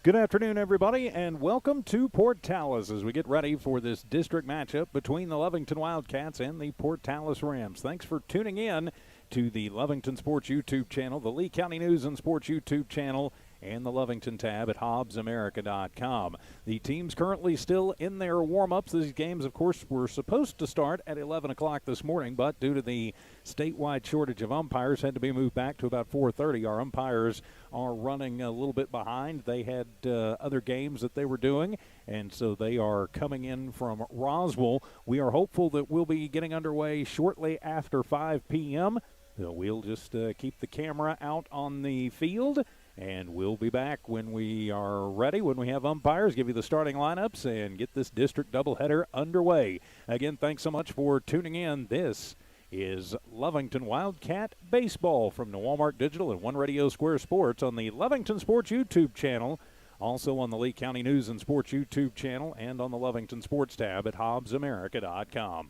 Good afternoon, everybody, and welcome to Portales as we get ready for this district matchup between the Lovington Wildcats and the Portales Rams. Thanks for tuning in to the Lovington Sports YouTube channel, the Lee County News and Sports YouTube channel, and the Lovington tab at HobbsAmerica.com. The team's currently still in their warm-ups. These games, of course, were supposed to start at 11 o'clock this morning, but due to the statewide shortage of umpires, had to be moved back to about 4:30. Our umpires are running a little bit behind. They had other games that they were doing, and so they are coming in from Roswell. We are hopeful that we'll be getting underway shortly after 5 p.m. We'll just keep the camera out on the field, and we'll be back when we are ready, when we have umpires, give you the starting lineups, and get this district doubleheader underway. Again, thanks so much for tuning in. This is Lovington Wildcat Baseball from the Walmart Digital and One Radio Square Sports on the Lovington Sports YouTube channel, also on the Lee County News and Sports YouTube channel, and on the Lovington Sports tab at HobbsAmerica.com.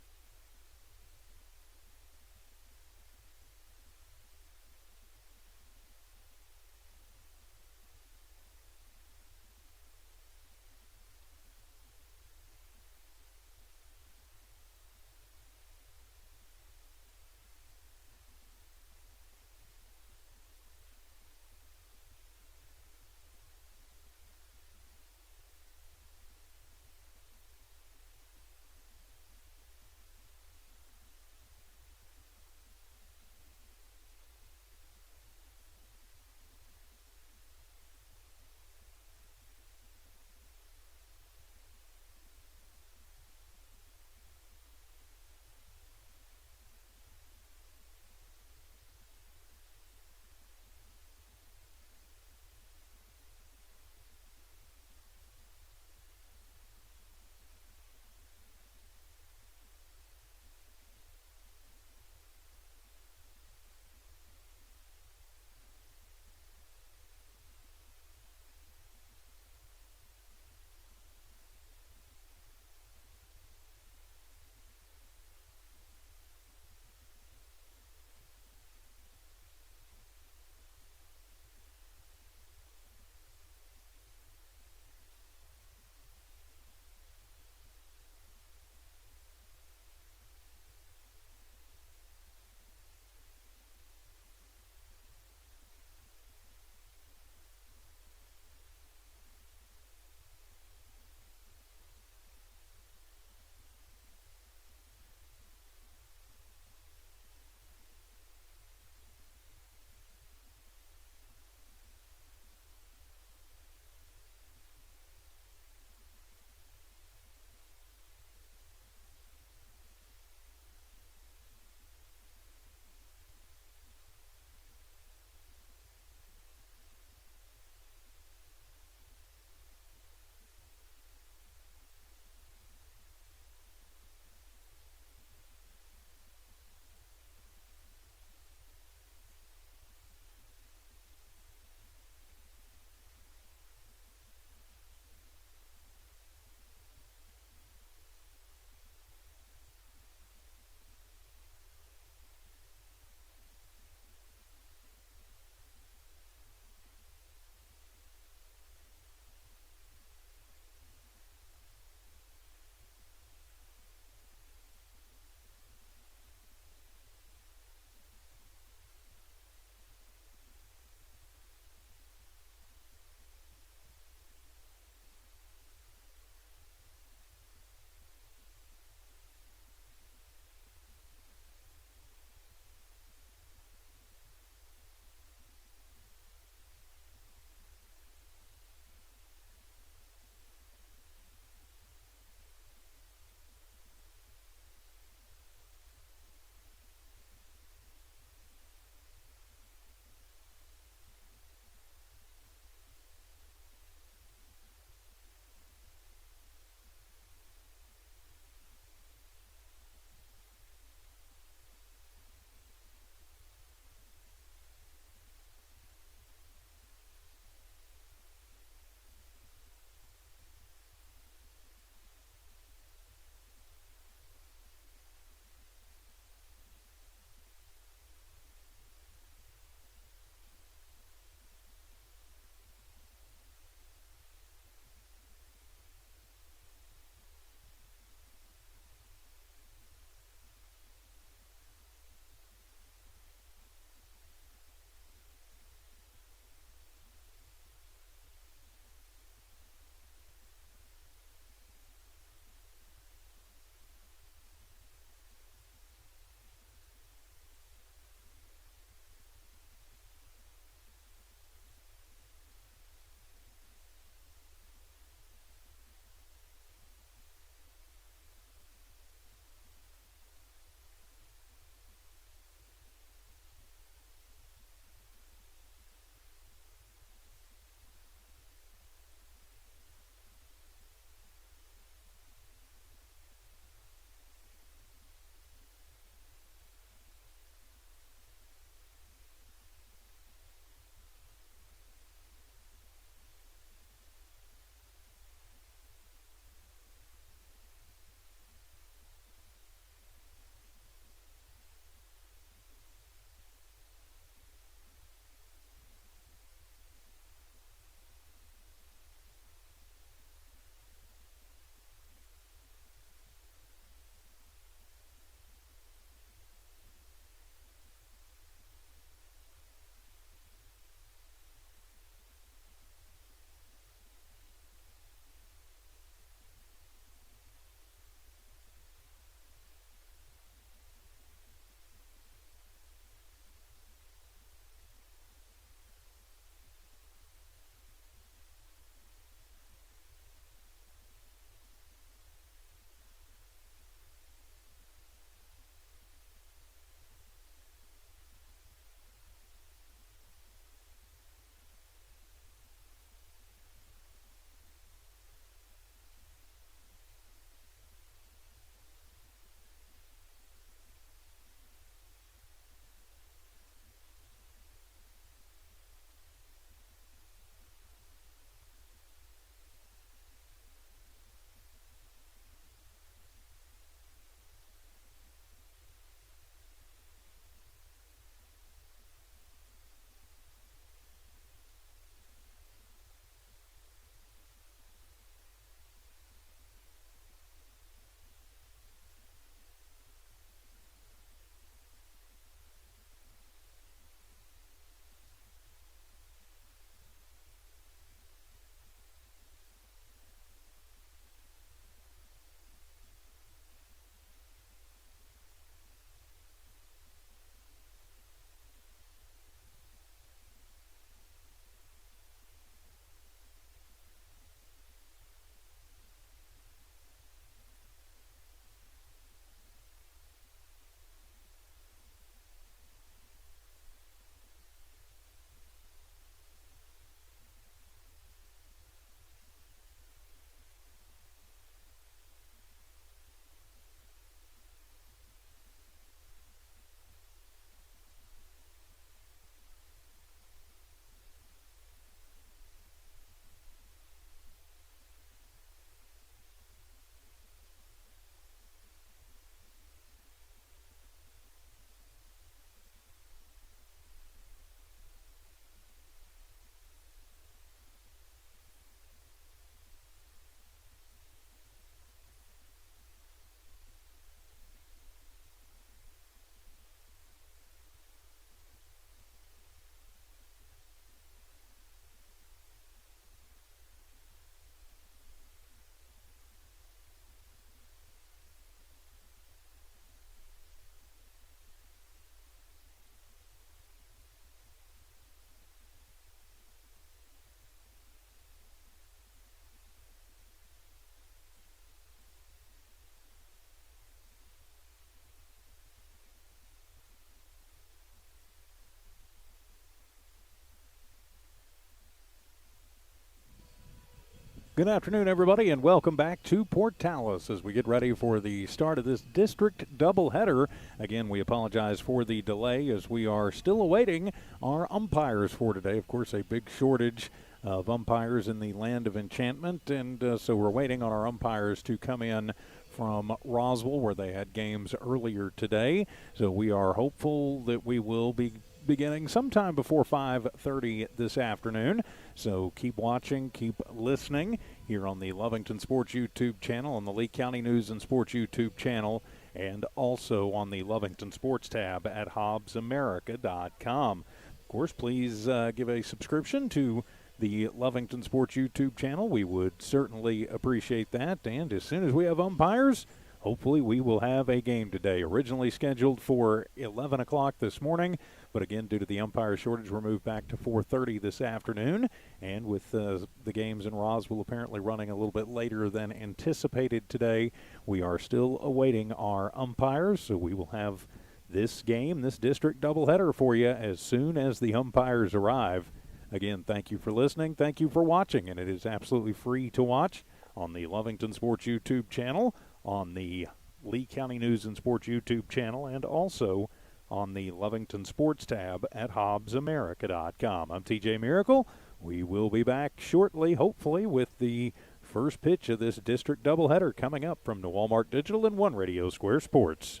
Good afternoon, everybody, and welcome back to Port Tallis as we get ready for the start of this district doubleheader. Again, we apologize for the delay as we are still awaiting our umpires for today. Of course, a big shortage of umpires in the land of enchantment, and so we're waiting on our umpires to come in from Roswell, where they had games earlier today. So we are hopeful that we will be beginning sometime before 5:30 this afternoon. So keep watching, keep listening here on the Lovington Sports YouTube channel, on the Lee County News and Sports YouTube channel, and also on the Lovington Sports tab at hobbsamerica.com. Of course, please give a subscription to the Lovington Sports YouTube channel. We would certainly appreciate that. And as soon as we have umpires, hopefully we will have a game today. Originally scheduled for 11 o'clock this morning, but again, due to the umpire shortage, we're moved back to 4:30 this afternoon. And with the games in Roswell apparently running a little bit later than anticipated today, we are still awaiting our umpires. So we will have this game, this district doubleheader for you as soon as the umpires arrive. Again, thank you for listening. Thank you for watching. And it is absolutely free to watch on the Lovington Sports YouTube channel, on the Lee County News and Sports YouTube channel, and also on the Lovington Sports tab at hobbsamerica.com. I'm TJ Miracle. We will be back shortly, hopefully, with the first pitch of this district doubleheader coming up from the Walmart Digital and One Radio Square Sports.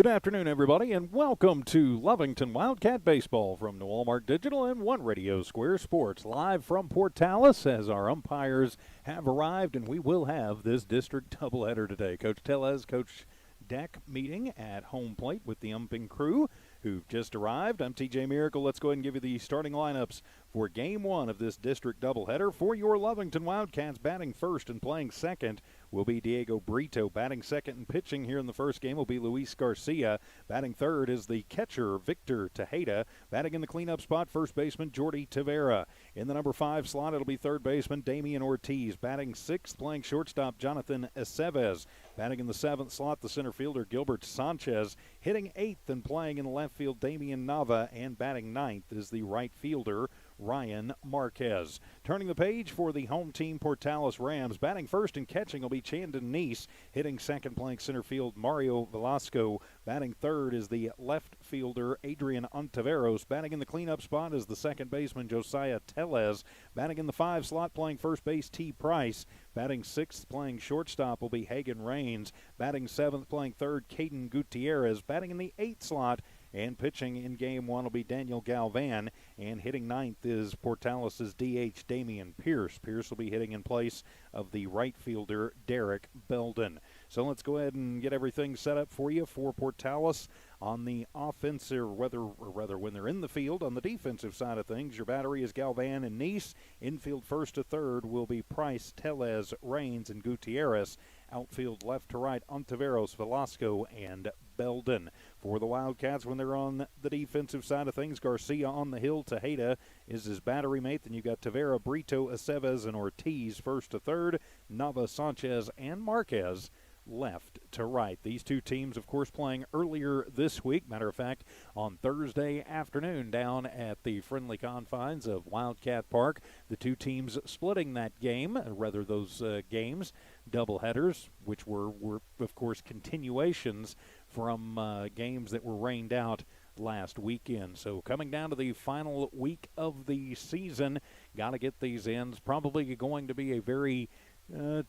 Good afternoon, everybody, and welcome to Lovington Wildcat Baseball from New Walmart Digital and One Radio Square Sports, live from Port Tallis as our umpires have arrived, and we will have this district doubleheader today. Coach Tellez, Coach Deck meeting at home plate with the umping crew who've just arrived. I'm TJ Miracle. Let's go ahead and give you the starting lineups for Game 1 of this district doubleheader. For your Lovington Wildcats, batting first and playing second will be Diego Brito. Batting second and pitching here in the first game will be Luis Garcia. Batting third is the catcher, Victor Tejeda. Batting in the cleanup spot, first baseman Jordy Tavera. In the number 5 slot, it'll be third baseman Damian Ortiz. Batting sixth, playing shortstop, Jonathan Aceves. Batting in the 7th slot, the center fielder, Gilbert Sanchez. Hitting 8th and playing in the left field, Damian Nava. And batting 9th is the right fielder, Ryan Marquez. Turning the page for the home team, Portales Rams. Batting first and catching will be Chandon Neese. Hitting second, playing center field, Mario Velasco. Batting third is the left fielder, Adrian Ontiveros. Batting in the cleanup spot is the second baseman, Josiah Tellez. Batting in the 5 slot, playing first base, T. Price. Batting 6th, playing shortstop will be Hagen Rains. Batting 7th, playing third, Caden Gutierrez. Batting in the 8th slot and pitching in Game 1 will be Daniel Galvan. And hitting 9th is Portales' DH Damian Pierce. Pierce will be hitting in place of the right fielder, Derek Belden. So let's go ahead and get everything set up for you for Portales on the offensive, rather when they're in the field. On the defensive side of things, your battery is Galvan and Neese. Infield first to third will be Price, Tellez, Rains, and Gutierrez. Outfield left to right, Ontiveros, Velasco, and Belden. For the Wildcats, when they're on the defensive side of things, Garcia on the hill. Tejeda is his battery mate. Then you got Tavera, Brito, Aceves, and Ortiz first to third. Nava, Sanchez, and Marquez left to right. These two teams, of course, playing earlier this week. Matter of fact, on Thursday afternoon down at the friendly confines of Wildcat Park. The two teams splitting that game, those games, doubleheaders, which were, of course, continuations from games that were rained out last weekend. So coming down to the final week of the season, got to get these ends. Probably going to be a very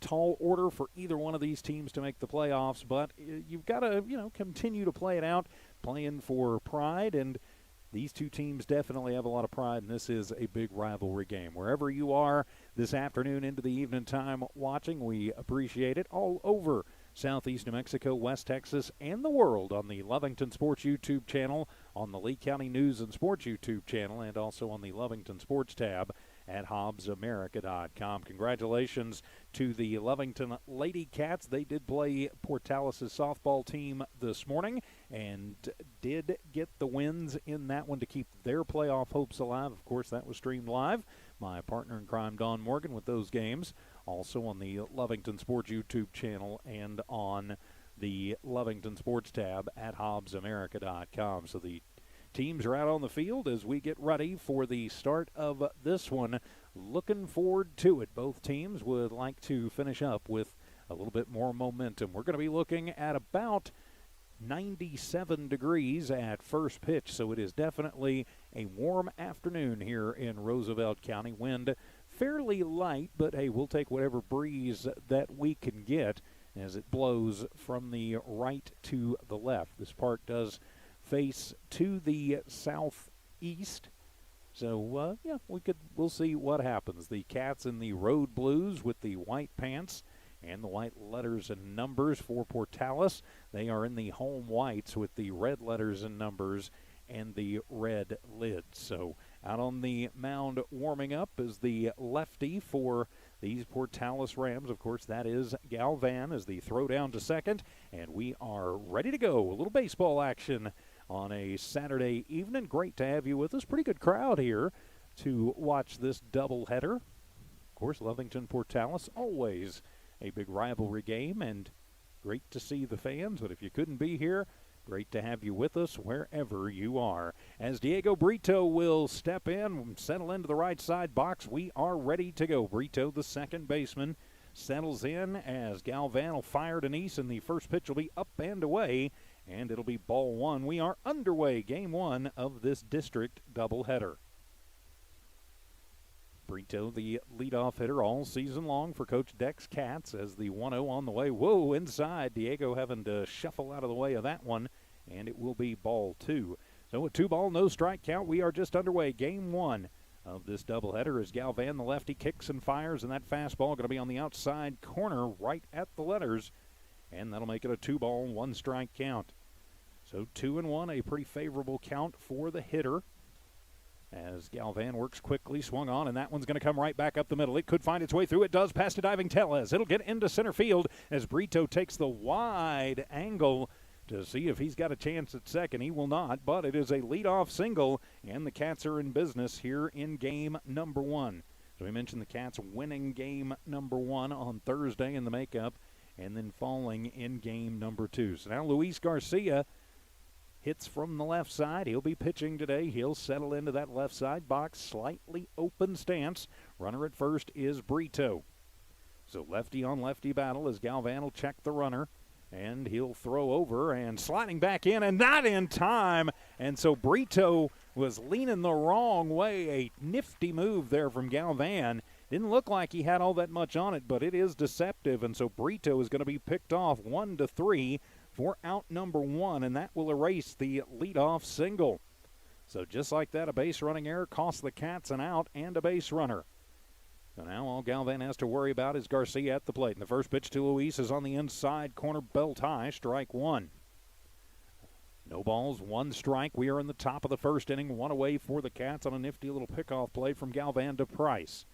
tall order for either one of these teams to make the playoffs, but you've got to, continue to play it out, playing for pride, and these two teams definitely have a lot of pride, and this is a big rivalry game. Wherever you are this afternoon into the evening time watching, we appreciate it. All over Southeast New Mexico, West Texas, and the world on the Lovington Sports YouTube channel, on the Lee County News and Sports YouTube channel, and also on the Lovington Sports tab at HobbsAmerica.com. Congratulations to the Lovington Lady Cats. They did play Portales' softball team this morning and did get the wins in that one to keep their playoff hopes alive. Of course, that was streamed live. My partner in crime, Don Morgan, with those games. Also on the Lovington Sports YouTube channel and on the Lovington Sports tab at HobbsAmerica.com. So the teams are out on the field as we get ready for the start of this one. Looking forward to it. Both teams would like to finish up with a little bit more momentum. We're going to be looking at about 97 degrees at first pitch, so it is definitely a warm afternoon here in Roosevelt County. Wind fairly light, but hey, we'll take whatever breeze that we can get as it blows from the right to the left. This park does face to the southeast, so we'll see what happens. The Cats in the road blues with the white pants and the white letters and numbers for Portales. They are in the home whites with the red letters and numbers and the red lids. So out on the mound warming up is the lefty for these Portales Rams. Of course, that is Galvan as the throw down to second, and we are ready to go. A little baseball action on a Saturday evening. Great to have you with us. Pretty good crowd here to watch this doubleheader. Of course, Lovington Portales, always a big rivalry game, and great to see the fans. But if you couldn't be here, great to have you with us wherever you are. As Diego Brito will step in, settle into the right side box, we are ready to go. Brito, the second baseman, settles in as Galvan will fire to Neese, and the first pitch will be up and away, and it'll be ball one. We are underway, game one of this district doubleheader. Brito, the leadoff hitter all season long for Coach Deck's Cats, as the 1-0 on the way. Whoa, inside. Diego having to shuffle out of the way of that one and it will be ball 2. So a 2-ball, no strike count. We are just underway. Game 1 of this doubleheader as Galvan, the lefty, kicks and fires, and that fastball going to be on the outside corner right at the letters, and that'll make it a 2-ball, 1 strike count. So 2-1, a pretty favorable count for the hitter. As Galvan works quickly, swung on, and that one's going to come right back up the middle. It could find its way through. It does, past a diving Tellez. It'll get into center field as Brito takes the wide angle to see if he's got a chance at second. He will not, but it is a leadoff single, and the Cats are in business here in game number 1. So we mentioned the Cats winning game number 1 on Thursday in the makeup, and then falling in game number 2. So now Luis Garcia hits from the left side. He'll be pitching today. He'll settle into that left side box, slightly open stance. Runner at first is Brito. So lefty on lefty battle as Galvan will check the runner, and he'll throw over and sliding back in, and not in time. And so Brito was leaning the wrong way. A nifty move there from Galvan. Didn't look like he had all that much on it, but it is deceptive. And so Brito is going to be picked off 1-3 for out number 1, and that will erase the leadoff single. So just like that, a base running error cost the Cats an out and a base runner. So now all Galvan has to worry about is Garcia at the plate. And the first pitch to Luis is on the inside corner, belt high, strike 1. No balls, 1 strike. We are in the top of the first inning, 1 away for the Cats on a nifty little pickoff play from Galvan to Price.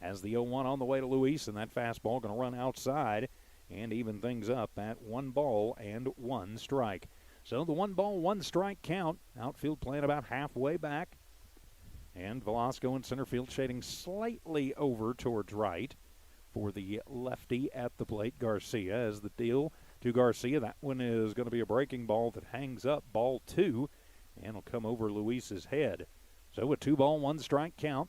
As the 0-1 on the way to Luis, and that fastball going to run outside and even things up at 1 ball and 1 strike. So the 1 ball, 1 strike count. Outfield playing about halfway back. And Velasco in center field shading slightly over towards right for the lefty at the plate, Garcia. As the deal to Garcia, that one is going to be a breaking ball that hangs up, ball 2, and will come over Luis's head. So a 2 ball, 1 strike count.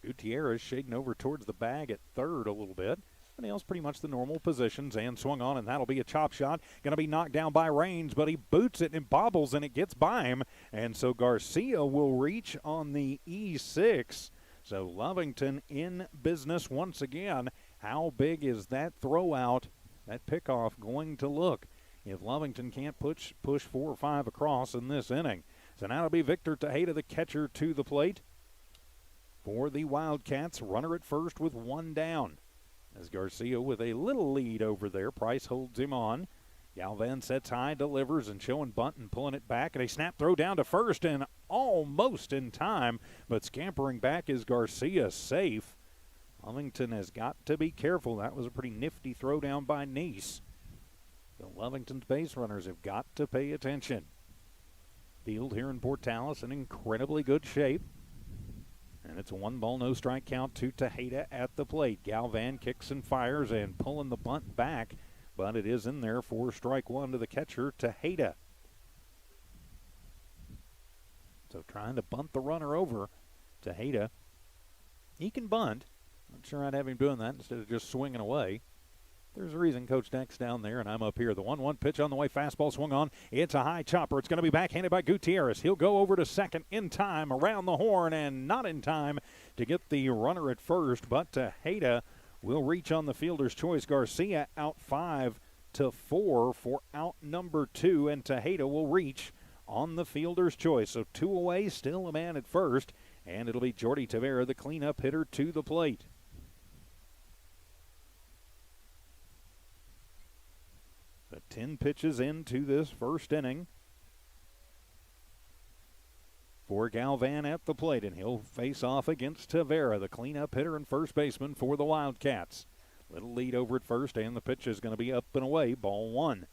Gutierrez shading over towards the bag at third a little bit. Everything else pretty much the normal positions, and swung on, and that'll be a chop shot. Going to be knocked down by Raines, but he boots it and bobbles, and it gets by him. And so Garcia will reach on the E6. So Lovington in business once again. How big is that throw out, that pickoff going to look if Lovington can't push 4 or 5 across in this inning? So now it'll be Victor Tejeda, the catcher, to the plate for the Wildcats. Runner at first with 1 down. As Garcia with a little lead over there. Price holds him on. Galvan sets high, delivers, and showing bunt and pulling it back. And a snap throw down to first, and almost in time. But scampering back is Garcia, safe. Lovington has got to be careful. That was a pretty nifty throw down by Neese. The Lovington's base runners have got to pay attention. Field here in Portales in incredibly good shape. And it's a 1 ball, no strike count to Tejeda at the plate. Galvan kicks and fires and pulling the bunt back, but it is in there for strike 1 to the catcher, Tejeda. So trying to bunt the runner over, Tejeda. He can bunt. Not sure I'd have him doing that instead of just swinging away. There's a reason Coach Deck's down there, and I'm up here. The 1-1 pitch on the way, fastball swung on. It's a high chopper. It's going to be backhanded by Gutierrez. He'll go over to second in time, around the horn, and not in time to get the runner at first. But Tejeda will reach on the fielder's choice. Garcia out 5-4 for out number 2, and Tejeda will reach on the fielder's choice. So 2 away, still a man at first, and it'll be Jordy Tavera, the cleanup hitter, to the plate. So 10 pitches into this first inning for Galvan at the plate, and he'll face off against Tavera, the cleanup hitter and first baseman for the Wildcats. Little lead over at first, and the pitch is going to be up and away, ball 1.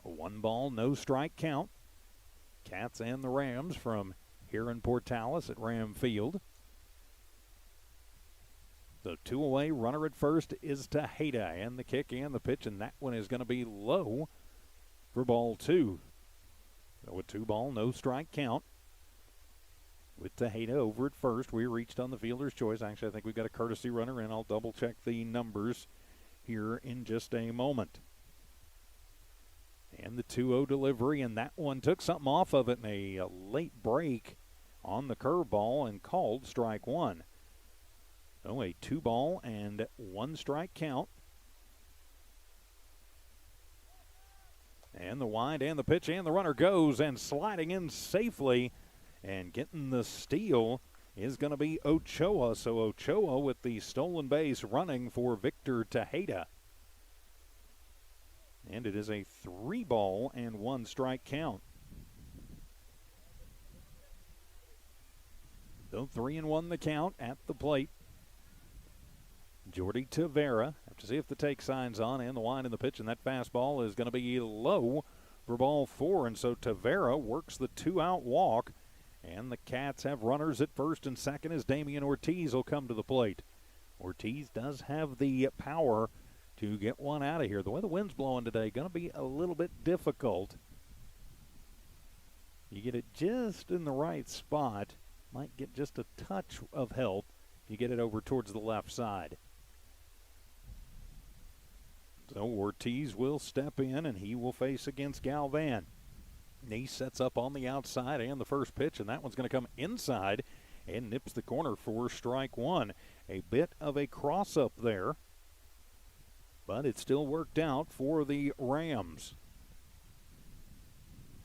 A 1 ball, no strike count. Cats and the Rams from here in Portales at Ram Field. The 2 away, runner at first is Tejeda, and the kick and the pitch, and that one is going to be low for ball 2. So a 2 ball, no strike count. With Tejeda over at first, we reached on the fielder's choice. Actually, I think we've got a courtesy runner, and I'll double check the numbers here in just a moment. And the 2-0 delivery, and that one took something off of it in a late break on the curveball and called strike 1. So a 2 ball and 1 strike count. And the wind and the pitch and the runner goes, and sliding in safely and getting the steal is going to be Ochoa. So Ochoa with the stolen base running for Victor Tejeda. And it is a 3-1 strike count. So 3-1 the count at the plate. Jordy Tavera, have to see if the take sign's on, and the wind and the pitch, and that fastball is going to be low for ball 4. And so Tavera works the 2-out walk, and the Cats have runners at first and second as Damian Ortiz will come to the plate. Ortiz does have the power to get one out of here. The way the wind's blowing today, going to be a little bit difficult. You get it just in the right spot. Might get just a touch of help if you get it over towards the left side. So Ortiz will step in, and he will face against Galvan. Knee sets up on the outside and the first pitch, and that one's going to come inside and nips the corner for strike 1. A bit of a cross-up there, but it still worked out for the Rams.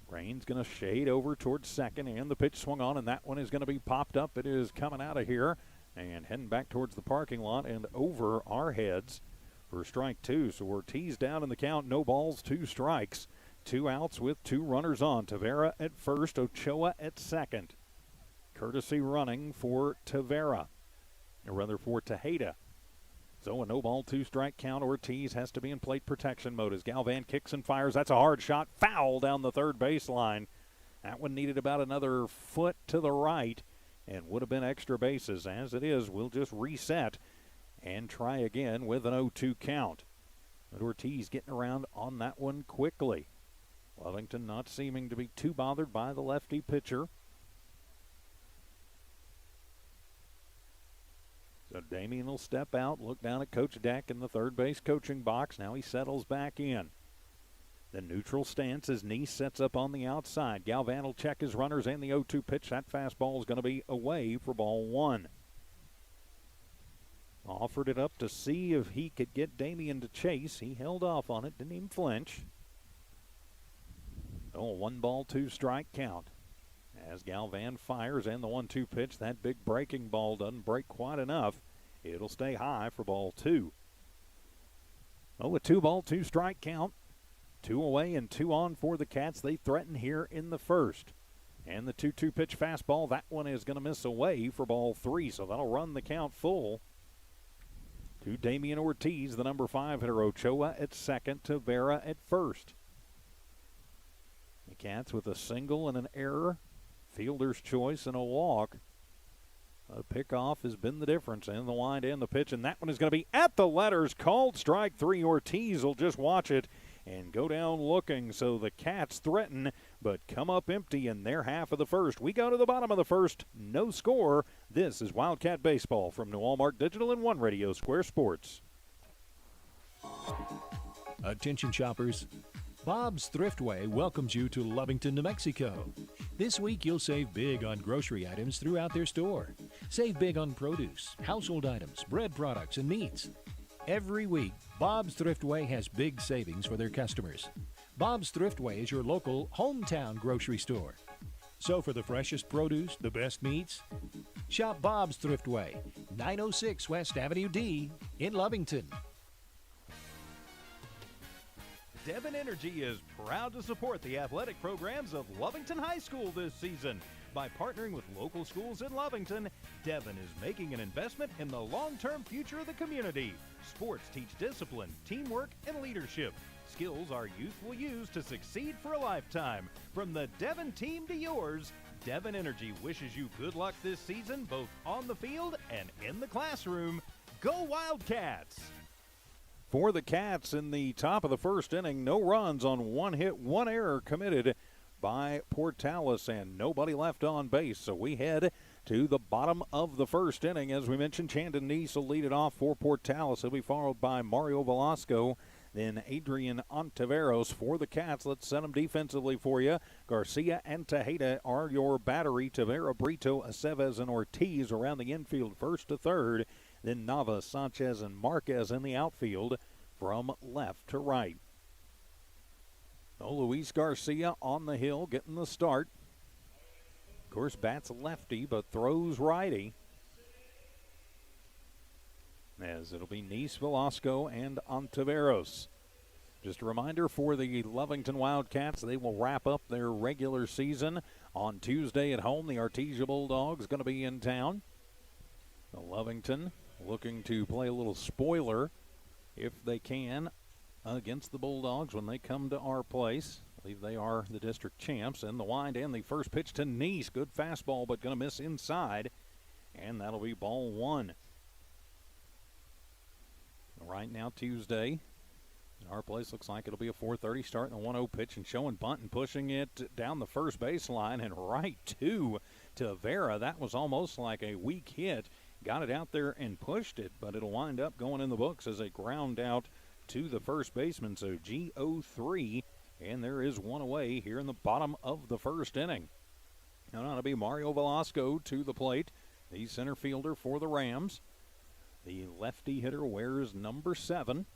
Rain's going to shade over towards second, and the pitch swung on, and that one is going to be popped up. It is coming out of here and heading back towards the parking lot and over our heads for strike 2. So Ortiz down in the count, no balls, 2 strikes. 2 outs with 2 runners on. Tavera at first, Ochoa at second. Courtesy running for Tavera, or rather for Tejeda. So a no ball, 2 strike count. Ortiz has to be in plate protection mode as Galvan kicks and fires. That's a hard shot, foul down the third baseline. That one needed about another foot to the right and would have been extra bases. As it is, we'll just reset and try again with an 0-2 count. But Ortiz getting around on that one quickly. Lovington not seeming to be too bothered by the lefty pitcher. So Damian will step out, look down at Coach Deck in the third base coaching box. Now he settles back in. The neutral stance as Neese sets up on the outside. Galvan will check his runners and the 0-2 pitch. That fastball is going to be away for ball 1. Offered it up to see if he could get Damian to chase. He held off on it, didn't even flinch. Oh, 1 2 strike count. As Galvan fires and the 1-2 pitch, that big breaking ball doesn't break quite enough. It'll stay high for ball 2. Oh, a 2 2 strike count. 2 away and 2 on for the Cats. They threaten here in the first. And the 2-2 pitch fastball, that one is going to miss away for ball 3, so that'll run the count full to Damian Ortiz, the number 5 hitter. Ochoa at second, Tavera at first. The Cats with a single and an error, fielder's choice and a walk. A pickoff has been the difference in the wind and the pitch, and that one is going to be at the letters, called strike 3. Ortiz will just watch it and go down looking. So the Cats threaten, but come up empty in their half of the first. We go to the bottom of the first, no score. This is Wildcat Baseball from New Allmark Digital and One Radio Square Sports. Attention shoppers. Bob's Thriftway welcomes you to Lovington, New Mexico. This week you'll save big on grocery items throughout their store. Save big on produce, household items, bread products, and meats. Every week, Bob's Thriftway has big savings for their customers. Bob's Thriftway is your local hometown grocery store. So for the freshest produce, the best meats, shop Bob's Thriftway, 906 West Avenue D in Lovington. Devon Energy is proud to support the athletic programs of Lovington High School this season. By partnering with local schools in Lovington, Devon is making an investment in the long-term future of the community. Sports teach discipline, teamwork, and leadership. Skills our youth will use to succeed for a lifetime. From the Devon team to yours, Devon Energy wishes you good luck this season, both on the field and in the classroom. Go Wildcats! For the Cats in the top of the first inning, no runs on 1 hit, 1 error committed by Portales, and nobody left on base. So we head to the bottom of the first inning. As we mentioned, Chandon Neese will lead it off for Portales. He'll be followed by Mario Velasco, then Adrian Ontiveros for the Cats. Let's set them defensively for you. Garcia and Tejeda are your battery. Tavera, Brito, Aceves, and Ortiz around the infield, first to third. Then Nava, Sanchez, and Marquez in the outfield from left to right. Oh, Luis Garcia on the hill getting the start. Of course, bats lefty, but throws righty. As it'll be Nice, Velasco, and Ontiveros. Just a reminder for the Lovington Wildcats, they will wrap up their regular season on Tuesday at home. The Artesia Bulldogs going to be in town. The Lovington looking to play a little spoiler if they can against the Bulldogs when they come to our place. I believe they are the district champs. And the wind and the first pitch to Nice. Good fastball, but going to miss inside. And that'll be ball one. Right now, Tuesday, our place looks like it'll be a 4:30 start and a 1-0 pitch, and showing bunt and pushing it down the first baseline and right to Vera. That was almost like a weak hit. Got it out there and pushed it, but it'll wind up going in the books as a ground out to the first baseman. So G-0-3, and there is one away here in the bottom of the first inning. Now it'll be Mario Velasco to the plate, the center fielder for the Rams. The lefty hitter wears number 7.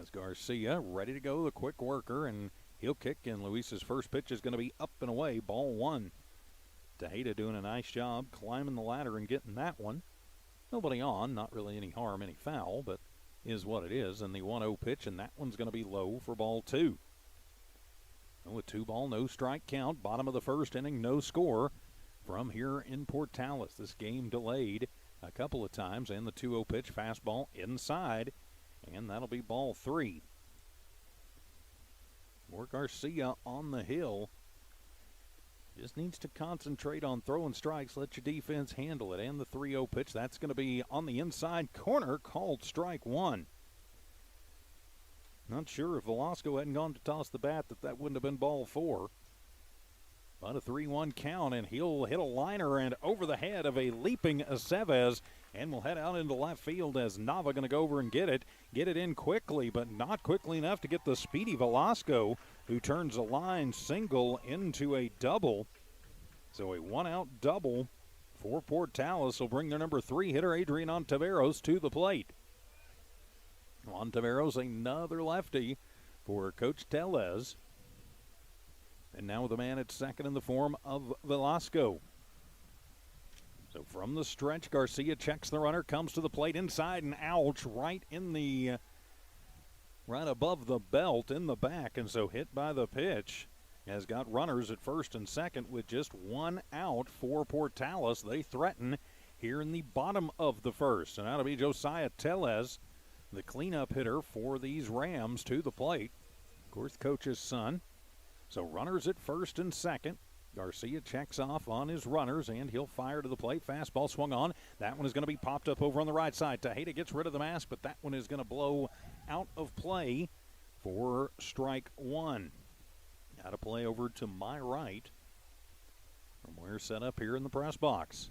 As Garcia ready to go, the quick worker, and he'll kick, and Luis's first pitch is going to be up and away, ball one. Tejeda doing a nice job climbing the ladder and getting that one. Nobody on, not really any harm, any foul, but is what it is. And the 1-0 pitch, and that one's going to be low for ball two. And with 2-ball, no strike count, bottom of the first inning, no score from here in Portales. This game delayed a couple of times, and the 2-0 pitch, fastball inside, and that'll be ball three. More Garcia on the hill. Just needs to concentrate on throwing strikes, let your defense handle it. And the 3-0 pitch, that's going to be on the inside corner, called strike one. Not sure if Velasco hadn't gone to toss the bat that wouldn't have been ball four. But a 3-1 count, and he'll hit a liner and over the head of a leaping Aceves, and will head out into left field as Nava going to go over and get it in quickly, but not quickly enough to get the speedy Velasco, who turns a line single into a double. So a one-out double for Portales will bring their number 3 hitter, Adrian Ontiveros, to the plate. Ontiveros, another lefty for Coach Tellez. And now with a man at second in the form of Velasco. So from the stretch, Garcia checks the runner, comes to the plate inside, and ouch, right above the belt in the back. And so hit by the pitch. Has got runners at first and second with just one out for Portales. They threaten here in the bottom of the first. And that'll be Josiah Tellez, the cleanup hitter for these Rams, to the plate. Of course, coach's son. So runners at first and second. Garcia checks off on his runners, and he'll fire to the plate. Fastball swung on. That one is going to be popped up over on the right side. Tejeda gets rid of the mask, but that one is going to blow out of play for strike one. Out of play over to my right from where set up here in the press box.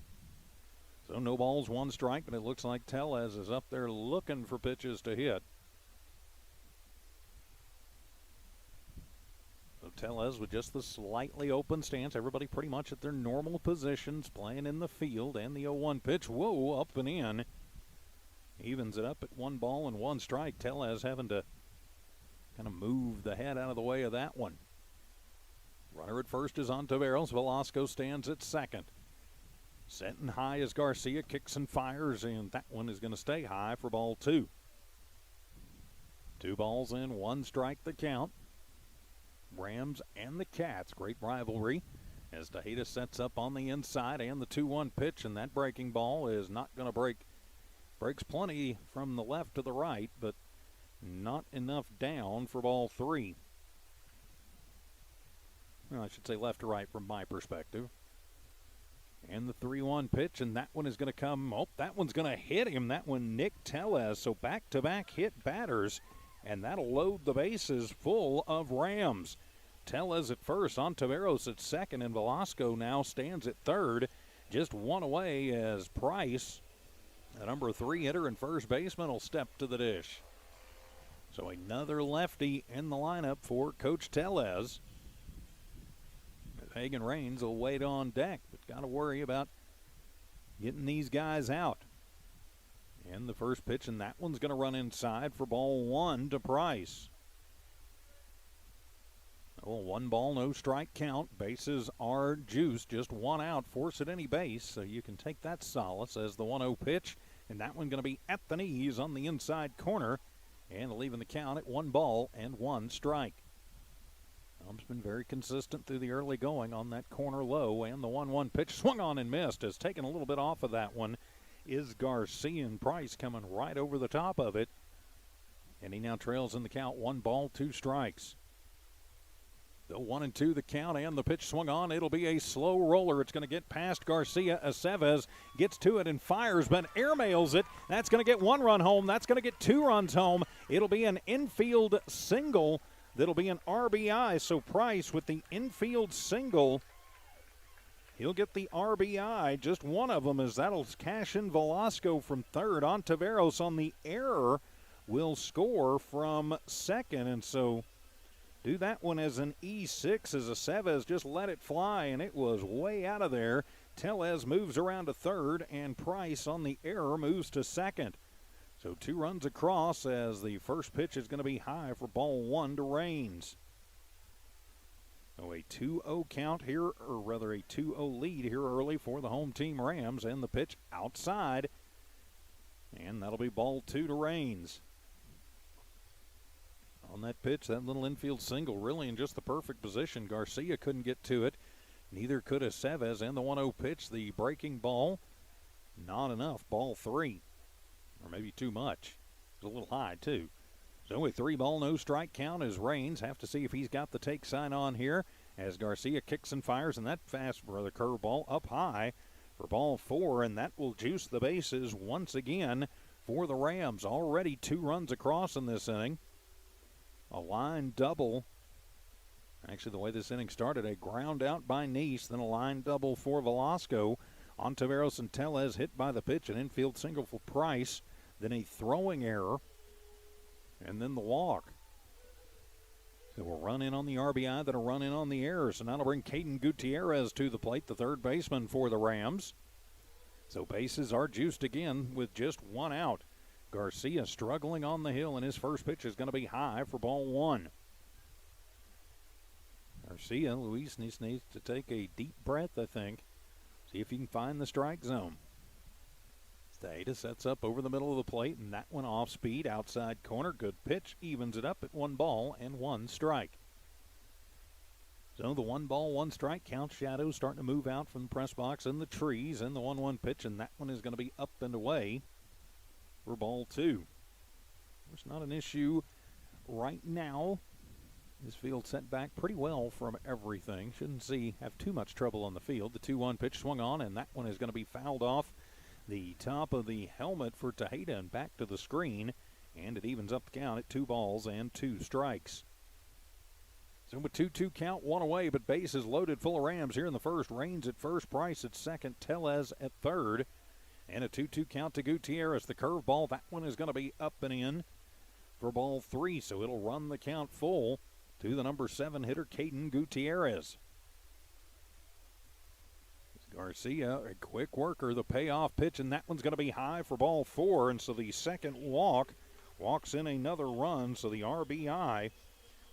So no balls, one strike, but it looks like Tellez is up there looking for pitches to hit. Tellez with just the slightly open stance. Everybody pretty much at their normal positions, playing in the field. And the 0-1 pitch, whoa, up and in. Evens it up at 1 ball and 1 strike. Tellez having to kind of move the head out of the way of that one. Runner at first is Ontiveros. Velasco stands at second. Setting high as Garcia kicks and fires, and that one is going to stay high for ball two. 2 balls and 1 strike the count. Rams and the Cats, great rivalry as Tejeda sets up on the inside, and the 2-1 pitch, and that breaking ball is not going to break. Breaks plenty from the left to the right, but not enough down for ball three. Well, I should say left to right from my perspective. And the 3-1 pitch, and that one is going to come. Oh, that one's going to hit him. That one, Nick Tellez. So back-to-back hit batters, and that'll load the bases full of Rams. Tellez at first, Ontiveros at second, and Velasco now stands at third. Just one away as Price, the number 3 hitter and first baseman, will step to the dish. So another lefty in the lineup for Coach Tellez. Hagen Raines will wait on deck, but got to worry about getting these guys out. And the first pitch, and that one's going to run inside for ball one to Price. Well, 1 ball, no strike count. Bases are juiced. Just 1 out. Force at any base, so you can take that solace as the 1-0 pitch. And that one going to be at the knees on the inside corner. And leaving the count at 1 ball and 1 strike. Tom's been very consistent through the early going on that corner low. And the 1-1 pitch swung on and missed. Has taken a little bit off of that one is Garcia, and Price coming right over the top of it. And he now trails in the count. 1 ball, 2 strikes. The 1-2 the count, and the pitch swung on. It'll be a slow roller. It's going to get past Garcia. Aceves gets to it and fires, but airmails it. That's going to get 1 run home. That's going to get 2 runs home. It'll be an infield single. That'll be an RBI. So Price with the infield single, he'll get the RBI. Just one of them, as that'll cash in Velasco from third. Ontiveros on the error will score from second, and so do that one as an E6 as Aceves just let it fly, and it was way out of there. Tellez moves around to third, and Price on the error moves to second. So 2 runs across as the first pitch is going to be high for ball 1 to Raines. So a 2-0 count here, or rather a 2-0 lead here early for the home team Rams, and the pitch outside. And that'll be ball 2 to Raines. On that pitch, that little infield single really in just the perfect position. Garcia couldn't get to it. Neither could Aceves. And the 1-0 pitch, the breaking ball, not enough. Ball 3, or maybe too much. It's a little high, too. So a 3-ball, no strike count as Raines. Have to see if he's got the take sign on here as Garcia kicks and fires, and that fast for the curveball up high for ball 4, and that will juice the bases once again for the Rams. Already 2 runs across in this inning. A line double. Actually, the way this inning started, a ground out by Neese, then a line double for Velasco. Ontiveros and Tellez hit by the pitch, an infield single for Price, then a throwing error, and then the walk. So we'll run in on the RBI, then a run in on the error. So now it'll bring Caden Gutierrez to the plate, the third baseman for the Rams. So bases are juiced again with just 1 out. Garcia struggling on the hill, and his first pitch is going to be high for ball 1. Garcia, Luis needs to take a deep breath, I think. See if he can find the strike zone. Tejeda sets up over the middle of the plate, and that one off speed, outside corner. Good pitch, evens it up at 1 ball and 1 strike. So the 1 ball, 1 strike count. Shadows starting to move out from the press box and the trees, and the 1-1 pitch, and that one is going to be up and away for ball 2. It's not an issue right now. This field set back pretty well from everything. Shouldn't have too much trouble on the field. The 2-1 pitch swung on, and that one is going to be fouled off the top of the helmet for Tejeda and back to the screen, and it evens up the count at 2 balls and 2 strikes. So with 2-2 count, 1 away, but bases loaded full of Rams here in the first. Raines at first, Price at second, Tellez at third. And a 2-2 count to Gutierrez. The curveball, that one is going to be up and in for ball 3. So it'll run the count full to the number 7 hitter, Caden Gutierrez. Garcia, a quick worker, the payoff pitch, and that one's going to be high for ball 4. And so the second walks in another run. So the RBI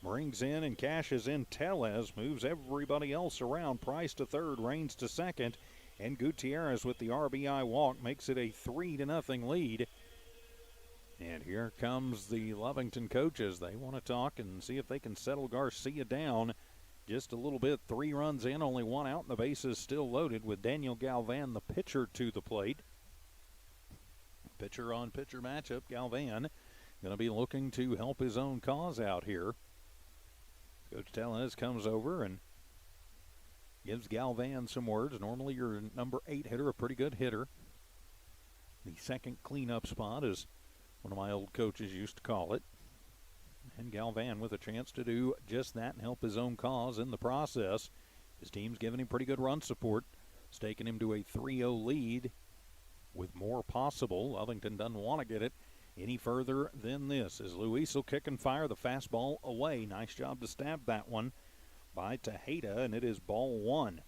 brings in and cashes in Tellez, moves everybody else around. Price to third, Raines to second. And Gutierrez with the RBI walk makes it a 3-0 lead. And here comes the Lovington coaches. They want to talk and see if they can settle Garcia down just a little bit. 3 runs in, only 1 out, and the bases still loaded with Daniel Galvan, the pitcher, to the plate. Pitcher-on-pitcher matchup. Galvan going to be looking to help his own cause out here. Coach Tellez comes over and gives Galvan some words. Normally your number 8 hitter, a pretty good hitter. The second cleanup spot, as one of my old coaches used to call it. And Galvan with a chance to do just that and help his own cause in the process. His team's giving him pretty good run support. It's taken him to a 3-0 lead with more possible. Lovington doesn't want to get it any further than this. As Luis will kick and fire the fastball away. Nice job to stab that one by Tejeda, and it is ball 1.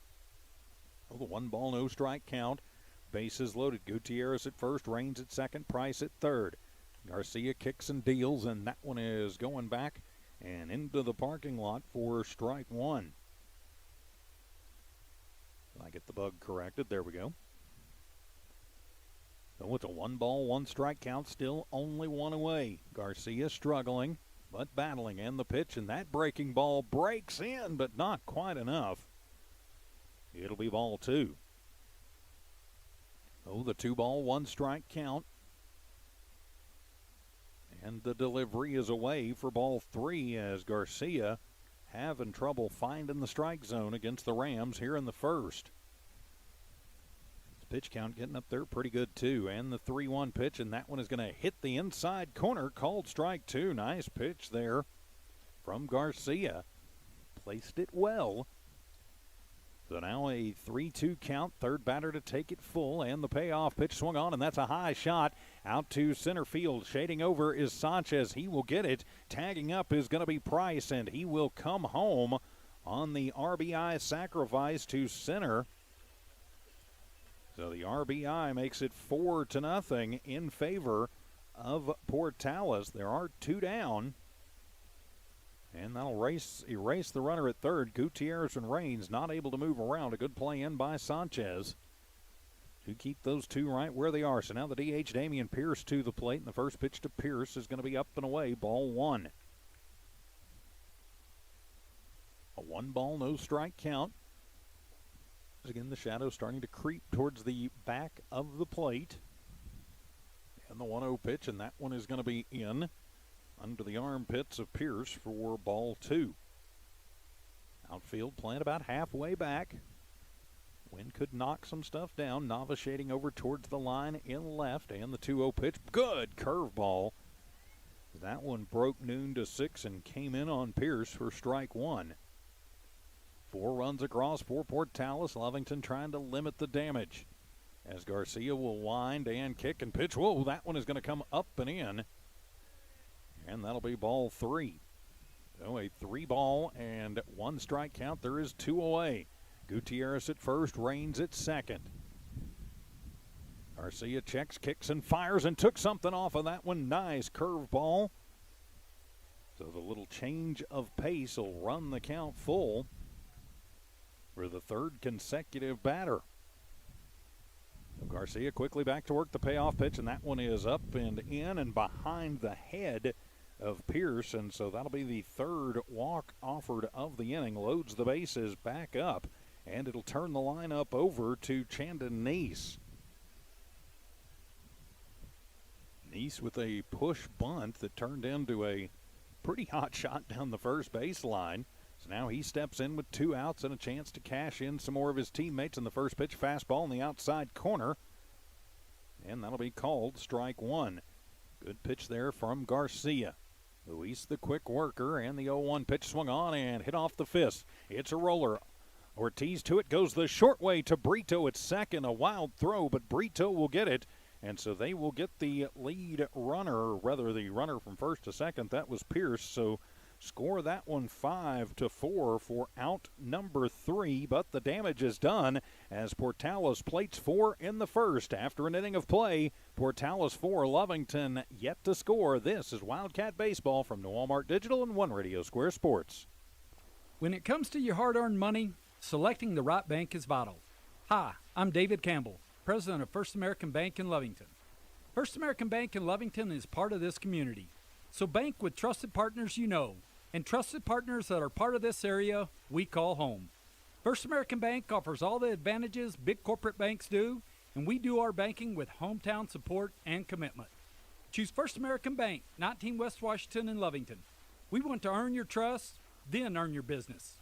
Oh, the 1 ball, no strike count. Bases loaded. Gutierrez at first, Raines at second, Price at third. Garcia kicks and deals, and that one is going back and into the parking lot for strike one. I get the bug corrected. There we go. So it's a 1-ball, 1-strike count, still only one away. Garcia struggling, but battling, and the pitch, and that breaking ball breaks in, but not quite enough. It'll be ball 2. Oh, the 2-ball, 1-strike count. And the delivery is away for ball 3 as Garcia having trouble finding the strike zone against the Rams here in the first. Pitch count getting up there pretty good too, and the 3-1 pitch, and that one is going to hit the inside corner, called strike 2. Nice pitch there from Garcia. Placed it well. So now a 3-2 count, third batter to take it full, and the payoff pitch swung on, and that's a high shot out to center field. Shading over is Sanchez. He will get it. Tagging up is going to be Price, and he will come home on the RBI sacrifice to center. So the RBI makes it 4-0 in favor of Portales. There are 2 down. And that'll erase the runner at third. Gutierrez and Raines not able to move around. A good play in by Sanchez to keep those 2 right where they are. So now the DH, Damian Pierce, to the plate. And the first pitch to Pierce is going to be up and away. Ball 1. A 1-ball, no strike count. Again, the shadow starting to creep towards the back of the plate. And the 1-0 pitch, and that one is going to be in under the armpits of Pierce for ball 2. Outfield playing about halfway back. Wind could knock some stuff down. Nava shading over towards the line in left, and the 2-0 pitch. Good curveball. That one broke noon to 6 and came in on Pierce for strike 1. 4 runs across for Portales. Lovington trying to limit the damage as Garcia will wind and kick and pitch. Whoa, that one is going to come up and in. And that'll be ball 3. So a 3-ball and 1-strike count. There is 2 away. Gutierrez at first, Raines at second. Garcia checks, kicks, and fires and took something off of that one. Nice curveball. So the little change of pace will run the count full for the 3rd consecutive batter. So Garcia quickly back to work the payoff pitch, and that one is up and in and behind the head of Pierce, and so that'll be the 3rd walk offered of the inning. Loads the bases back up, and it'll turn the lineup over to Chandon Neese. Neese with a push bunt that turned into a pretty hot shot down the first baseline. So now he steps in with 2 outs and a chance to cash in some more of his teammates. In the first pitch, fastball in the outside corner. And that'll be called strike 1. Good pitch there from Garcia. Luis the quick worker, and the 0-1 pitch swung on and hit off the fist. It's a roller. Ortiz to it, goes the short way to Brito at second. A wild throw, but Brito will get it. And so they will get the lead runner, or rather the runner from first to second. That was Pierce. So score that one 5-4 for out number 3, but the damage is done as Portales plates 4 in the first. After an inning of play, Portales 4, Lovington yet to score. This is Wildcat Baseball from New Walmart Digital and One Radio Square Sports. When it comes to your hard-earned money, selecting the right bank is vital. Hi, I'm David Campbell, president of First American Bank in Lovington. First American Bank in Lovington is part of this community. So bank with trusted partners you know, and trusted partners that are part of this area we call home. First American Bank offers all the advantages big corporate banks do, and we do our banking with hometown support and commitment. Choose First American Bank, 19 West Washington in Lovington. We want to earn your trust, then earn your business.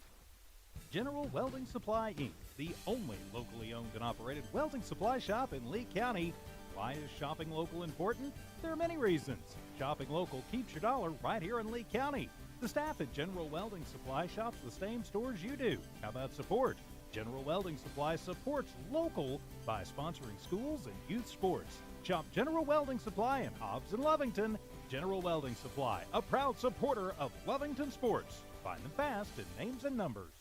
General Welding Supply, Inc., the only locally owned and operated welding supply shop in Lee County. Why is shopping local important? There are many reasons. Shopping local keeps your dollar right here in Lee County. The staff at General Welding Supply shops the same stores you do. How about support? General Welding Supply supports local by sponsoring schools and youth sports. Shop General Welding Supply in Hobbs and Lovington. General Welding Supply, a proud supporter of Lovington sports. Find them fast in names and numbers.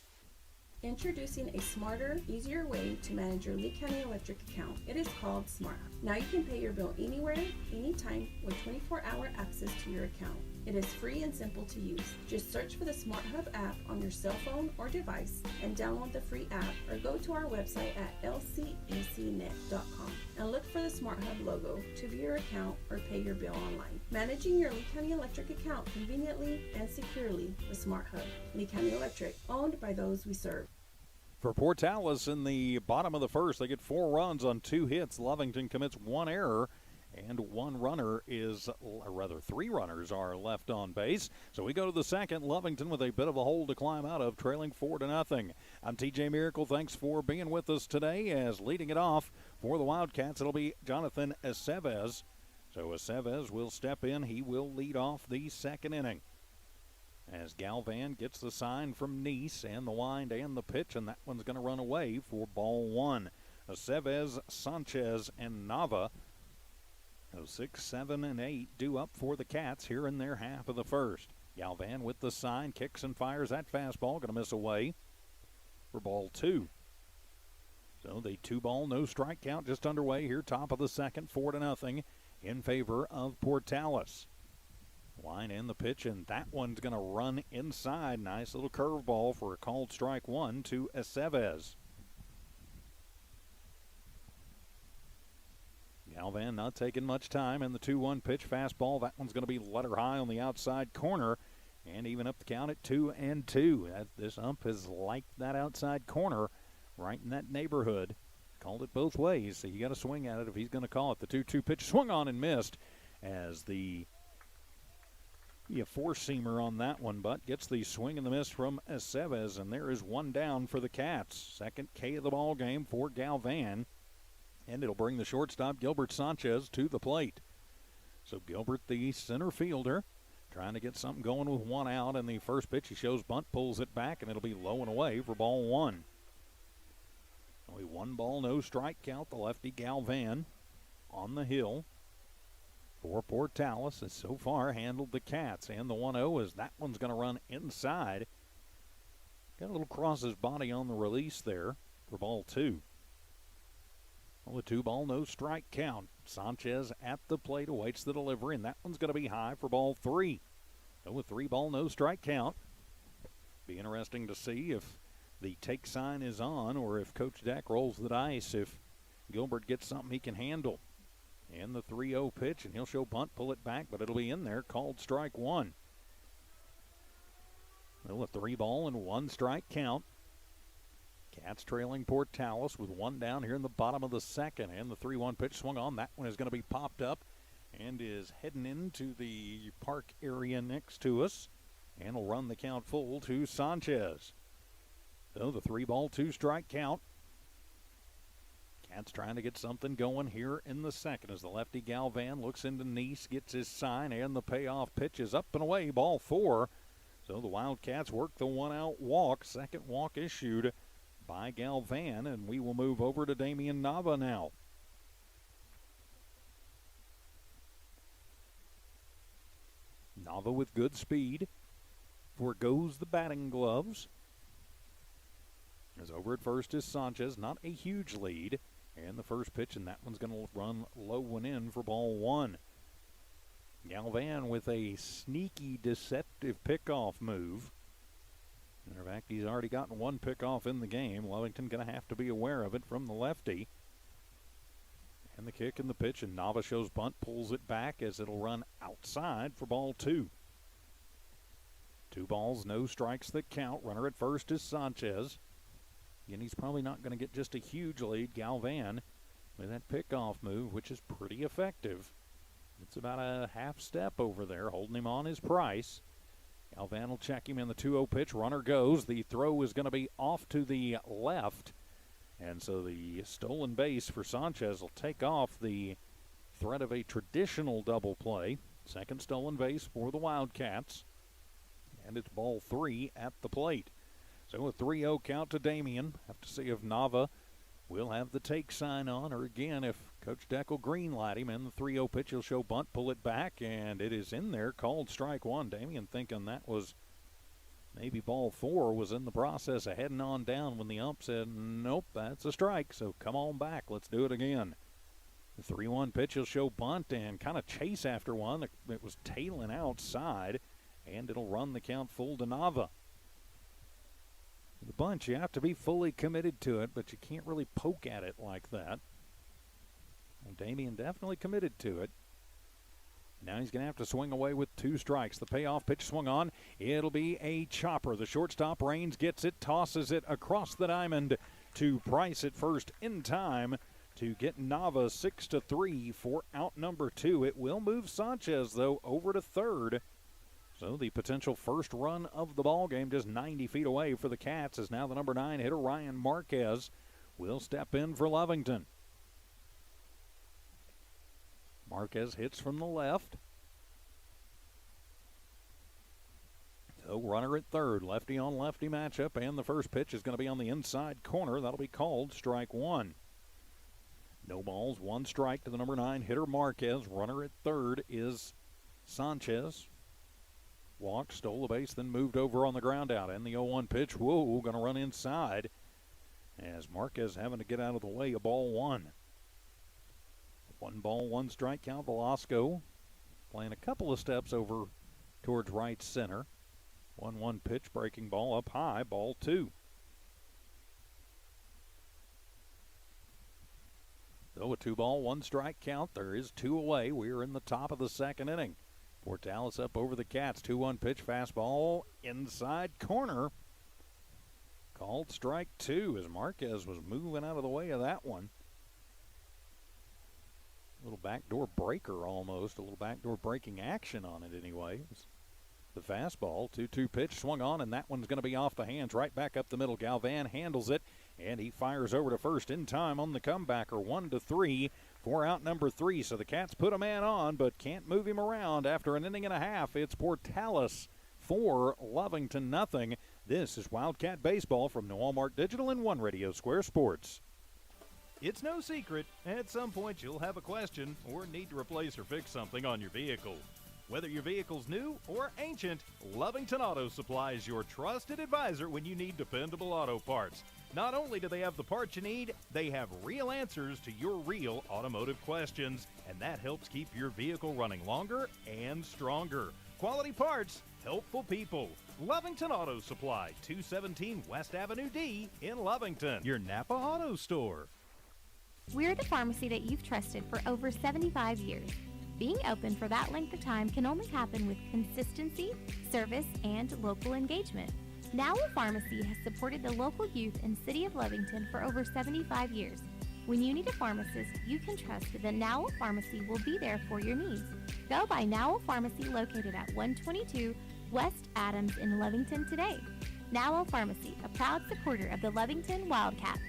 Introducing a smarter, easier way to manage your Lee County Electric account. It is called Smart Hub. Now you can pay your bill anywhere, anytime, with 24-hour access to your account. It is free and simple to use. Just search for the Smart Hub app on your cell phone or device and download the free app, or go to our website at lcecnet.com and look for the Smart Hub logo to view your account or pay your bill online. Managing your Lee County Electric account conveniently and securely with Smart Hub. Lee County Electric, owned by those we serve. For Portales in the bottom of the first, they get 4 runs on 2 hits. Lovington commits 1 error, and 3 runners are left on base. So we go to the second. Lovington with a bit of a hole to climb out of, trailing 4-0. I'm TJ Miracle. Thanks for being with us today. As leading it off for the Wildcats, it'll be Jonathan Aceves. So Aceves will step in. He will lead off the second inning, as Galvan gets the sign from Nice and the wind and the pitch, and that one's going to run away for ball 1. Aceves, Sanchez, and Nava. So 6, 7, and 8 due up for the Cats here in their half of the first. Galvan with the sign, kicks and fires that fastball, going to miss away for ball 2. So the 2-ball, no strike count just underway here, top of the second, 4-0 in favor of Portales. Line in the pitch, and that one's going to run inside. Nice little curveball for a called strike 1 to Aceves. Galvan not taking much time, and the 2-1 pitch fastball. That one's going to be letter high on the outside corner, and even up the count at 2-2. This ump has liked that outside corner right in that neighborhood. Called it both ways, so you got to swing at it if he's going to call it. The 2-2 pitch swung on and missed, as the four-seamer on that one, but gets the swing and the miss from Aceves, and there is 1 down for the Cats. Second K of the ball game for Galvan, and it'll bring the shortstop Gilbert Sanchez to the plate. So Gilbert, the center fielder, trying to get something going with 1 out, and the first pitch he shows bunt, pulls it back, and it'll be low and away for ball 1. Only 1 ball, no strike count. The lefty Galvan on the hill for Portales has so far handled the Cats, and the 1-0 as that one's going to run inside. Got a little cross his body on the release there for ball 2. Well, a 2-ball, no strike count. Sanchez at the plate awaits the delivery, and that one's going to be high for ball 3. So a 3-ball, no strike count. Be interesting to see if the take sign is on, or if Coach Deck rolls the dice, if Gilbert gets something he can handle. And the 3-0 pitch, and he'll show bunt, pull it back, but it'll be in there, called strike 1. Well, a 3-ball and 1 strike count. Cats trailing Portales with 1 down here in the bottom of the second, and the 3-1 pitch swung on. That one is going to be popped up and is heading into the park area next to us, and will run the count full to Sanchez. So the 3-ball, 2 strike count. Cats trying to get something going here in the second as the lefty Galvan looks into Nice, gets his sign, and the payoff pitch is up and away, ball 4. So the Wildcats work the 1-out walk. Second walk issued by Galvan, and we will move over to Damian Nava now. Nava with good speed. Forgoes the batting gloves. As over at first is Sanchez, not a huge lead. And the first pitch, and that one's going to run low and in for ball 1. Galvan with a sneaky, deceptive pickoff move. Matter of fact, he's already gotten 1 pickoff in the game. Lovington going to have to be aware of it from the lefty. And the kick and the pitch, and Nava shows bunt, pulls it back as it'll run outside for ball 2. 2 balls, no strikes that count. Runner at first is Sanchez. And he's probably not going to get just a huge lead. Galvan with that pickoff move, which is pretty effective. It's about a half step over there, holding him on his price. Galvan will check him in the 2-0 pitch. Runner goes. The throw is going to be off to the left. And so the stolen base for Sanchez will take off the threat of a traditional double play. Second stolen base for the Wildcats. And it's ball 3 at the plate. So a 3-0 count to Damian. Have to see if Nava will have the take sign on, or again, if Coach Deck will greenlight him. And the 3-0 pitch, he'll show bunt, pull it back, and it is in there, called strike 1. Damian thinking that was Maybe ball 4 was in the process of heading on down when the ump said, nope, that's a strike, so come on back. Let's do it again. The 3-1 pitch will show bunt and kind of chase after one. It was tailing outside, and it'll run the count full to Nava. The bunt, you have to be fully committed to it, but you can't really poke at it like that. Well, Damian definitely committed to it. Now he's going to have to swing away with 2 strikes. The payoff pitch swung on. It'll be a chopper. The shortstop, Raines, gets it, tosses it across the diamond to Price at first in time to get Nava 6-3 for out number 2. It will move Sanchez, though, over to third. So the potential first run of the ball game, just 90 feet away for the Cats, is now the number 9 hitter, Ryan Marquez, will step in for Lovington. Marquez hits from the left. So runner at third, lefty on lefty matchup, and the first pitch is going to be on the inside corner. That'll be called strike 1. No balls, 1 strike to the number 9 hitter Marquez. Runner at third is Sanchez. Walked, stole the base, then moved over on the ground out. And the 0-1 pitch, whoa, going to run inside as Marquez having to get out of the way of ball 1. 1 ball, 1 strike count. Velasco playing a couple of steps over towards right center. 1-1 pitch, breaking ball up high, ball 2. So a 2 ball, 1 strike count. There is 2 away. We're in the top of the second inning. Portales up over the Cats. 2-1 pitch, fastball inside corner. Called strike 2 as Marquez was moving out of the way of that one. Little backdoor breaker almost, a little backdoor breaking action on it anyway. The fastball, 2-2 pitch swung on, and that one's going to be off the hands right back up the middle. Galvan handles it, and he fires over to first in time on the comebacker. 1-3 for out number 3. So the Cats put a man on, but can't move him around after an inning and a half. It's Portales 4, Lovington nothing. This is Wildcat Baseball from New Walmart Digital and One Radio Square Sports. It's no secret, at some point you'll have a question or need to replace or fix something on your vehicle. Whether your vehicle's new or ancient, Lovington Auto Supply is your trusted advisor when you need dependable auto parts. Not only do they have the parts you need, they have real answers to your real automotive questions, and that helps keep your vehicle running longer and stronger. Quality parts, helpful people. Lovington Auto Supply, 217 West Avenue D in Lovington, your Napa Auto Store. We're the pharmacy that you've trusted for over 75 years. Being open for that length of time can only happen with consistency, service, and local engagement. Nowell Pharmacy has supported the local youth in City of Lovington for over 75 years. When you need a pharmacist, you can trust that Nowell Pharmacy will be there for your needs. Go by Nowell Pharmacy located at 122 West Adams in Lovington today. Nowell Pharmacy, a proud supporter of the Lovington Wildcats.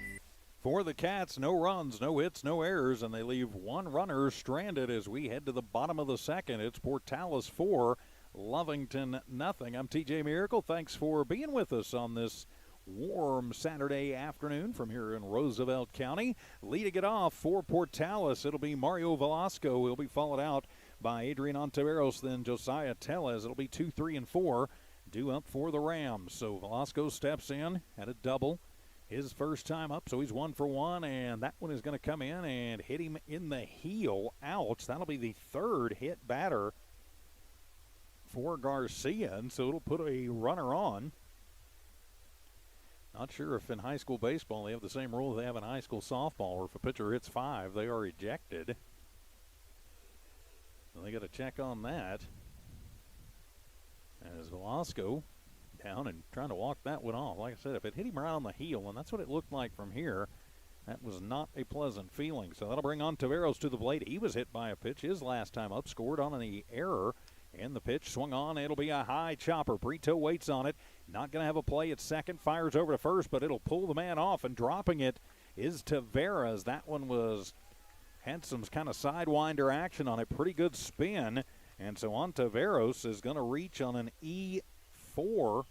For the Cats, no runs, no hits, no errors, and they leave 1 runner stranded as we head to the bottom of the second. It's Portales 4, Lovington nothing. I'm TJ Miracle. Thanks for being with us on this warm Saturday afternoon from here in Roosevelt County. Leading it off for Portales, it'll be Mario Velasco. He'll be followed out by Adrian Ontiveros, then Josiah Tellez. It'll be 2, 3, and 4 due up for the Rams. So Velasco steps in at a double. His first time up, so he's 1 for 1, and that one is going to come in and hit him in the heel. Ouch. That'll be the 3rd hit batter for Garcia, and so it'll put a runner on. Not sure if in high school baseball they have the same rule they have in high school softball, where if a pitcher hits 5, they are ejected. So they got to check on that. As Velasco down and trying to walk that one off. Like I said, if it hit him around the heel, and that's what it looked like from here, that was not a pleasant feeling. So that'll bring on Taveros to the plate. He was hit by a pitch his last time up, scored on the error, and the pitch swung on. It'll be a high chopper. Brito waits on it. Not going to have a play at second. Fires over to first, but it'll pull the man off, and dropping it is Taveras. That one had some kind of sidewinder action on it. Pretty good spin. And so Ontiveros is going to reach on an E4.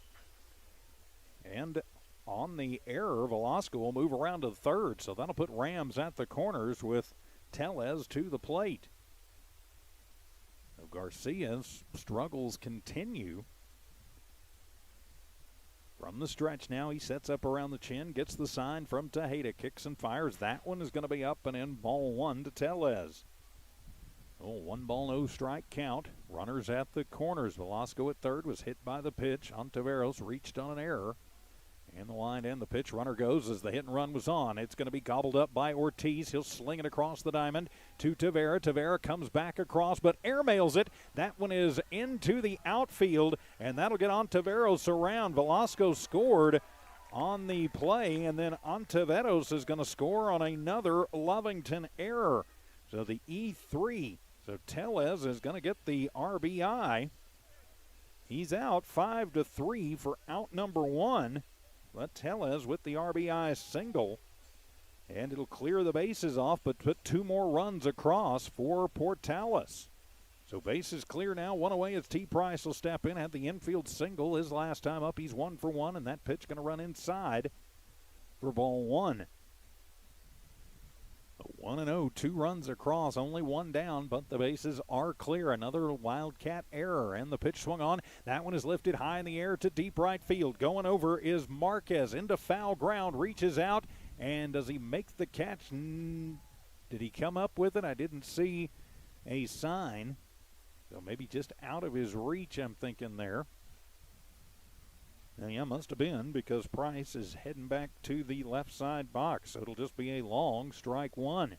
And on the error, Velasco will move around to third. So that'll put Rams at the corners with Tellez to the plate. So Garcia's struggles continue. From the stretch now, he sets up around the chin, gets the sign from Tejeda, kicks and fires. That one is going to be up and in, ball one to Tellez. Oh, 1 ball, no strike count. Runners at the corners. Velasco at third was hit by the pitch. Ontiveros reached on an error. And the line and the pitch. Runner goes as the hit and run was on. It's going to be gobbled up by Ortiz. He'll sling it across the diamond to Tavera. Tavera comes back across, but airmails it. That one is into the outfield, and that'll get Ontiveros around. Velasco scored on the play, and then Ontiveros is going to score on another Lovington error. So the E3. So Tellez is going to get the RBI. He's out 5-3 for out number 1. But Tellez with the RBI single. And it'll clear the bases off, but put 2 more runs across for Portales. So bases clear now, 1 away as T. Price will step in. Had the infield single his last time up. He's 1 for 1, and that pitch going to run inside for ball 1. 1-0, 2 runs across, only 1 down, but the bases are clear. Another Wildcat error, and the pitch swung on. That one is lifted high in the air to deep right field. Going over is Marquez into foul ground, reaches out, and does he make the catch? Did he come up with it? I didn't see a sign. So maybe just out of his reach, I'm thinking there. Yeah, must have been, because Price is heading back to the left side box. So it'll just be a long strike 1.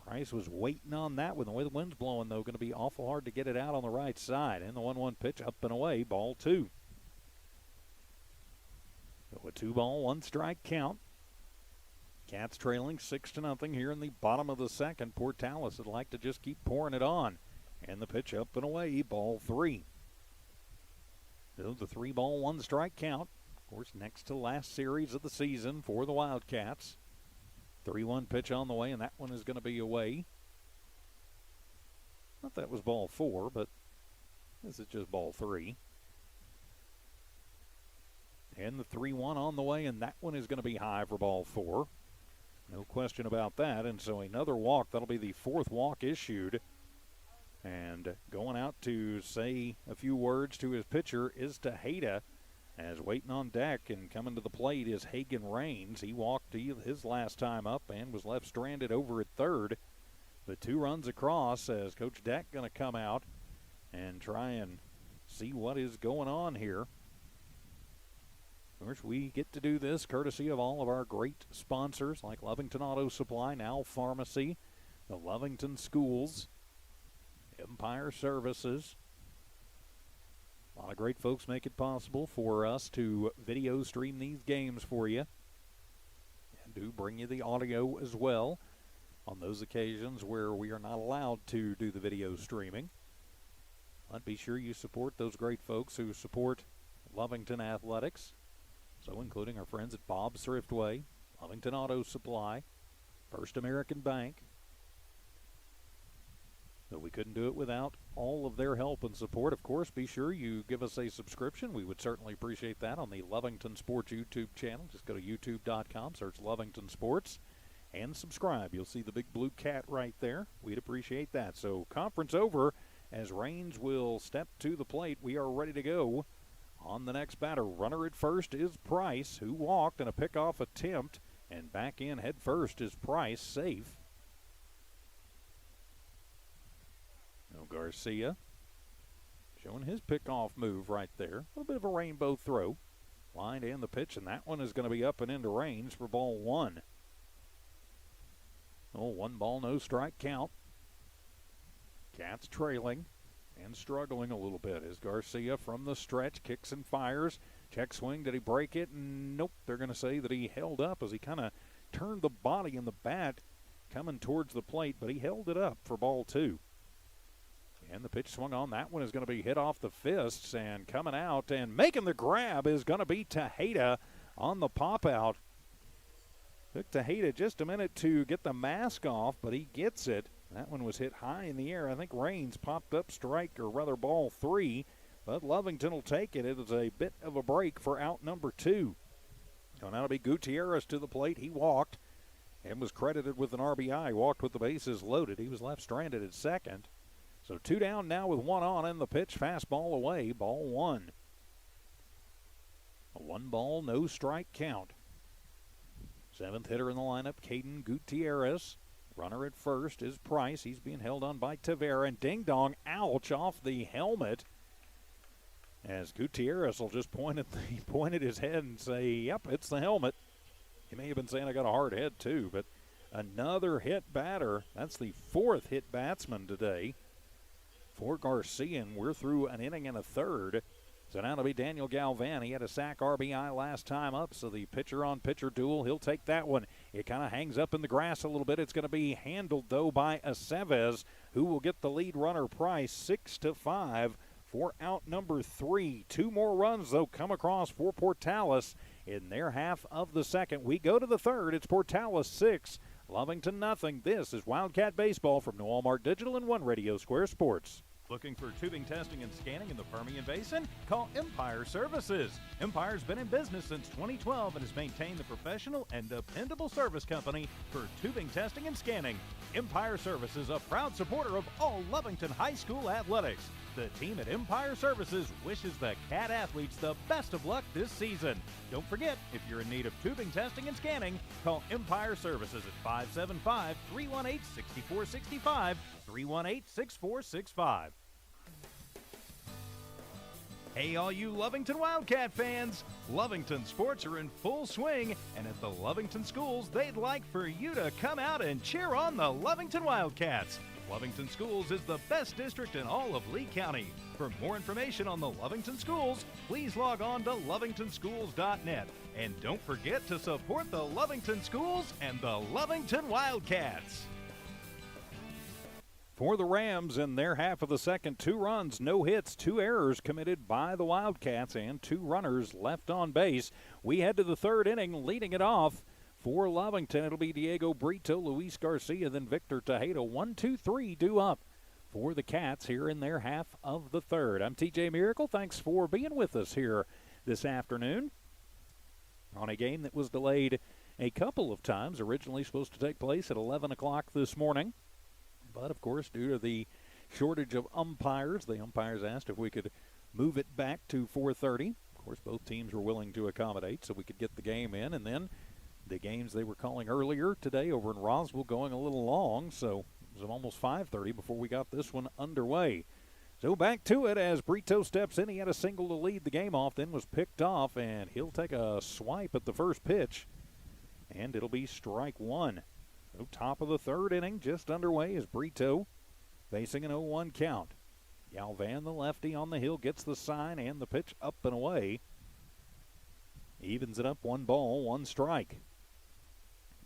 Price was waiting on that one. The way the wind's blowing, though, going to be awful hard to get it out on the right side. And the 1-1 pitch up and away, ball 2. So a 2 ball, 1 strike count. Cats trailing 6-0 here in the bottom of the second. Portales would like to just keep pouring it on. And the pitch up and away, ball 3. So the 3 ball, 1 strike count. Of course, next to last series of the season for the Wildcats. 3-1 pitch on the way, and that one is going to be away. Not that was ball 4, but this is just ball 3. And the 3-1 on the way, and that one is going to be high for ball 4. No question about that. And so another walk. That'll be the 4th walk issued. And going out to say a few words to his pitcher is Tejeda, as waiting on deck and coming to the plate is Hagen Rains. He walked his last time up and was left stranded over at third. The 2 runs across as Coach Deck going to come out and try and see what is going on here. Of course, we get to do this courtesy of all of our great sponsors like Lovington Auto Supply, Now Pharmacy, the Lovington Schools, Empire Services. A lot of great folks make it possible for us to video stream these games for you. And do bring you the audio as well on those occasions where we are not allowed to do the video streaming. But be sure you support those great folks who support Lovington Athletics. So including our friends at Bob's Thriftway, Lovington Auto Supply, First American Bank. So we couldn't do it without all of their help and support. Of course, be sure you give us a subscription. We would certainly appreciate that on the Lovington Sports YouTube channel. Just go to youtube.com, search Lovington Sports, and subscribe. You'll see the big blue cat right there. We'd appreciate that. So conference over as Rains will step to the plate. We are ready to go on the next batter. Runner at first is Price, who walked in a pickoff attempt, and back in head first is Price, safe. Garcia showing his pickoff move right there. A little bit of a rainbow throw. Line and the pitch, and that one is going to be up and into range for ball 1. Oh, 1 ball, no strike count. Cats trailing and struggling a little bit as Garcia from the stretch kicks and fires. Check swing, did he break it? Nope, they're going to say that he held up as he kind of turned the body and the bat coming towards the plate, but he held it up for ball 2. And the pitch swung on. That one is going to be hit off the fists, and coming out and making the grab is going to be Tejeda on the pop out. Took Tejeda just a minute to get the mask off, but he gets it. That one was hit high in the air. I think Rains popped up strike, or rather ball 3, but Lovington will take it. It is a bit of a break for out number 2. So now it'll be Gutierrez to the plate. He walked and was credited with an RBI. Walked with the bases loaded. He was left stranded at second. So 2 down now with 1 on, and the pitch fastball away, ball 1. A 1 ball, no strike count. 7th hitter in the lineup, Caden Gutierrez. Runner at first is Price. He's being held on by Tavera, and ding dong, ouch, off the helmet. As Gutierrez will just point at his head and say, yep, it's the helmet. He may have been saying I got a hard head too, but another hit batter. That's the 4th hit batsman today for Garcia, and we're through an inning and a third. So now it'll be Daniel Galvan. He had a sack RBI last time up, so the pitcher-on-pitcher duel, he'll take that one. It kind of hangs up in the grass a little bit. It's going to be handled, though, by Aceves, who will get the lead runner Price 6-5 for out number 3. 2 more runs, though, come across for Portales in their half of the second. We go to the third. It's Portales 6, Lovington nothing. This is Wildcat Baseball from New Walmart Digital and One Radio Square Sports. Looking for tubing testing and scanning in the Permian Basin? Call Empire Services. Empire's been in business since 2012 and has maintained the professional and dependable service company for tubing testing and scanning. Empire Services, a proud supporter of all Lovington High School athletics. The team at Empire Services wishes the Cat athletes the best of luck this season. Don't forget, if you're in need of tubing testing and scanning, call Empire Services at 575-318-6465, 318-6465. Hey, all you Lovington Wildcat fans! Lovington sports are in full swing, and at the Lovington schools, they'd like for you to come out and cheer on the Lovington Wildcats. Lovington Schools is the best district in all of Lee County. For more information on the Lovington Schools, please log on to lovingtonschools.net. And don't forget to support the Lovington Schools and the Lovington Wildcats. For the Rams in their half of the second, 2 runs, no hits, 2 errors committed by the Wildcats, and 2 runners left on base. We head to the third inning, leading it off. For Lovington, it'll be Diego Brito, Luis Garcia, then Victor Tejeda. 1, 2, 3 due up for the Cats here in their half of the third. I'm TJ Miracle. Thanks for being with us here this afternoon on a game that was delayed a couple of times. Originally supposed to take place at 11 o'clock this morning. But, of course, due to the shortage of umpires, the umpires asked if we could move it back to 4:30. Of course, both teams were willing to accommodate so we could get the game in, and then the games they were calling earlier today over in Roswell going a little long, so it was almost 5:30 before we got this one underway. So back to it as Brito steps in. He had a single to lead the game off, then was picked off, and he'll take a swipe at the first pitch, and it'll be strike 1. So top of the third inning, just underway as Brito facing an 0-1 count. Galvan, the lefty on the hill, gets the sign and the pitch up and away. Evens it up, 1 ball, 1 strike.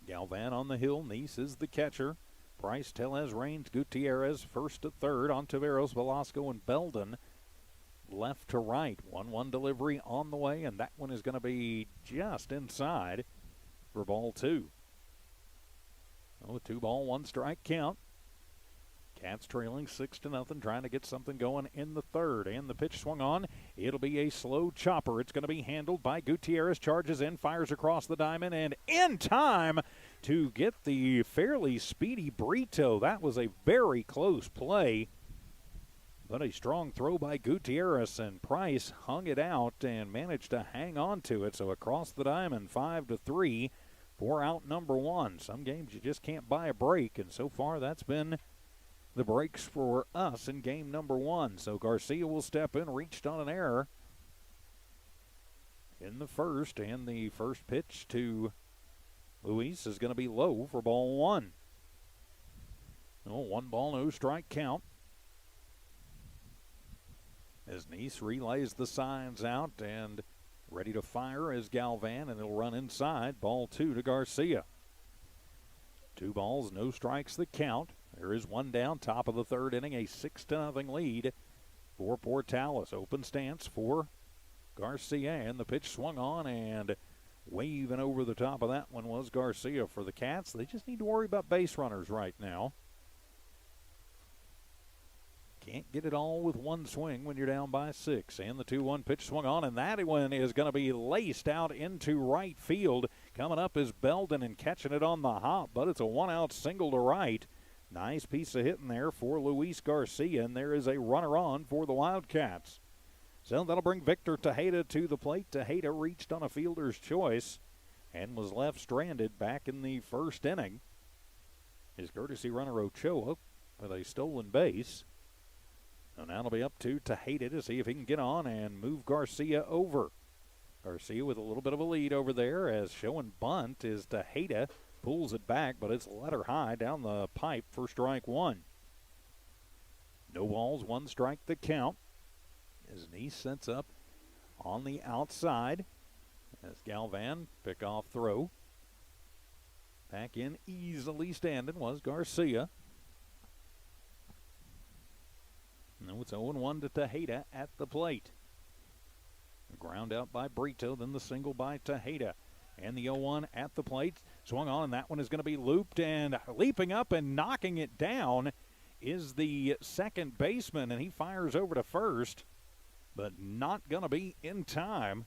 Galvan on the hill. Neese is the catcher. Price, Tellez, Raines, Gutierrez, first to third. On Taveros, Velasco, and Belden. Left to right. 1-1 delivery on the way, and that one is going to be just inside for ball 2. Oh, 2 ball, 1 strike count. Cats trailing 6-0, trying to get something going in the third. And the pitch swung on. It'll be a slow chopper. It's going to be handled by Gutierrez. Charges in, fires across the diamond, and in time to get the fairly speedy Brito. That was a very close play. But a strong throw by Gutierrez, and Price hung it out and managed to hang on to it. So across the diamond, 5-3 for out number 1. Some games you just can't buy a break, and so far that's been the breaks for us in game number 1. So Garcia will step in, reached on an error in the first, and the first pitch to Luis is going to be low for ball 1. Oh, 1 ball, no strike count. As Neese relays the signs out, and ready to fire is Galvan, and he'll run inside. Ball 2 to Garcia. 2 balls, no strikes the count. There is 1 down, top of the third inning, a 6-0 lead for Portales. Open stance for Garcia, and the pitch swung on, and waving over the top of that one was Garcia for the Cats. They just need to worry about base runners right now. Can't get it all with 1 swing when you're down by 6. And the 2-1 pitch swung on, and that one is going to be laced out into right field. Coming up is Belden and catching it on the hop, but it's a 1-out single to right. Nice piece of hitting there for Luis Garcia, and there is a runner on for the Wildcats. So that'll bring Victor Tejeda to the plate. Tejeda reached on a fielder's choice and was left stranded back in the first inning. His courtesy runner Ochoa with a stolen base. So now it'll be up to Tejeda to see if he can get on and move Garcia over. Garcia with a little bit of a lead over there as showing bunt is Tejeda. Pulls it back, but it's letter high down the pipe for strike one. No balls, one strike the count. His knee sets up on the outside as Galvan pick off throw. Back in easily standing was Garcia. No, it's 0-1 to Tejeda at the plate. The ground out by Brito, then the single by Tejeda. And the 0-1 at the plate. Swung on, and that one is going to be looped, and leaping up and knocking it down is the second baseman, and he fires over to first, but not going to be in time.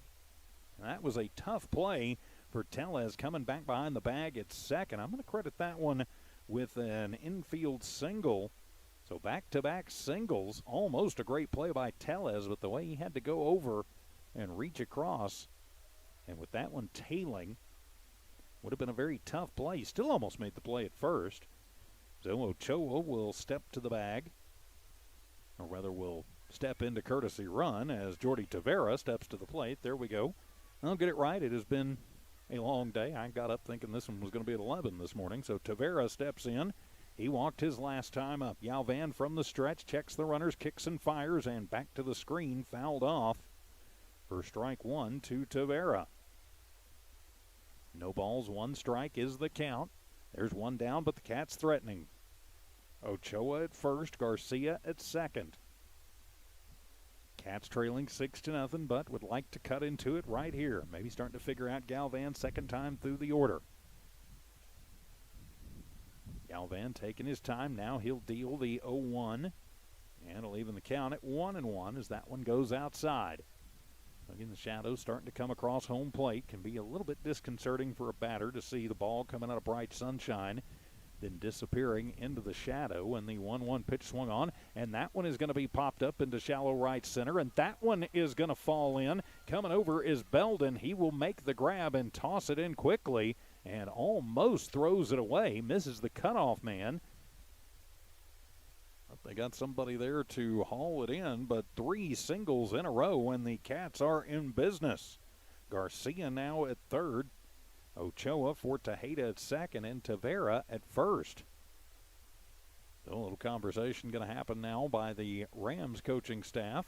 And that was a tough play for Tellez coming back behind the bag at second. I'm going to credit that one with an infield single. So back-to-back singles, almost a great play by Tellez, but the way he had to go over and reach across, and with that one tailing, would have been a very tough play. He still almost made the play at first. So Ochoa will step to the bag, or rather will step into courtesy run as Jordy Tavera steps to the plate. There we go. I'll get it right. It has been a long day. I got up thinking this one was going to be at 11 this morning. So Tavera steps in. He walked his last time up. Galvan from the stretch, checks the runners, kicks and fires, and back to the screen, fouled off for strike one to Tavera. No balls, one strike is the count. There's one down, but the Cats threatening. Ochoa at first, Garcia at second. Cats trailing 6-0, but would like to cut into it right here. Maybe starting to figure out Galvan second time through the order. Galvan taking his time. Now he'll deal the 0-1. And he'll even the count at 1-1 as that one goes outside. Again, the shadows starting to come across home plate. Can be a little bit disconcerting for a batter to see the ball coming out of bright sunshine, then disappearing into the shadow. And the 1-1 pitch swung on, and that one is going to be popped up into shallow right center, and that one is going to fall in. Coming over is Belden. He will make the grab and toss it in quickly, and almost throws it away. Misses the cutoff man. They got somebody there to haul it in, but three singles in a row, and the Cats are in business. Garcia now at third. Ochoa for Tejeda at second, and Tavera at first. So a little conversation going to happen now by the Rams coaching staff.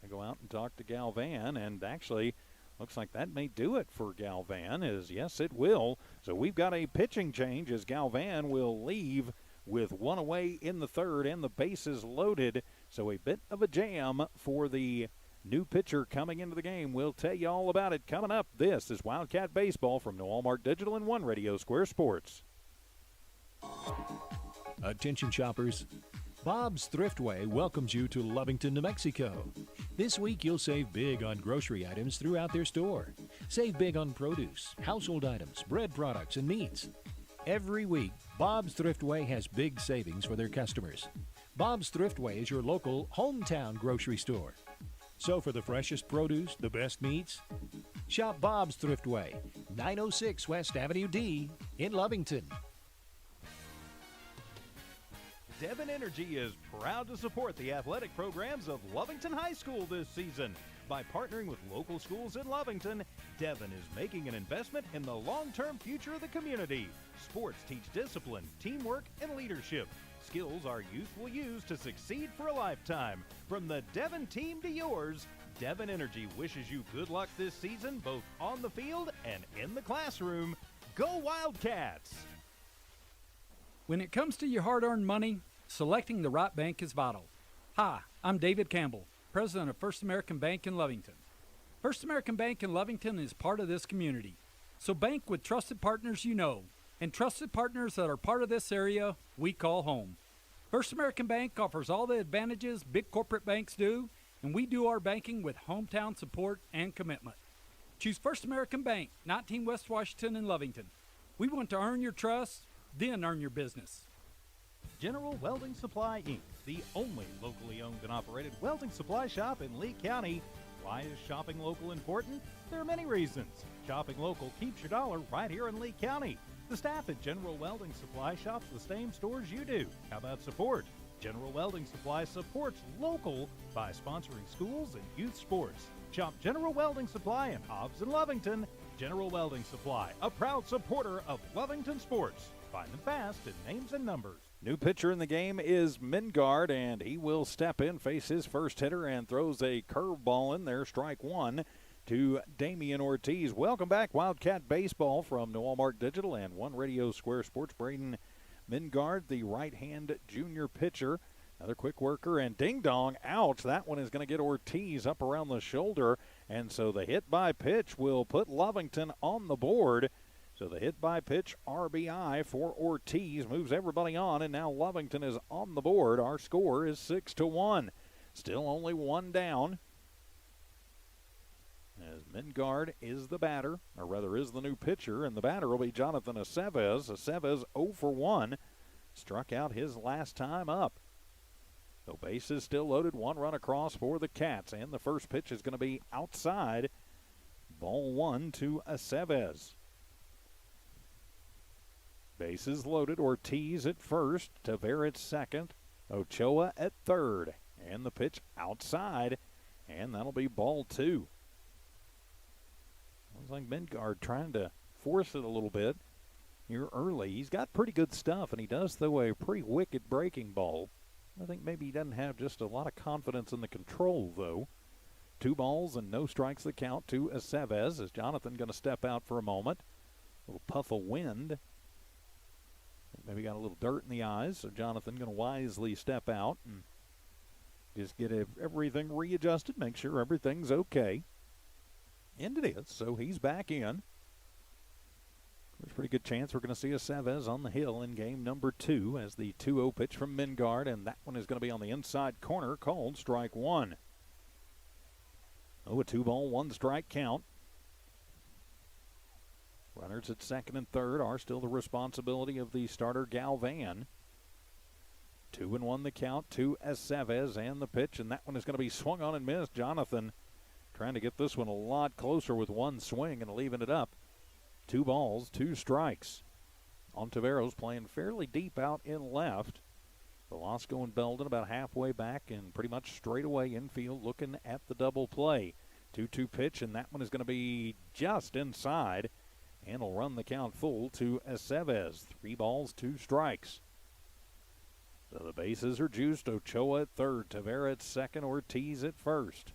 They go out and talk to Galvan, and actually looks like that may do it for Galvan. Yes, it will. So we've got a pitching change as Galvan will leave with one away in the third and the bases loaded. So a bit of a jam for the new pitcher coming into the game. We'll tell you all about it coming up. This is Wildcat Baseball from New Walmart Digital and One Radio Square Sports. Attention shoppers. Bob's Thriftway welcomes you to Lovington, New Mexico. This week you'll save big on grocery items throughout their store. Save big on produce, household items, bread products, and meats. Every week, Bob's Thriftway has big savings for their customers. Bob's Thriftway is your local hometown grocery store. So for the freshest produce, the best meats, shop Bob's Thriftway, 906 West Avenue D in Lovington. Devon Energy is proud to support the athletic programs of Lovington High School this season. By partnering with local schools in Lovington, Devon is making an investment in the long-term future of the community. Sports teach discipline, teamwork, and leadership. Skills our youth will use to succeed for a lifetime. From the Devon team to yours, Devon Energy wishes you good luck this season, both on the field and in the classroom. Go Wildcats! When it comes to your hard-earned money, selecting the right bank is vital. Hi, I'm David Campbell, president of First American Bank in Lovington. First American Bank in Lovington is part of this community. So bank with trusted partners you know, and trusted partners that are part of this area we call home. First American Bank offers all the advantages big corporate banks do, and we do our banking with hometown support and commitment. Choose First American Bank, 19 West Washington in Lovington. We want to earn your trust, then earn your business. General Welding Supply, Inc., the only locally owned and operated welding supply shop in Lee County. Why is shopping local important? There are many reasons. Shopping local keeps your dollar right here in Lee County. The staff at General Welding Supply shops the same stores you do. How about support? General Welding Supply supports local by sponsoring schools and youth sports. Shop General Welding Supply in Hobbs and Lovington. General Welding Supply, a proud supporter of Lovington sports. Find them fast at names and numbers. New pitcher in the game is Mingard, and he will step in, face his first hitter, and throws a curveball in there, strike one, to Damian Ortiz. Welcome back, Wildcat Baseball from New Walmart Digital and One Radio Square Sports. Braden Mingard, the right-hand junior pitcher. Another quick worker, and ding-dong, ouch. That one is going to get Ortiz up around the shoulder, and so the hit by pitch will put Lovington on the board. So the hit by pitch RBI for Ortiz moves everybody on, and now Lovington is on the board. Our score is 6-1. Still only one down, as Mingard is the batter, or rather is the new pitcher, and the batter will be Jonathan Aceves. Aceves 0 for 1, struck out his last time up. So bases still loaded, one run across for the Cats, and the first pitch is going to be outside. Ball one to Aceves. Bases loaded, Ortiz at first, Tavera at second, Ochoa at third, and the pitch outside, and that'll be ball two. Looks like Mingard trying to force it a little bit here early. He's got pretty good stuff, and he does throw a pretty wicked breaking ball. I think maybe he doesn't have just a lot of confidence in the control, though. 2 balls and no strikes the count to Aceves, as Jonathan going to step out for a moment. A little puff of wind. Maybe got a little dirt in the eyes, so Jonathan going to wisely step out and just get everything readjusted, make sure everything's okay. And it is, so he's back in. There's a pretty good chance we're going to see Aceves on the hill in game number 2 as the 2-0 pitch from Mingard, and that one is going to be on the inside corner, called strike one. Oh, a 2-ball, 1-strike count. Runners at second and third are still the responsibility of the starter Galvan. 2-1 the count to Aceves, and the pitch, and that one is going to be swung on and missed. Jonathan trying to get this one a lot closer with one swing and leaving it up. 2 balls, 2 strikes. Ontiveros playing fairly deep out in left. Velasco and Belden about halfway back and pretty much straight away infield looking at the double play. 2-2 pitch, and that one is going to be just inside. And will run the count full to Aceves. 3 balls, 2 strikes. So the bases are juiced. Ochoa at third, Tavera at second, Ortiz at first.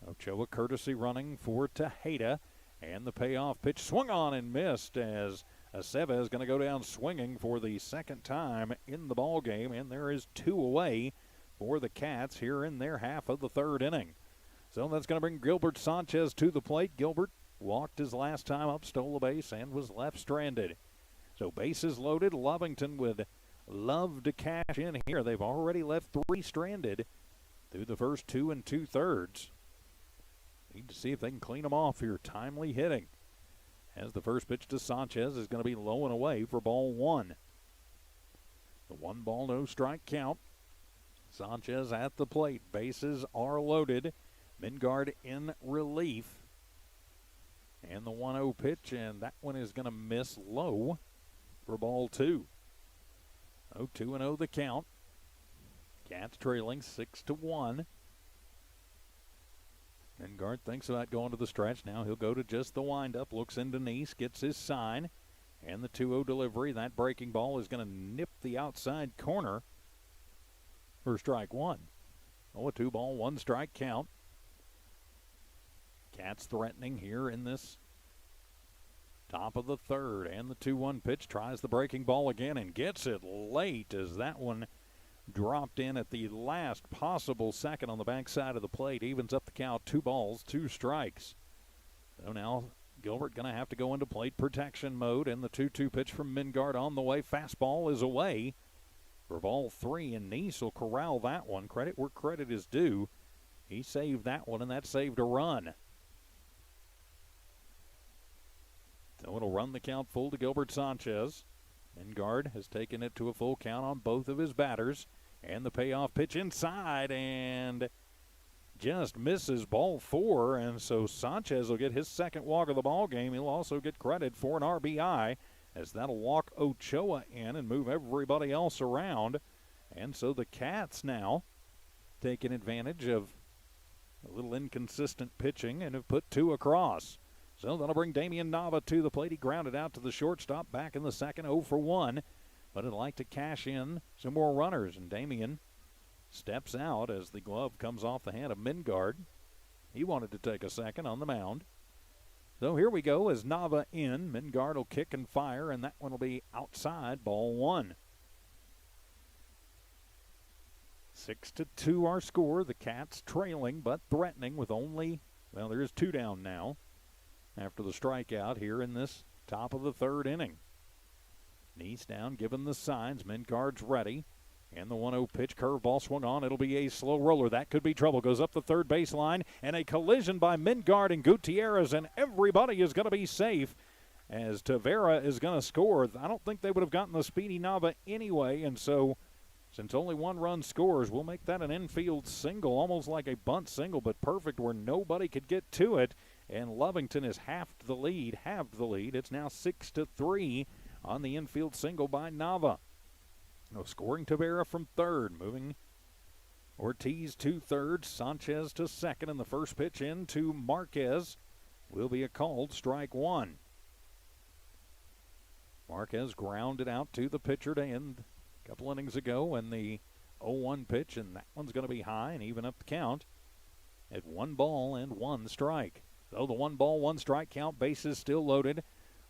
Ochoa courtesy running for Tejeda. And the payoff pitch swung on and missed as Aceves going to go down swinging for the second time in the ball game. And there is 2 away for the Cats here in their half of the third inning. So that's going to bring Gilbert Sanchez to the plate. Gilbert walked his last time up, stole a base, and was left stranded. So bases loaded. Lovington would love to cash in here. They've already left 3 stranded through the first 2 2/3. Need to see if they can clean them off here. Timely hitting. As the first pitch to Sanchez is going to be low and away for ball one. The 1-ball, no strike count. Sanchez at the plate. Bases are loaded. Mingard in relief. And the 1-0 pitch, and that one is going to miss low for ball two. 0-2-0 the count. Cats trailing 6-1. Mingard thinks about going to the stretch. Now he'll go to just the windup. Looks into Nice, gets his sign. And the 2-0 delivery. That breaking ball is going to nip the outside corner for strike one. Oh, a 2-ball, 1-strike count. Cats threatening here in this top of the third. And the 2-1 pitch tries the breaking ball again and gets it late as that one dropped in at the last possible second on the backside of the plate. Evens up the count. 2 balls, 2 strikes. So now Gilbert going to have to go into plate protection mode. And the 2-2 pitch from Mingard on the way. Fastball is away for ball 3. And Nice will corral that one. Credit where credit is due. He saved that one, and that saved a run. So it'll run the count full to Gilbert Sanchez. Mingard has taken it to a full count on both of his batters. And the payoff pitch inside and just misses ball 4. And so Sanchez will get his second walk of the ball game. He'll also get credit for an RBI, as that'll walk Ochoa in and move everybody else around. And so the Cats now taking advantage of a little inconsistent pitching and have put 2 across. So that'll bring Damian Nava to the plate. He grounded out to the shortstop back in the second, 0 for 1. But it'd like to cash in some more runners, and Damian steps out as the glove comes off the hand of Mingard. He wanted to take a second on the mound. So here we go as Nava in. Mingard will kick and fire, and that one will be outside, ball 1. 6-2 our score. The Cats trailing but threatening with only, well, there is 2 down now after the strikeout here in this top of the 3rd inning. Knees down, given the signs. Mingard's ready. And the 1-0 pitch, curveball swung on. It'll be a slow roller. That could be trouble. Goes up the third baseline, and a collision by Mingard and Gutierrez, and everybody is going to be safe as Tavera is going to score. I don't think they would have gotten the speedy Nava anyway, and so since only 1 run scores, we'll make that an infield single, almost like a bunt single, but perfect where nobody could get to it. And Lovington has halved the lead. It's now 6-3 on the infield single by Nava. No scoring Tavera from third, moving Ortiz to third, Sanchez to second, and the first pitch in to Marquez will be a called strike 1. Marquez grounded out to the pitcher to end a couple innings ago, and the 0-1 pitch, and that one's going to be high and even up the count at 1 ball and 1 strike. So the 1 ball, 1 strike count, bases still loaded.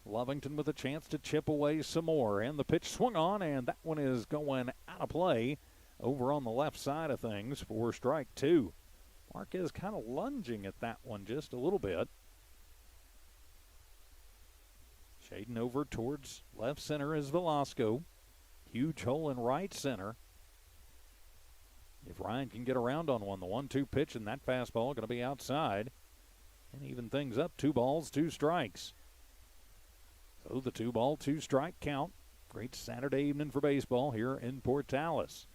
Lovington with a chance to chip away some more, and the pitch swung on, and that one is going out of play over on the left side of things for strike 2. Marquez kind of lunging at that one just a little bit. Shading over towards left center is Velasco. Huge hole in right center. If Ryan can get around on one, the 1-2 pitch and that fastball going to be outside. And even things up, 2 balls, 2 strikes. So the 2 ball, 2 strike count. Great Saturday evening for baseball here in Portales.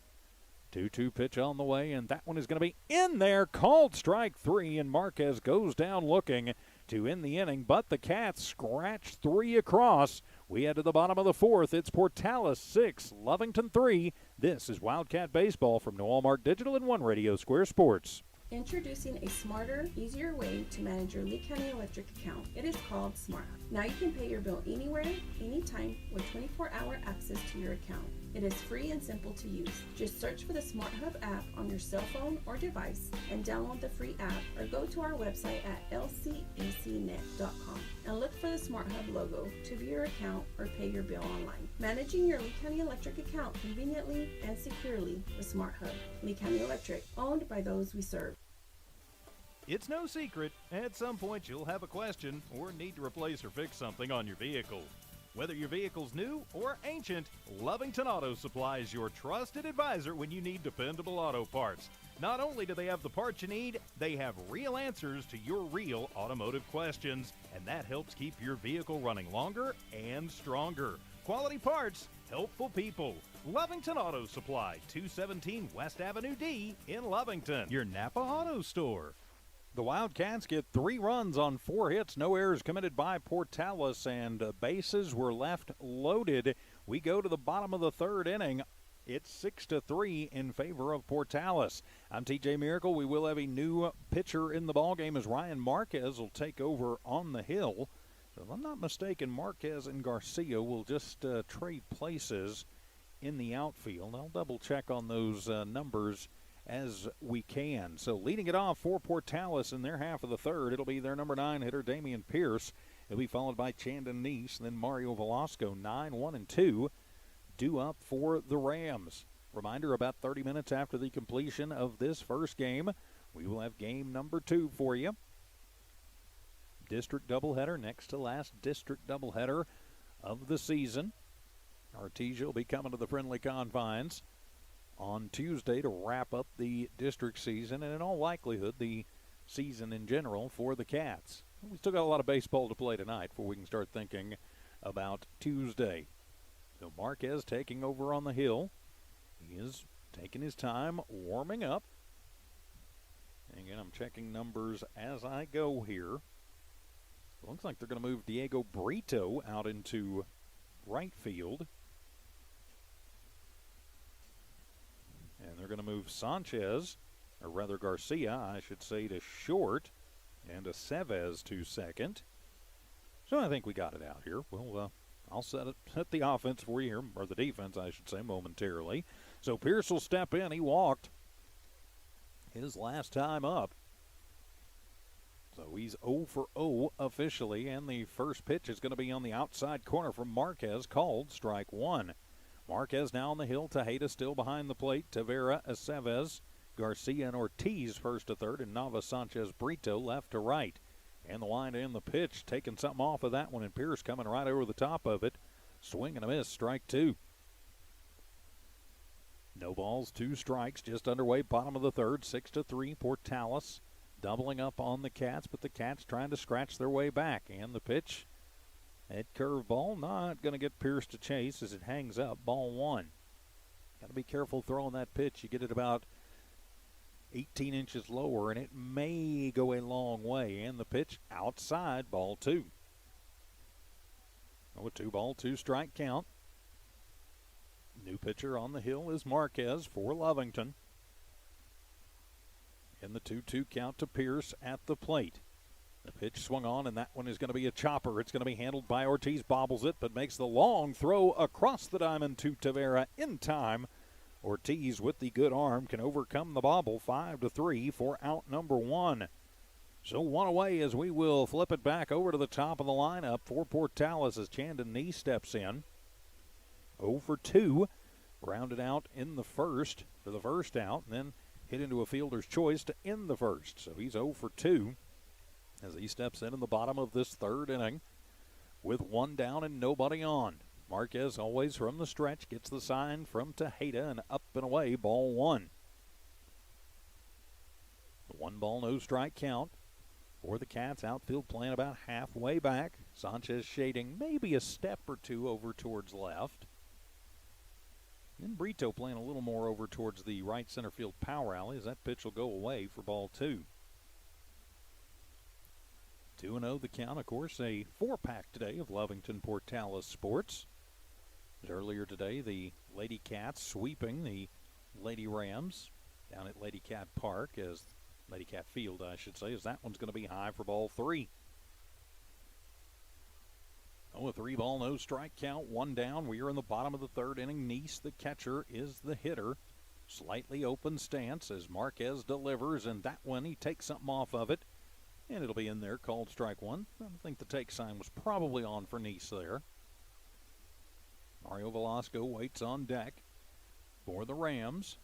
2-2 pitch on the way, and that one is going to be in there. Called strike 3, and Marquez goes down looking to end the inning, but the Cats scratch 3 across. We head to the bottom of the 4th. It's Portales 6, Lovington 3. This is Wildcat Baseball from Noel Mark Digital and One Radio Square Sports. Introducing a smarter, easier way to manage your Lee County Electric account. It is called SmartHub. Now you can pay your bill anywhere, anytime, with 24-hour access to your account. It is free and simple to use. Just search for the SmartHub app on your cell phone or device and download the free app, or go to our website at lcecnet.com and look for the SmartHub logo to view your account or pay your bill online. Managing your Lee County Electric account conveniently and securely with SmartHub. Lee County Electric, owned by those we serve. It's no secret, at some point you'll have a question or need to replace or fix something on your vehicle. Whether your vehicle's new or ancient, Lovington Auto Supply is your trusted advisor when you need dependable auto parts. Not only do they have the parts you need, they have real answers to your real automotive questions, and that helps keep your vehicle running longer and stronger. Quality parts, helpful people. Lovington Auto Supply, 217 West Avenue D in Lovington, your Napa Auto Store. The Wildcats get 3 runs on 4 hits, no errors committed by Portales, and bases were left loaded. We go to the bottom of the 3rd inning. It's 6-3 in favor of Portales. I'm TJ Miracle. We will have a new pitcher in the ballgame as Ryan Marquez will take over on the hill. So if I'm not mistaken, Marquez and Garcia will just trade places in the outfield. I'll double check on those numbers as we can. So leading it off for Portales in their half of the 3rd, it'll be their number 9 hitter, Damian Pierce. He'll be followed by Chandon Neese, then Mario Velasco. 9, 1, and 2 due up for the Rams. Reminder, about 30 minutes after the completion of this first game, we will have game number 2 for you. District doubleheader, next to last district doubleheader of the season. Artesia will be coming to the friendly confines on Tuesday to wrap up the district season, and in all likelihood the season in general for the Cats. We still got a lot of baseball to play tonight before we can start thinking about Tuesday. So Marquez taking over on the hill. He is taking his time, warming up. And again, I'm checking numbers as I go here. It looks like they're going to move Diego Brito out into right field. And they're going to move Sanchez, or rather Garcia, I should say, to short, and Aceves to second. So I think we got it out here. I'll set the offense for you here, or the defense, I should say, momentarily. So Pierce will step in. He walked his last time up. So he's 0 for 0 officially, and the first pitch is going to be on the outside corner from Marquez, called strike one. Marquez now on the hill. Tejeda still behind the plate. Tavera, Aceves, Garcia, and Ortiz first to third, and Nava, Sanchez, Brito left to right. And the wind and the pitch, taking something off of that one, and Pierce coming right over the top of it. Swing and a miss, strike two. No balls, 2 strikes, just underway, bottom of the third, 6-3, Portales doubling up on the Cats, but the Cats trying to scratch their way back. And the pitch, that curveball, not going to get Pierce to chase as it hangs up, ball one. Got to be careful throwing that pitch. You get it about 18 inches lower, and it may go a long way. And the pitch outside, ball two. Oh, a 2-ball, 2-strike count. New pitcher on the hill is Marquez for Lovington. In the 2-2 count to Pierce at the plate. The pitch swung on, and that one is going to be a chopper. It's going to be handled by Ortiz, bobbles it, but makes the long throw across the diamond to Tavera in time. Ortiz with the good arm can overcome the bobble, 5-3 for out number one. So one away as we will flip it back over to the top of the lineup for Portales as Chandon Nee steps in. 0 for 2, rounded out in the first for the first out, and then hit into a fielder's choice to end the first. So he's 0 for 2 as he steps in the bottom of this third inning with 1 down and nobody on. Marquez always from the stretch gets the sign from Tejeda, and up and away, ball one. The 1-ball, no strike count for the Cats. Outfield playing about halfway back. Sanchez shading maybe a step or two over towards left. And Brito playing a little more over towards the right center field power alley as that pitch will go away for ball two. 2-0 the count, of course, a 4-pack today of Lovington Portales Sports. Earlier today, the Lady Cats sweeping the Lady Rams down at Lady Cat Park, as Lady Cat Field, I should say, as that one's going to be high for ball three. Oh, a 3-ball, no strike count, 1 down. We are in the bottom of the third inning. Neese, the catcher, is the hitter. Slightly open stance as Marquez delivers, and that one, he takes something off of it, and it'll be in there, called strike one. I think the take sign was probably on for Neese there. Mario Velasco waits on deck for the Rams.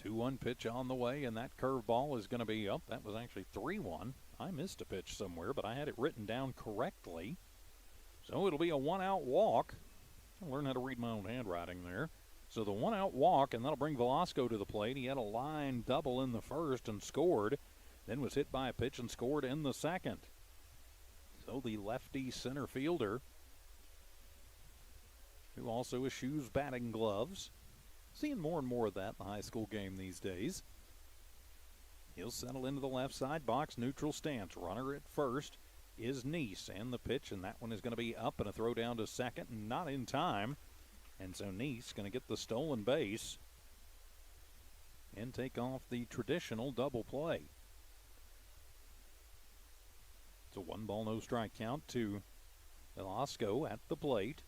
2-1 pitch on the way, and that curveball is going to be up. That was actually 3-1. I missed a pitch somewhere, but I had it written down correctly. So it'll be a 1-out walk. I learned how to read my own handwriting there. So the 1-out walk, and that'll bring Velasco to the plate. He had a line double in the first and scored, then was hit by a pitch and scored in the second. So the lefty center fielder, who also eschews batting gloves, seeing more and more of that in the high school game these days. He'll settle into the left side box, neutral stance. Runner at first is Neese, and the pitch, and that one is going to be up and a throw down to second, and not in time. And so Neese going to get the stolen base and take off the traditional double play. It's a 1-ball, no strike count to Velasco at the plate.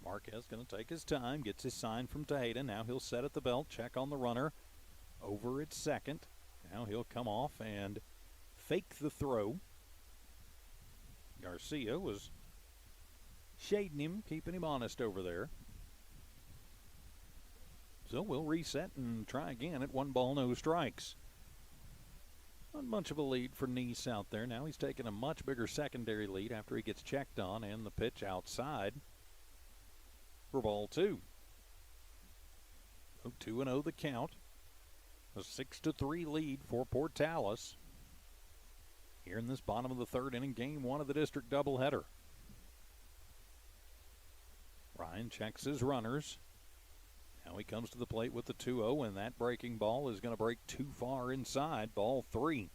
Marquez going to take his time, gets his sign from Tejeda. Now he'll set at the belt, check on the runner over at second. Now he'll come off and fake the throw. Garcia was shading him, keeping him honest over there. So we'll reset and try again at 1-ball, no strikes. Not much of a lead for Neese out there. Now he's taking a much bigger secondary lead after he gets checked on, and the pitch outside for ball two. So 2-0 the count. A 6-3 lead for Portales here in this bottom of the third inning, game one of the district doubleheader. Ryan checks his runners. Now he comes to the plate with the 2-0, and that breaking ball is going to break too far inside, ball 3.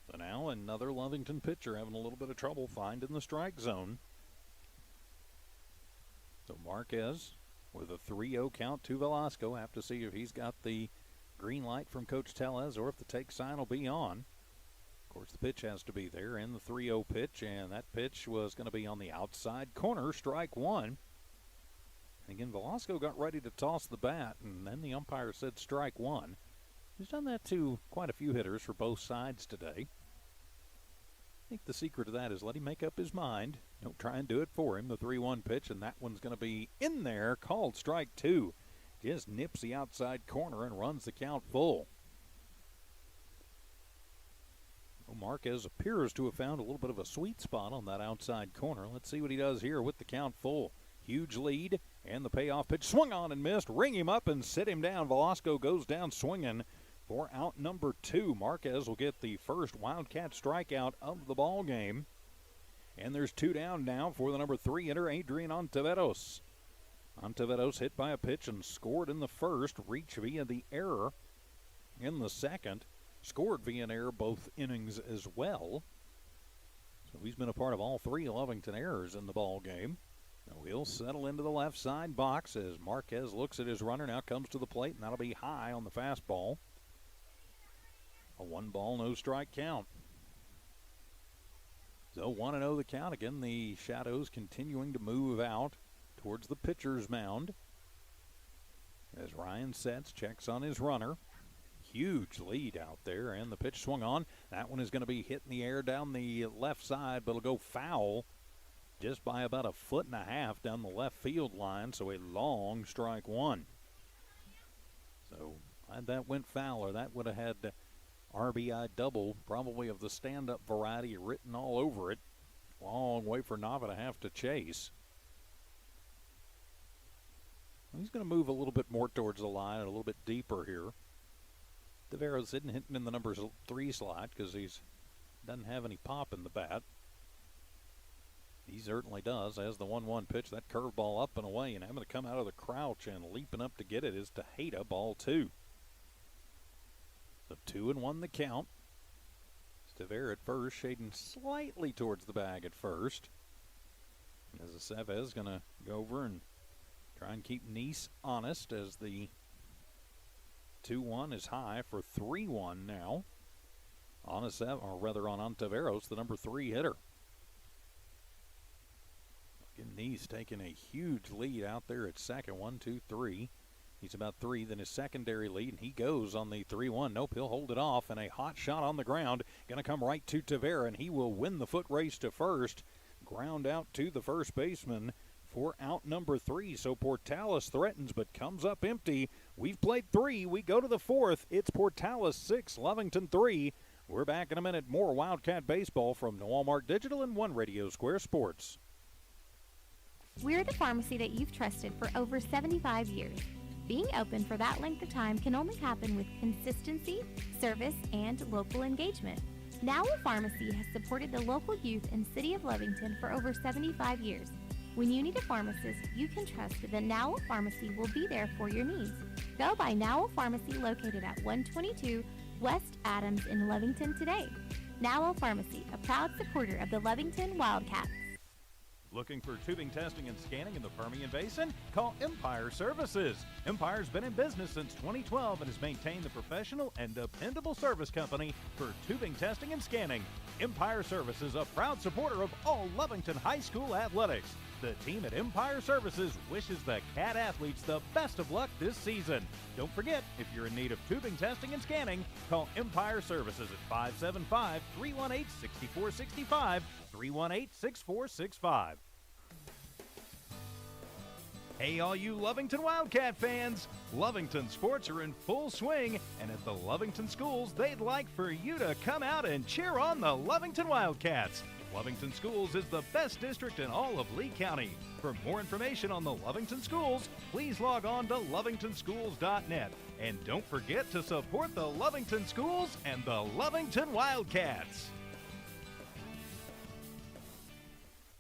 So now another Lovington pitcher having a little bit of trouble finding the strike zone. So Marquez with a 3-0 count to Velasco. Have to see if he's got the green light from Coach Tellez or if the take sign will be on. Of course, the pitch has to be there, and the 3-0 pitch, and that pitch was going to be on the outside corner, strike 1. And again, Velasco got ready to toss the bat, and then the umpire said strike 1. He's done that to quite a few hitters for both sides today. I think the secret of that is let him make up his mind. Don't try and do it for him. The 3-1 pitch, and that one's going to be in there, called strike 2. Just nips the outside corner and runs the count full. Well, Marquez appears to have found a little bit of a sweet spot on that outside corner. Let's see what he does here with the count full. Huge lead, and the payoff pitch swung on and missed. Ring him up and sit him down. Velasco goes down swinging for out number 2. Marquez will get the first Wildcat strikeout of the ball game. And there's 2 down now for the number 3 hitter, Adrian Ontiveros. Ontiveros hit by a pitch and scored in the first, reached via the error in the second. Scored via an error both innings as well. So he's been a part of all 3 Lovington errors in the ball game. Now he'll settle into the left side box as Marquez looks at his runner, now comes to the plate, and that'll be high on the fastball. A 1-ball, no strike count. So 1-0 the count. Again, the shadows continuing to move out towards the pitcher's mound. As Ryan sets, checks on his runner. Huge lead out there, and the pitch swung on. That one is going to be hit in the air down the left side, but it'll go foul just by about 1.5 feet down the left field line, so a long strike 1. So had that went foul, or that would have had RBI double, probably of the stand-up variety, written all over it. Long way for Nava to have to chase. He's going to move a little bit more towards the line and a little bit deeper here. Taveras didn't hit him in the number 3 slot because he's doesn't have any pop in the bat. He certainly does. As the 1-1 pitch, that curveball up and away, and having to come out of the crouch and leaping up to get it is Tejeda, ball 2. So 2-1 the count. Tavera at first, shading slightly towards the bag at first. As Aceves is going to go over and try and keep Nice honest as the 2-1 is high for 3-1 now. On Aceves, or rather on Ontiveros, the number 3 hitter. Again, Nice taking a huge lead out there at second. 1, 2, 3. He's about 3, then his secondary lead, and he goes on the 3-1. Nope, he'll hold it off, and a hot shot on the ground. Going to come right to Tavera, and he will win the foot race to first. Ground out to the first baseman for out number 3. So Portales threatens but comes up empty. We've played 3. We go to the 4th. It's Portales 6, Lovington 3. We're back in a minute. More Wildcat baseball from Walmart Digital and One Radio Square Sports. We're the pharmacy that you've trusted for over 75 years. Being open for that length of time can only happen with consistency, service, and local engagement. Now Pharmacy has supported the local youth in City of Lovington for over 75 years. When you need a pharmacist, you can trust that Now Pharmacy will be there for your needs. Go by Now Pharmacy located at 122 West Adams in Lovington today. Now Pharmacy, a proud supporter of the Lovington Wildcats. Looking for tubing testing and scanning in the Permian Basin? Call Empire Services. Empire's been in business since 2012 and has maintained the professional and dependable service company for tubing testing and scanning. Empire Services, a proud supporter of all Lovington High School athletics. The team at Empire Services wishes the Cat athletes the best of luck this season. Don't forget, if you're in need of tubing testing and scanning, call Empire Services at 575-318-6465, 318-6465. Hey, all you Lovington Wildcat fans! Lovington sports are in full swing, and at the Lovington schools, they'd like for you to come out and cheer on the Lovington Wildcats. Lovington Schools is the best district in all of Lee County. For more information on the Lovington Schools, please log on to lovingtonschools.net. And don't forget to support the Lovington Schools and the Lovington Wildcats.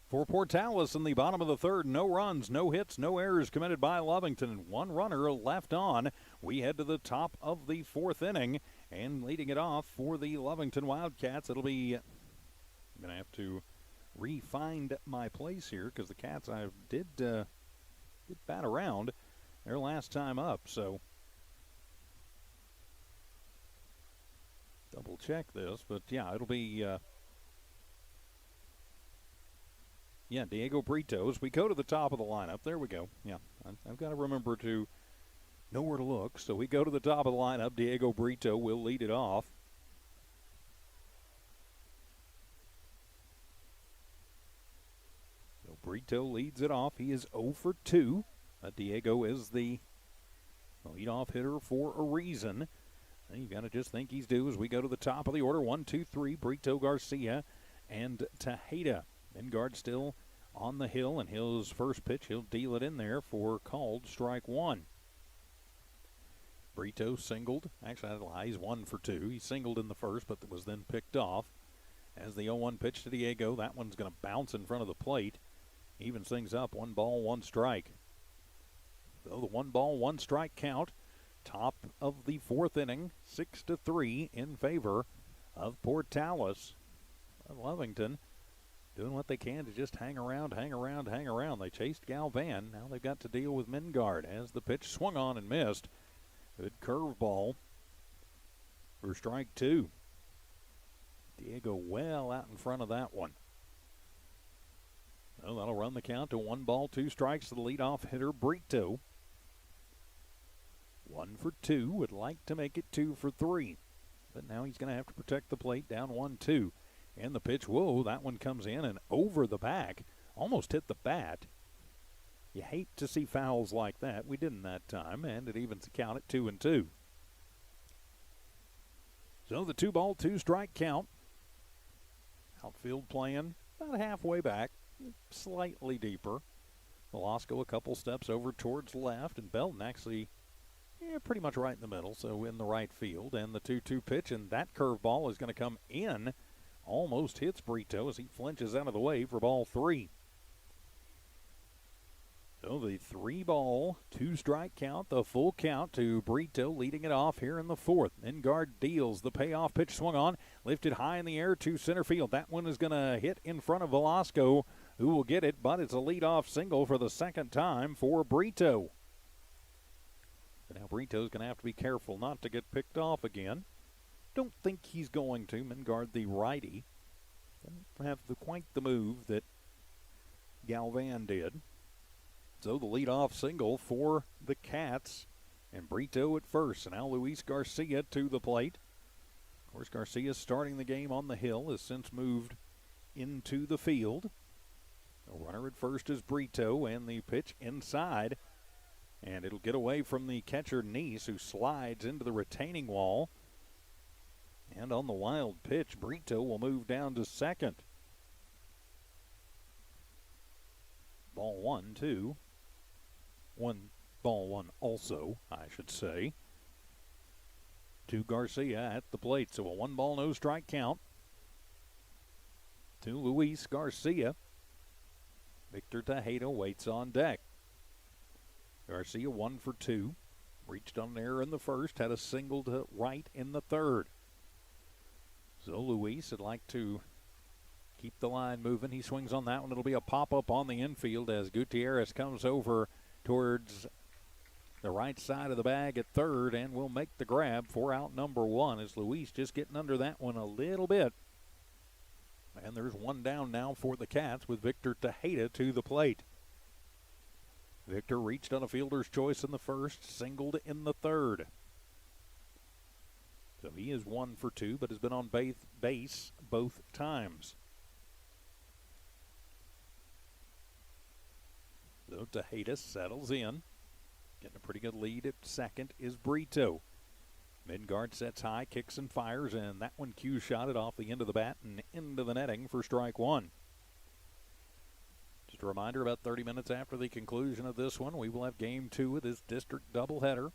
For Portales in the bottom of the third, no runs, no hits, no errors committed by Lovington, and one runner left on. We head to the top of the fourth inning, and leading it off for the Lovington Wildcats, it'll be, I'm going to have to re-find my place here because the Cats did bat around their last time up, so double check this, but yeah, it'll be Diego Britos. We go to the top of the lineup. There we go. Yeah, I've got to remember to know where to look. So we go to the top of the lineup. Diego Brito will lead it off. So Brito leads it off. He is 0 for 2. Diego is the leadoff hitter for a reason. And you got to just think he's due as we go to the top of the order. 1, 2, 3. Brito, Garcia, and Tejeda. Mengard still on the hill, and his first pitch, he'll deal it in there for called strike one. Brito singled. Actually, that lie. He's 1 for 2. He singled in the first, but was then picked off. As the 0-1 pitch to Diego, that one's going to bounce in front of the plate. Evens things up. 1 ball, 1 strike. So the 1 ball, 1 strike count. Top of the fourth inning, 6-3 in favor of Portales. Lovington doing what they can to just hang around. They chased Galvan. Now they've got to deal with Mengard as the pitch swung on and missed. Good curveball for strike 2. Diego well out in front of that one. Well, that'll run the count to 1 ball, 2 strikes to the leadoff hitter, Brito. 1 for 2, would like to make it 2 for 3. But now he's going to have to protect the plate, down 1-2. And the pitch, whoa, that one comes in and over the back. Almost hit the bat. You hate to see fouls like that. We didn't that time, and it evens the count at 2-2. So the 2 ball, 2 strike count. Outfield playing about halfway back, slightly deeper. Velasco a couple steps over towards left, and Belton actually pretty much right in the middle, so in the right field. And the 2-2 pitch, and that curveball is going to come in. Almost hits Brito as he flinches out of the way for ball 3. So the 3 ball, 2 strike count, the full count to Brito, leading it off here in the fourth. Mengard deals the payoff pitch, swung on, lifted high in the air to center field. That one is going to hit in front of Velasco, who will get it, but it's a leadoff single for the second time for Brito. But now Brito's going to have to be careful not to get picked off again. Don't think he's going to. Mengard, the righty, doesn't have quite the move that Galvan did. So the leadoff single for the Cats, and Brito at first. And now Luis Garcia to the plate. Of course, Garcia starting the game on the hill, has since moved into the field. The runner at first is Brito, and the pitch inside. And it'll get away from the catcher, Neese, who slides into the retaining wall. And on the wild pitch, Brito will move down to second. Ball 1-2. 1 ball 1 also, I should say. To Garcia at the plate. So a 1 ball, no strike count to Luis Garcia. Victor Tejeda waits on deck. Garcia 1 for 2. Reached on an error in the first. Had a single to right in the third. So Luis would like to keep the line moving. He swings on that one. It'll be a pop-up on the infield as Gutierrez comes over towards the right side of the bag at third and will make the grab for out number 1 as Luis just getting under that one a little bit. And there's 1 down now for the Cats with Victor Tejeda to the plate. Victor reached on a fielder's choice in the first, singled in the third. So he is 1 for 2, but has been on base both times. So Tejeda settles in. Getting a pretty good lead at second is Brito. Mengard sets high, kicks and fires, and that one cue shot it off the end of the bat and into the netting for strike 1. Just a reminder, about 30 minutes after the conclusion of this one, we will have game 2 of this district doubleheader.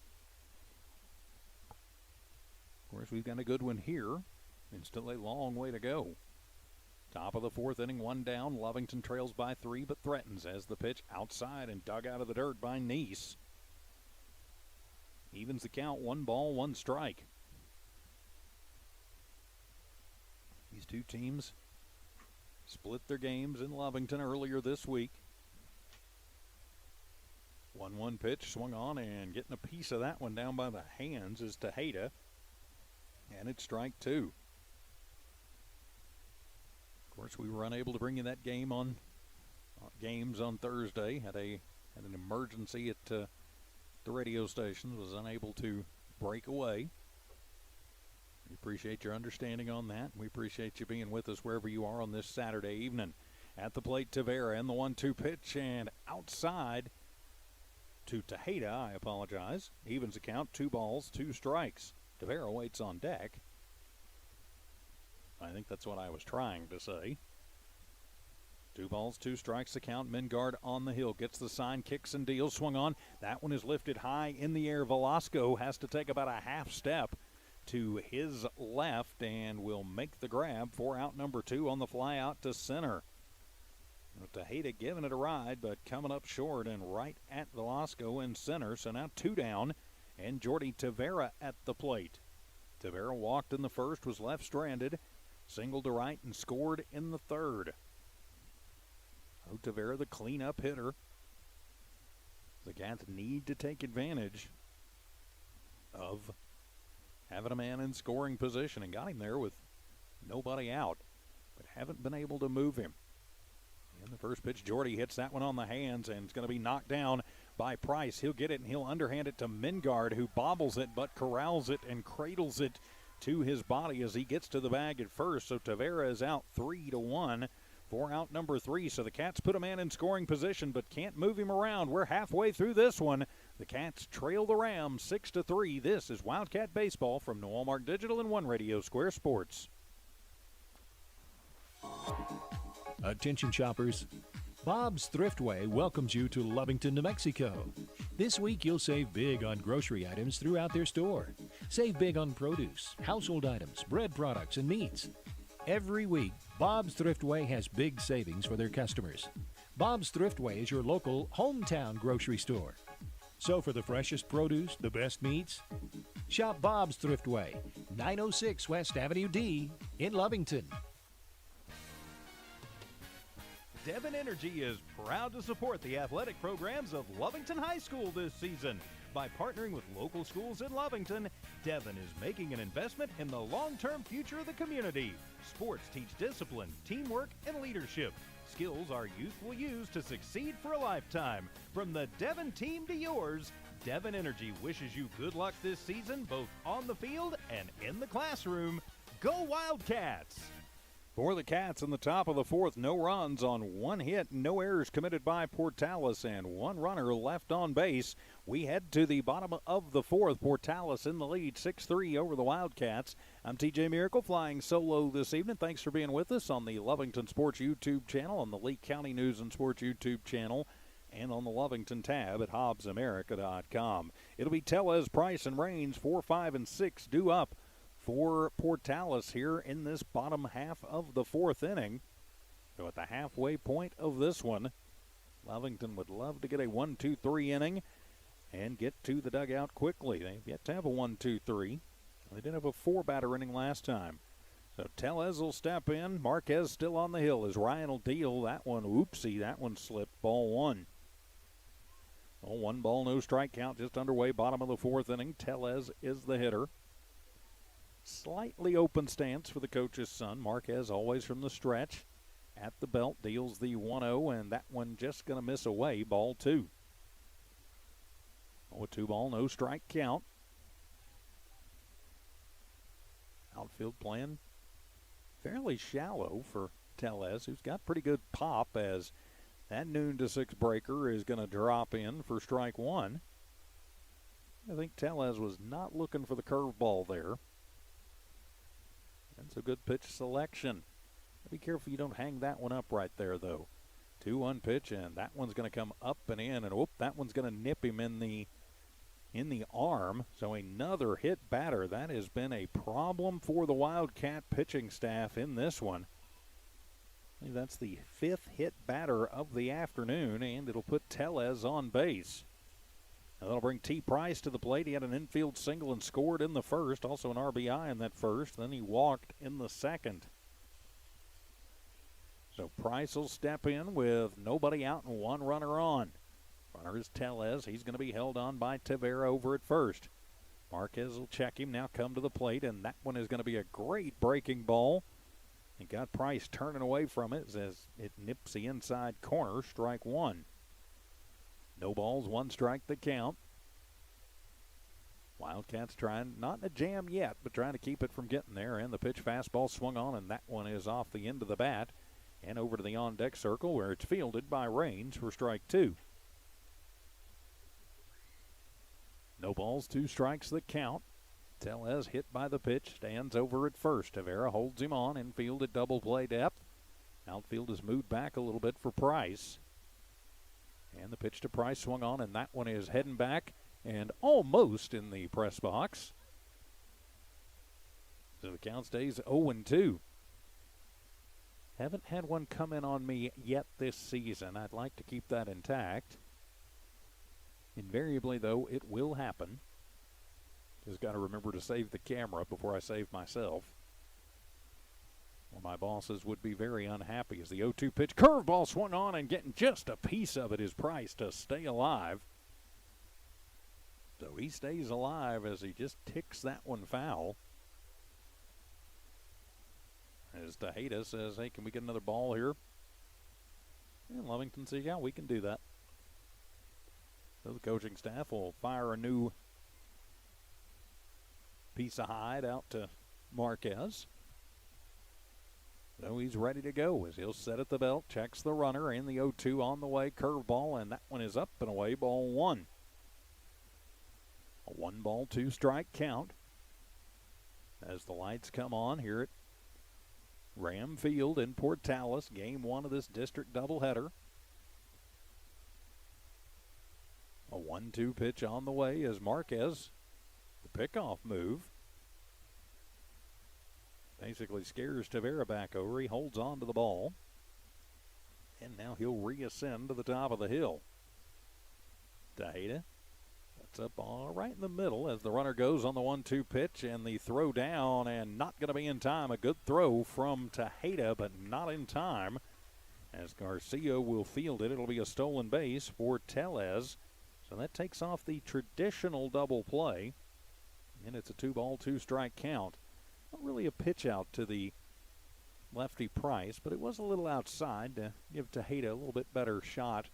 Of course, we've got a good one here, and still a long way to go Top of the fourth inning, one down. Lovington trails by 3, but threatens as the pitch outside and dug out of the dirt by Neese. Evens the count, 1 ball, 1 strike. These two teams split their games in Lovington earlier this week. 1-1 pitch swung on, and getting a piece of that one down by the hands is Tejeda. And it's strike 2. Of course, we were unable to bring you that game on games on Thursday. Had an emergency at the radio station. Was unable to break away. We appreciate your understanding on that. We appreciate you being with us wherever you are on this Saturday evening. At the plate, Tavera, and the 1-2 pitch, and outside to Tejeda. I apologize. Evens the count, 2 balls, 2 strikes. Tavera waits on deck. I think that's what I was trying to say. 2 balls, 2 strikes the count. Mingard on the hill. Gets the sign, kicks and deals. Swung on. That one is lifted high in the air. Velasco has to take about a half step to his left and will make the grab for out number 2 on the fly out to center. Tejeda giving it a ride, but coming up short and right at Velasco in center. So now 2 down, and Jordy Tavera at the plate. Tavera walked in the first, was left stranded. Singled to right and scored in the third. Tavera, the cleanup hitter. The Cats need to take advantage of having a man in scoring position, and got him there with nobody out, but haven't been able to move him. In the first pitch, Jordy hits that one on the hands, and it's going to be knocked down by Price. He'll get it, and he'll underhand it to Mingard, who bobbles it but corrals it and cradles it to his body as he gets to the bag at first. So Tavera is out 3-1 for out number 3. So the Cats put a man in scoring position but can't move him around. We're halfway through this one. The Cats trail the Rams 6-3. This is Wildcat Baseball from the Walmart Digital and One Radio Square Sports. Attention shoppers. Bob's Thriftway welcomes you to Lovington, New Mexico. This week you'll save big on grocery items throughout their store. Save big on produce, household items, bread products, and meats. Every week, Bob's Thriftway has big savings for their customers. Bob's Thriftway is your local hometown grocery store. So for the freshest produce, the best meats, shop Bob's Thriftway, 906 West Avenue D in Lovington. Devon Energy is proud to support the athletic programs of Lovington High School this season. By partnering with local schools in Lovington, Devon is making an investment in the long-term future of the community. Sports teach discipline, teamwork, and leadership. Skills our youth will use to succeed for a lifetime. From the Devon team to yours, Devon Energy wishes you good luck this season, both on the field and in the classroom. Go Wildcats! For the Cats in the top of the fourth, no runs on 1 hit, no errors committed by Portales, and 1 runner left on base. We head to the bottom of the fourth. Portales in the lead, 6-3 over the Wildcats. I'm TJ Miracle, flying solo this evening. Thanks for being with us on the Lovington Sports YouTube channel, on the Lee County News and Sports YouTube channel, and on the Lovington tab at HobbsAmerica.com. It'll be Tellez, Price, and Rains, 4, 5, and 6 due up for Portales here in this bottom half of the fourth inning. So at the halfway point of this one, Lovington would love to get a 1-2-3 inning and get to the dugout quickly. They've yet to have a 1-2-3. They did have a 4-batter inning last time. So Tellez will step in. Marquez still on the hill as Ryan will deal. That one, oopsie, that one slipped. Ball 1. Well, 1 ball, no strike count, just underway, bottom of the fourth inning. Tellez is the hitter. Slightly open stance for the coach's son. Marquez always from the stretch. At the belt, deals the 1-0, and that one just going to miss away. Ball 2. Oh, a 2 ball, no strike count. Outfield playing fairly shallow for Tellez, who's got pretty good pop, as that noon to 6 breaker is going to drop in for strike 1. I think Tellez was not looking for the curveball there. That's a good pitch selection. Be careful you don't hang that one up right there, though. 2-1 pitch, and that one's going to come up and in, and that one's going to nip him in the arm. So another hit batter. That has been a problem for the Wildcat pitching staff in this one. That's the 5th hit batter of the afternoon, and it'll put Tellez on base. Now that'll bring T. Price to the plate. He had an infield single and scored in the first, also an RBI in that first. Then he walked in the second. So Price will step in with nobody out and 1 runner on. Runner is Tellez. He's going to be held on by Tavera over at first. Marquez will check him, now come to the plate, and that one is going to be a great breaking ball. He got Price turning away from it as it nips the inside corner, strike 1. No balls, 1 strike the count. Wildcats trying, not in a jam yet, but trying to keep it from getting there. And the pitch fastball swung on, and that one is off the end of the bat and over to the on-deck circle where it's fielded by Raines for strike 2. No balls, 2 strikes the count. Tellez hit by the pitch, stands over at first. Tavera holds him on, infield at double play depth. Outfield is moved back a little bit for Price. And the pitch to Price swung on, and that one is heading back and almost in the press box. So the count stays 0-2. Haven't had one come in on me yet this season. I'd like to keep that intact. Invariably, though, it will happen. Just got to remember to save the camera before I save myself. Well, my bosses would be very unhappy as the 0-2 pitch. Curveball swung on, and getting just a piece of it is Price to stay alive. So he stays alive as he just ticks that one foul. As Tejeda says, hey, can we get another ball here? And Lovington says, yeah, we can do that. So the coaching staff will fire a new piece of hide out to Marquez. So he's ready to go as he'll set at the belt, checks the runner, and the 0-2 on the way, curveball, and that one is up and away, ball 1. A 1-ball, 2-strike count as the lights come on here at Ram Field in Portales, game 1 of this district doubleheader. A 1-2 pitch on the way as Marquez, the pickoff move, basically scares Tavera back over. He holds on to the ball, and now he'll reascend to the top of the hill. Tejeda, that's up all right in the middle as the runner goes on the 1-2 pitch, and the throw down, and not going to be in time. A good throw from Tejeda, but not in time as Garcia will field it. It'll be a stolen base for Tellez. So that takes off the traditional double play, and it's a 2-ball, 2-strike count. Not really a pitch out to the lefty Price, but it was a little outside to give Tejeda a little bit better shot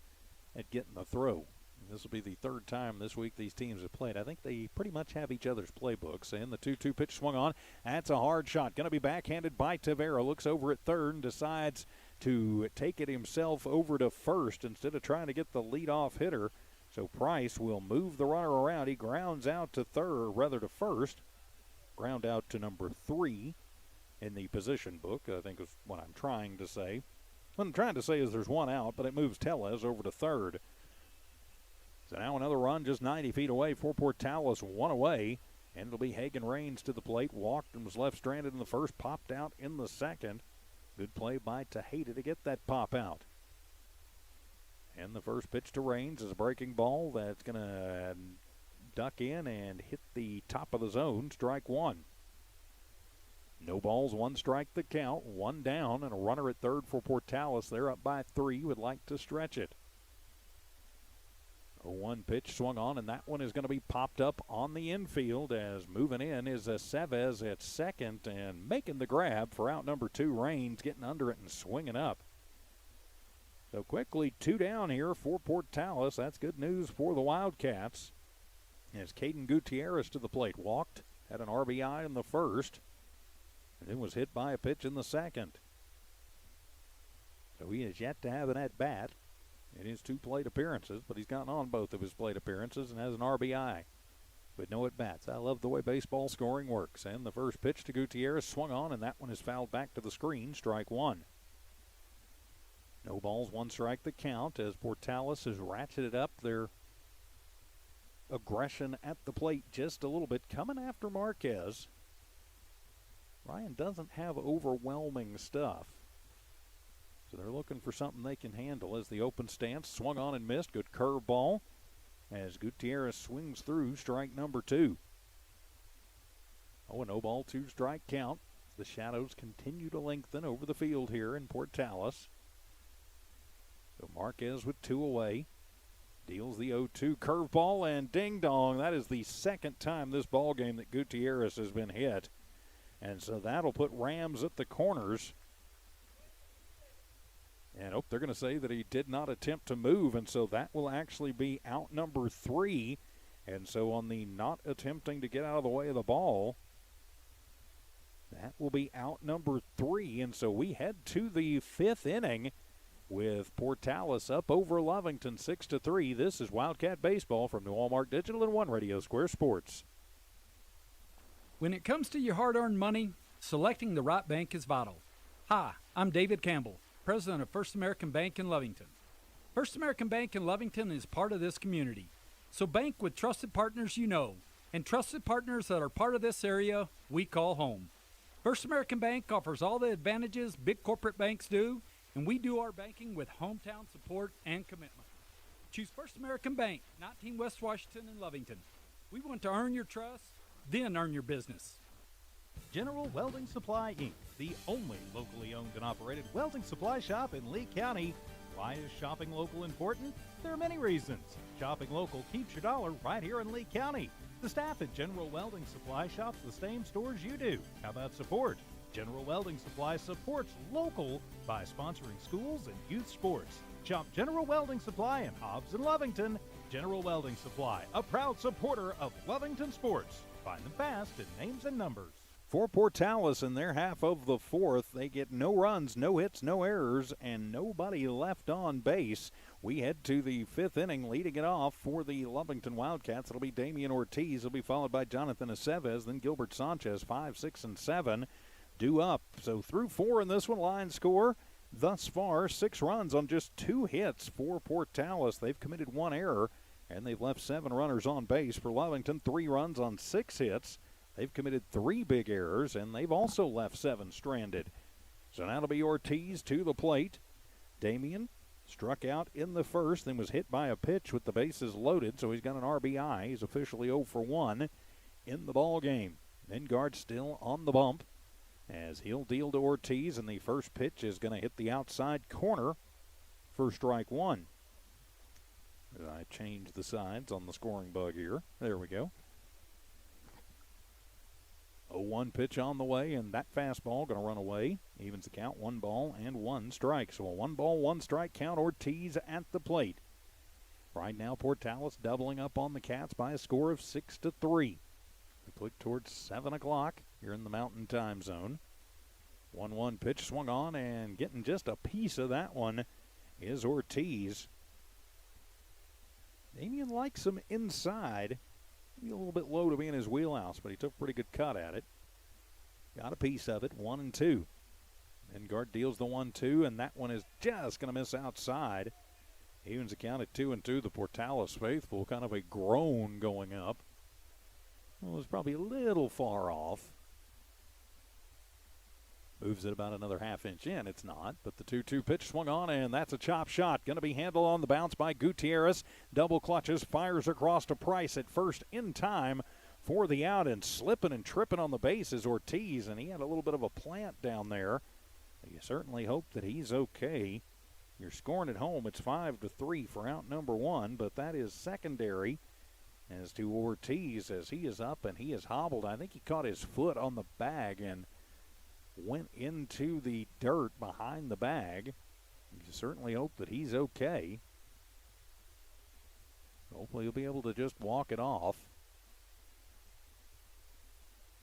at getting the throw. This will be the 3rd time this week these teams have played. I think they pretty much have each other's playbooks. And the 2-2 pitch swung on. That's a hard shot. Going to be backhanded by Tavera. Looks over at third and decides to take it himself over to first instead of trying to get the leadoff hitter. So Price will move the runner around. He grounds out to to first. Ground out to number 3 in the position book, I think is what I'm trying to say. What I'm trying to say is there's 1 out, but it moves Tellez over to third. So now another run just 90 feet away for Portales, 1 away. And it'll be Hagen Raines to the plate. Walked and was left stranded in the first, popped out in the second. Good play by Tejeda to get that pop out. And the first pitch to Raines is a breaking ball that's going to duck in and hit the top of the zone, strike 1. No balls, 1 strike the count, 1 down, and a runner at third for Portales. They're up by 3, would like to stretch it. A 1 pitch swung on, and that one is going to be popped up on the infield as moving in is Aceves at second and making the grab for out number 2, Raines, getting under it and swinging up. So quickly 2 down here for Portales. That's good news for the Wildcats. As Caden Gutierrez to the plate, walked, had an RBI in the first, and then was hit by a pitch in the second. So he has yet to have an at-bat in his 2 plate appearances, but he's gotten on both of his plate appearances and has an RBI with no at-bats. I love the way baseball scoring works. And the first pitch to Gutierrez swung on, and that one is fouled back to the screen, strike 1. No balls, 1 strike the count as Portales has ratcheted up their aggression at the plate just a little bit, coming after Marquez. Ryan doesn't have overwhelming stuff. So they're looking for something they can handle as the open stance. Swung on and missed. Good curve ball as Gutierrez swings through strike number 2. Oh, a no ball, 2 strike count. The shadows continue to lengthen over the field here in Portales. So Marquez with 2 away. Deals the 0-2 curveball, and ding-dong. That is the second time this ball game that Gutierrez has been hit. And so that'll put Rams at the corners. And they're going to say that he did not attempt to move, and so that will actually be out number 3. And so on the not attempting to get out of the way of the ball, that will be out number 3. And so we head to the 5th inning with Portales up over Lovington 6-3. This is Wildcat Baseball from New Walmart Digital and One Radio Square Sports. When it comes to your hard-earned money, selecting the right bank is vital. Hi, I'm David Campbell, president of First American Bank in Lovington. First American Bank in Lovington is part of this community. So bank with trusted partners you know, and trusted partners that are part of this area we call home. First American Bank offers all the advantages big corporate banks do, and we do our banking with hometown support and commitment. Choose First American Bank, 19 West Washington in Lovington. We want to earn your trust, then earn your business. General Welding Supply, Inc., the only locally owned and operated welding supply shop in Lee County. Why is shopping local important? There are many reasons. Shopping local keeps your dollar right here in Lee County. The staff at General Welding Supply shops the same stores you do. How about support? General Welding Supply supports local by sponsoring schools and youth sports. Shop General Welding Supply in Hobbs and Lovington. General Welding Supply, a proud supporter of Lovington sports. Find them fast in names and numbers. For Portales in their half of the 4th, they get no runs, no hits, no errors, and nobody left on base. We head to the 5th inning, leading it off for the Lovington Wildcats. It'll be Damian Ortiz. It'll be followed by Jonathan Aceves, then Gilbert Sanchez, 5, 6, and 7 due up. So through 4 in this one, line score thus far, 6 runs on just 2 hits for Portales. They've committed 1 error, and they've left 7 runners on base. For Lovington, 3 runs on 6 hits. They've committed 3 big errors, and they've also left 7 stranded. So now it'll be Ortiz to the plate. Damian struck out in the first, then was hit by a pitch with the bases loaded, so he's got an RBI. He's officially 0 for 1 in the ball game. Mengard still on the bump as he'll deal to Ortiz, and the first pitch is going to hit the outside corner for strike 1. I changed the sides on the scoring bug here. There we go. 0-1 pitch on the way, and that fastball going to run away. Evens the count, 1 ball and 1 strike. So a 1 ball, 1 strike count. Ortiz at the plate. Right now, Portales doubling up on the Cats by a score of 6-3. We look towards 7 o'clock here in the Mountain Time Zone. 1-1 pitch swung on, and getting just a piece of that one is Ortiz. Damian likes him inside. Maybe a little bit low to be in his wheelhouse, but he took a pretty good cut at it. Got a piece of it, 1-2. Mengard deals the 1-2, and that one is just going to miss outside. Evens the count at 2-2. The Portales faithful, kind of a groan going up. Well, it was probably a little far off. Moves it about another half-inch in. It's not, but the 2-2 pitch swung on, and that's a chop shot. Going to be handled on the bounce by Gutierrez. Double clutches, fires across to Price at first in time for the out, and slipping and tripping on the base is Ortiz, and he had a little bit of a plant down there. You certainly hope that he's okay. You're scoring at home. It's 5-3 for out number 1, but that is secondary as to Ortiz as he is up and he is hobbled. I think he caught his foot on the bag and went into the dirt behind the bag. You certainly hope that he's okay. Hopefully he'll be able to just walk it off.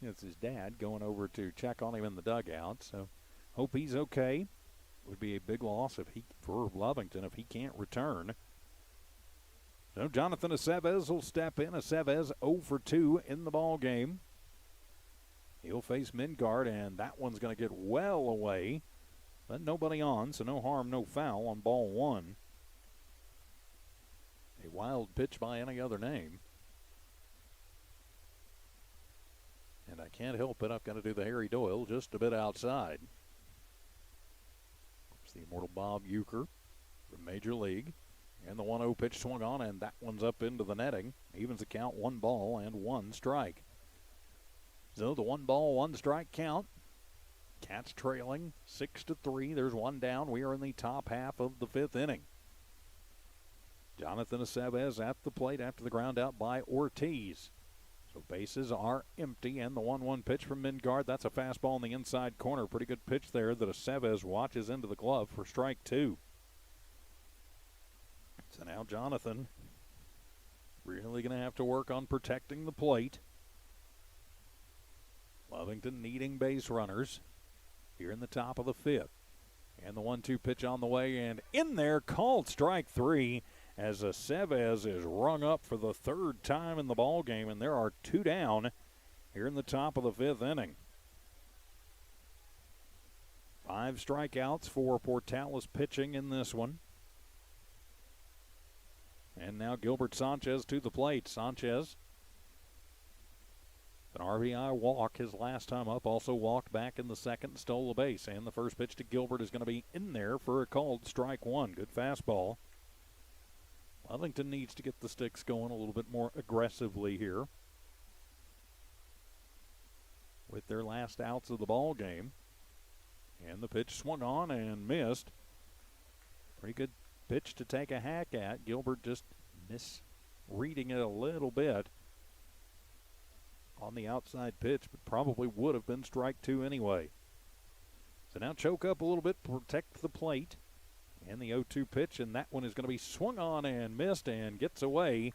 It's his dad going over to check on him in the dugout, so hope he's okay. Would be a big loss for Lovington if he can't return. So Jonathan Aceves will step in. Aceves 0 for 2 in the ball game. He'll face Mengard, and that one's going to get well away. But nobody on, so no harm, no foul on ball 1. A wild pitch by any other name. And I can't help it. I've got to do the Harry Doyle just a bit outside. the immortal Bob Euchre from Major League. And the 1-0 pitch swung on, and that one's up into the netting. Evens the count, 1 ball and 1 strike. So the 1 ball, 1 strike count. Cats trailing 6-3. There's 1 down. We are in the top half of the 5th inning. Jonathan Aceves at the plate after the ground out by Ortiz. So bases are empty, and the 1-1 pitch from Mingard. That's a fastball in the inside corner. Pretty good pitch there that Aceves watches into the glove for strike 2. So now Jonathan really going to have to work on protecting the plate. Lovington needing base runners here in the top of the 5th. And the 1-2 pitch on the way, and in there, called strike 3 as Aceves is rung up for the 3rd time in the ball game, and there are 2 down here in the top of the 5th inning. 5 strikeouts for Portales pitching in this one. And now Gilbert Sanchez to the plate. Sanchez, an RBI walk his last time up, also walked back in the 2nd, stole the base. And the first pitch to Gilbert is going to be in there for a called strike 1. Good fastball. Lovington needs to get the sticks going a little bit more aggressively here with their last outs of the ball game. And the pitch swung on and missed. Pretty good pitch to take a hack at. Gilbert just misreading it a little bit on the outside pitch, but probably would have been strike 2 anyway. So now choke up a little bit, protect the plate. And the 0-2 pitch, and that one is going to be swung on and missed and gets away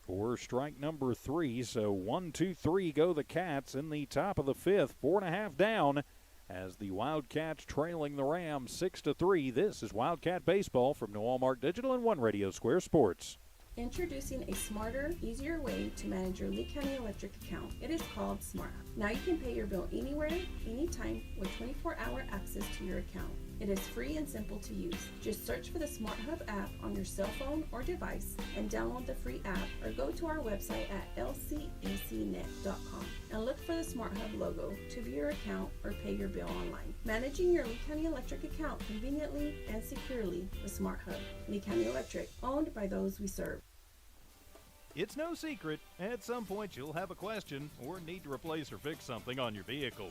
for strike number 3. So 1, 2, 3 go the Cats in the top of the 5th, 4.5 down as the Wildcats trailing the Rams 6-3. This is Wildcat Baseball from New Allmark Digital and One Radio Square Sports. Introducing a smarter, easier way to manage your Lee County Electric account. It is called SmartHub. Now you can pay your bill anywhere, anytime, with 24-hour access to your account. It is free and simple to use. Just search for the SmartHub app on your cell phone or device and download the free app, or go to our website at lcecnet.com and look for the SmartHub logo to view your account or pay your bill online. Managing your Lee County Electric account conveniently and securely with SmartHub. Lee County Electric, owned by those we serve. It's no secret, at some point you'll have a question or need to replace or fix something on your vehicle.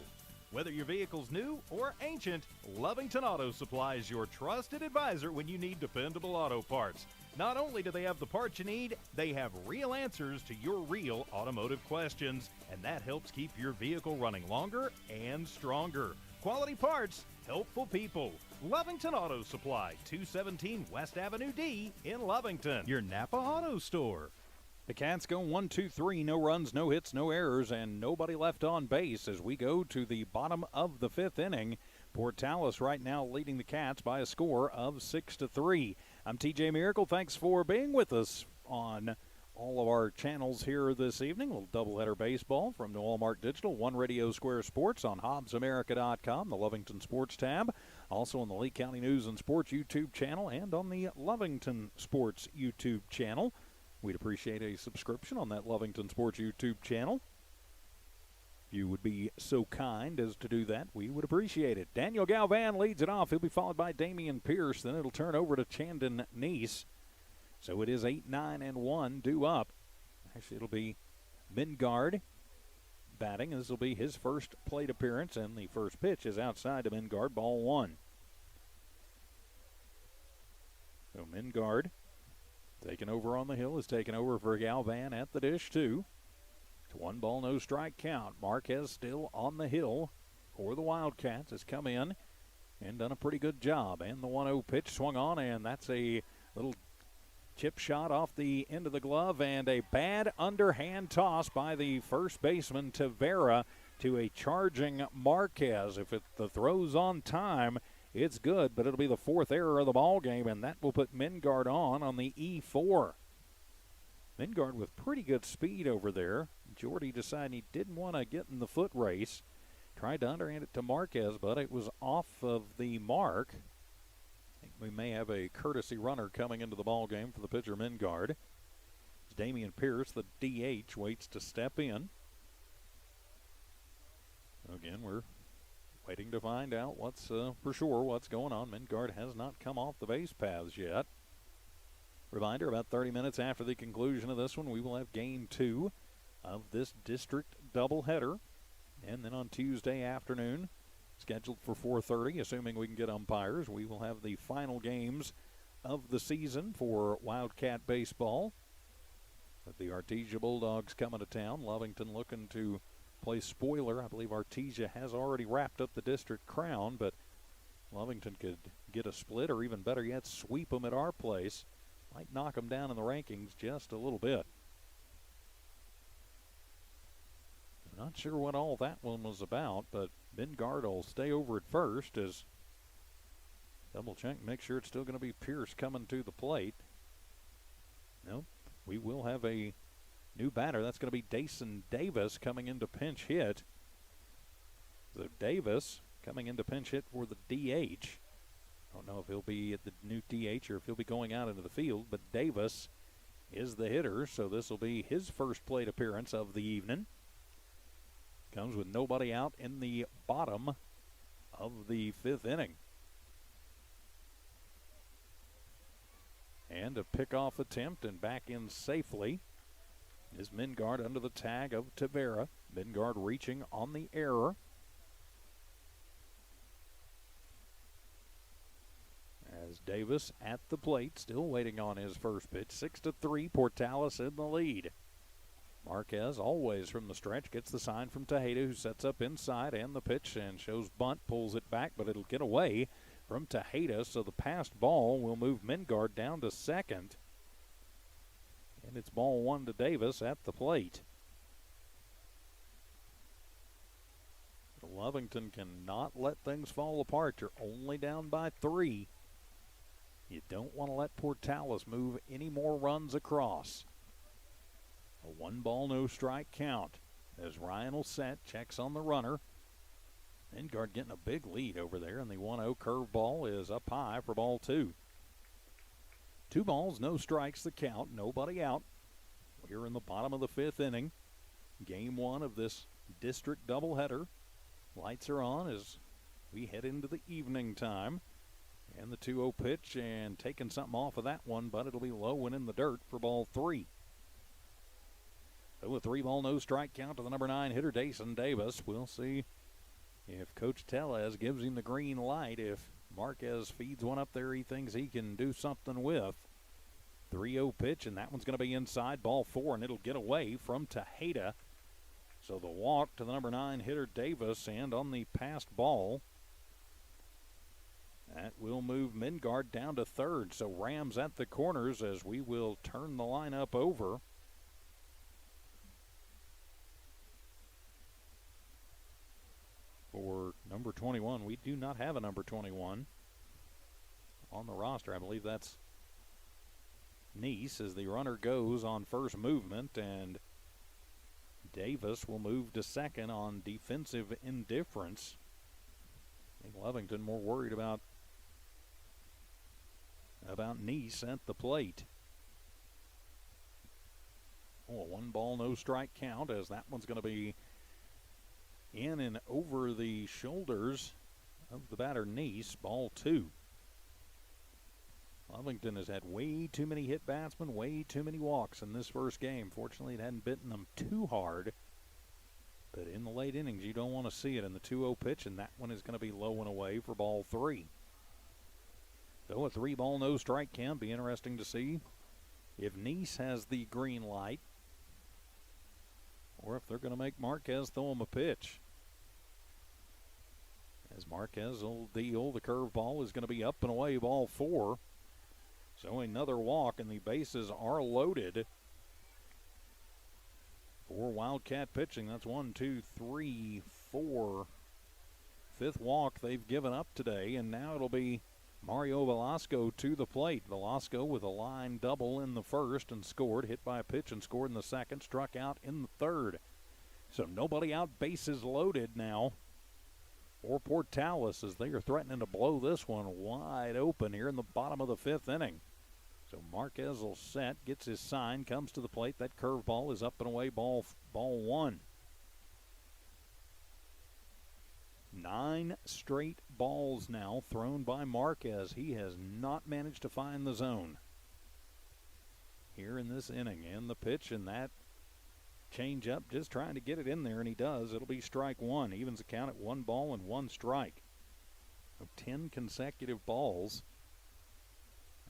Whether your vehicle's new or ancient, Lovington Auto Supply is your trusted advisor when you need dependable auto parts. Not only do they have the parts you need, they have real answers to your real automotive questions, and that helps keep your vehicle running longer and stronger. Quality parts, helpful people. Lovington Auto Supply, 217 West Avenue D in Lovington, your Napa Auto Store. The Cats go 1, 2, 3, no runs, no hits, no errors, and nobody left on base as we go to the bottom of the 5th inning. Portales right now leading the Cats by a score of 6-3. I'm TJ Miracle. Thanks for being with us on all of our channels here this evening. A little doubleheader baseball from New Allmark Digital, One Radio Square Sports on HobbsAmerica.com, the Lovington Sports tab, also on the Lee County News and Sports YouTube channel, and on the Lovington Sports YouTube channel. We'd appreciate a subscription on that Lovington Sports YouTube channel. If you would be so kind as to do that, we would appreciate it. Daniel Galvan leads it off. He'll be followed by Damian Pierce. Then it'll turn over to Chandon Neese. So it is 8, 9, and 1 due up. Actually, it'll be Mingard batting. This will be his first plate appearance, and the first pitch is outside to Mingard, ball 1. So Mingard, taking over on the hill, is taking over for Galvan at the dish, too. It's 1 ball, no strike count. Marquez still on the hill for the Wildcats. Has come in and done a pretty good job. And the 1-0 pitch swung on, and that's a little chip shot off the end of the glove, and a bad underhand toss by the first baseman, Tavera, to a charging Marquez. If the throw's on time, it's good, but it'll be the 4th error of the ball game, and that will put Mingard on the E4. Mingard with pretty good speed over there. Jordy decided he didn't want to get in the foot race. Tried to underhand it to Marquez, but it was off of the mark. I think we may have a courtesy runner coming into the ball game for the pitcher Mingard. Damian Pierce, the DH, waits to step in. Again, we're waiting to find out what's for sure what's going on. Mingard has not come off the base paths yet. Reminder, about 30 minutes after the conclusion of this one, we will have game 2 of this district doubleheader. And then on Tuesday afternoon, scheduled for 4:30, assuming we can get umpires, we will have the final games of the season for Wildcat baseball. With the Artesia Bulldogs coming to town, Lovington looking to play spoiler. I believe Artesia has already wrapped up the district crown, but Lovington could get a split, or even better yet, sweep them at our place. Might knock them down in the rankings just a little bit. I'm not sure what all that one was about, but Mingard will stay over at first as double check, make sure it's still going to be Pierce coming to the plate. Nope, we will have a new batter. That's going to be Dason Davis coming into pinch hit. So Davis coming into pinch hit for the DH. I don't know if he'll be at the new DH or if he'll be going out into the field, but Davis is the hitter, so this will be his first plate appearance of the evening. Comes with nobody out in the bottom of the 5th inning. And a pickoff attempt and back in safely is Mingard under the tag of Tavera. Mingard reaching on the error. As Davis at the plate, still waiting on his first pitch. 6-3, Portales in the lead. Marquez, always from the stretch, gets the sign from Tejeda, who sets up inside and the pitch and shows bunt, pulls it back, but it'll get away from Tejeda, so the passed ball will move Mingard down to second. And it's ball 1 to Davis at the plate. Lovington cannot let things fall apart. You're only down by 3. You don't want to let Portales move any more runs across. A 1-ball, no strike count as Ryan will set, checks on the runner. Mingard getting a big lead over there, and the 1-0 curveball is up high for ball 2. 2 balls, no strikes the count, nobody out. We're in the bottom of the 5th inning. Game 1 of this district doubleheader. Lights are on as we head into the evening time. And the 2-0 pitch, and taking something off of that one, but it'll be low and in the dirt for ball 3. So a 3-ball, no strike count to the number 9 hitter, Dason Davis. We'll see if Coach Tellez gives him the green light. If Marquez feeds one up there he thinks he can do something with. 3-0 pitch, and that one's going to be inside, ball 4, and it'll get away from Tejeda. So the walk to the number 9 hitter, Davis, and on the passed ball, that will move Mingard down to third. So Rams at the corners as we will turn the lineup over. For number 21, we do not have a number 21 on the roster. I believe that's Nice as the runner goes on first movement, and Davis will move to second on defensive indifference. I think Lovington more worried about Nice at the plate. Oh, a 1-ball, no strike count as that one's going to be in and over the shoulders of the batter, Nice, ball 2. Lovington has had way too many hit batsmen, way too many walks in this first game. Fortunately, it hadn't bitten them too hard. But in the late innings, you don't want to see it in the 2-0 pitch, and that one is going to be low and away for ball 3. So a 3-ball, no strike count. Be interesting to see if Nice has the green light or if they're going to make Marquez throw him a pitch. As Marquez will deal, the curveball is going to be up and away, ball 4. So another walk, and the bases are loaded for Wildcat pitching. That's 1, 2, 3, 4. 5th walk they've given up today, and now it'll be Mario Velasco to the plate. Velasco with a line double in the first and scored, hit by a pitch and scored in the second, struck out in the third. So nobody out, bases loaded now for Portales as they are threatening to blow this one wide open here in the bottom of the 5th inning. So Marquez will set, gets his sign, comes to the plate. That curveball is up and away, ball 1. 9 straight balls now thrown by Marquez. He has not managed to find the zone here in this inning. And the pitch, and that change up, just trying to get it in there, and he does. It'll be strike one. Evens the count at 1 ball and 1 strike. So 10 consecutive balls.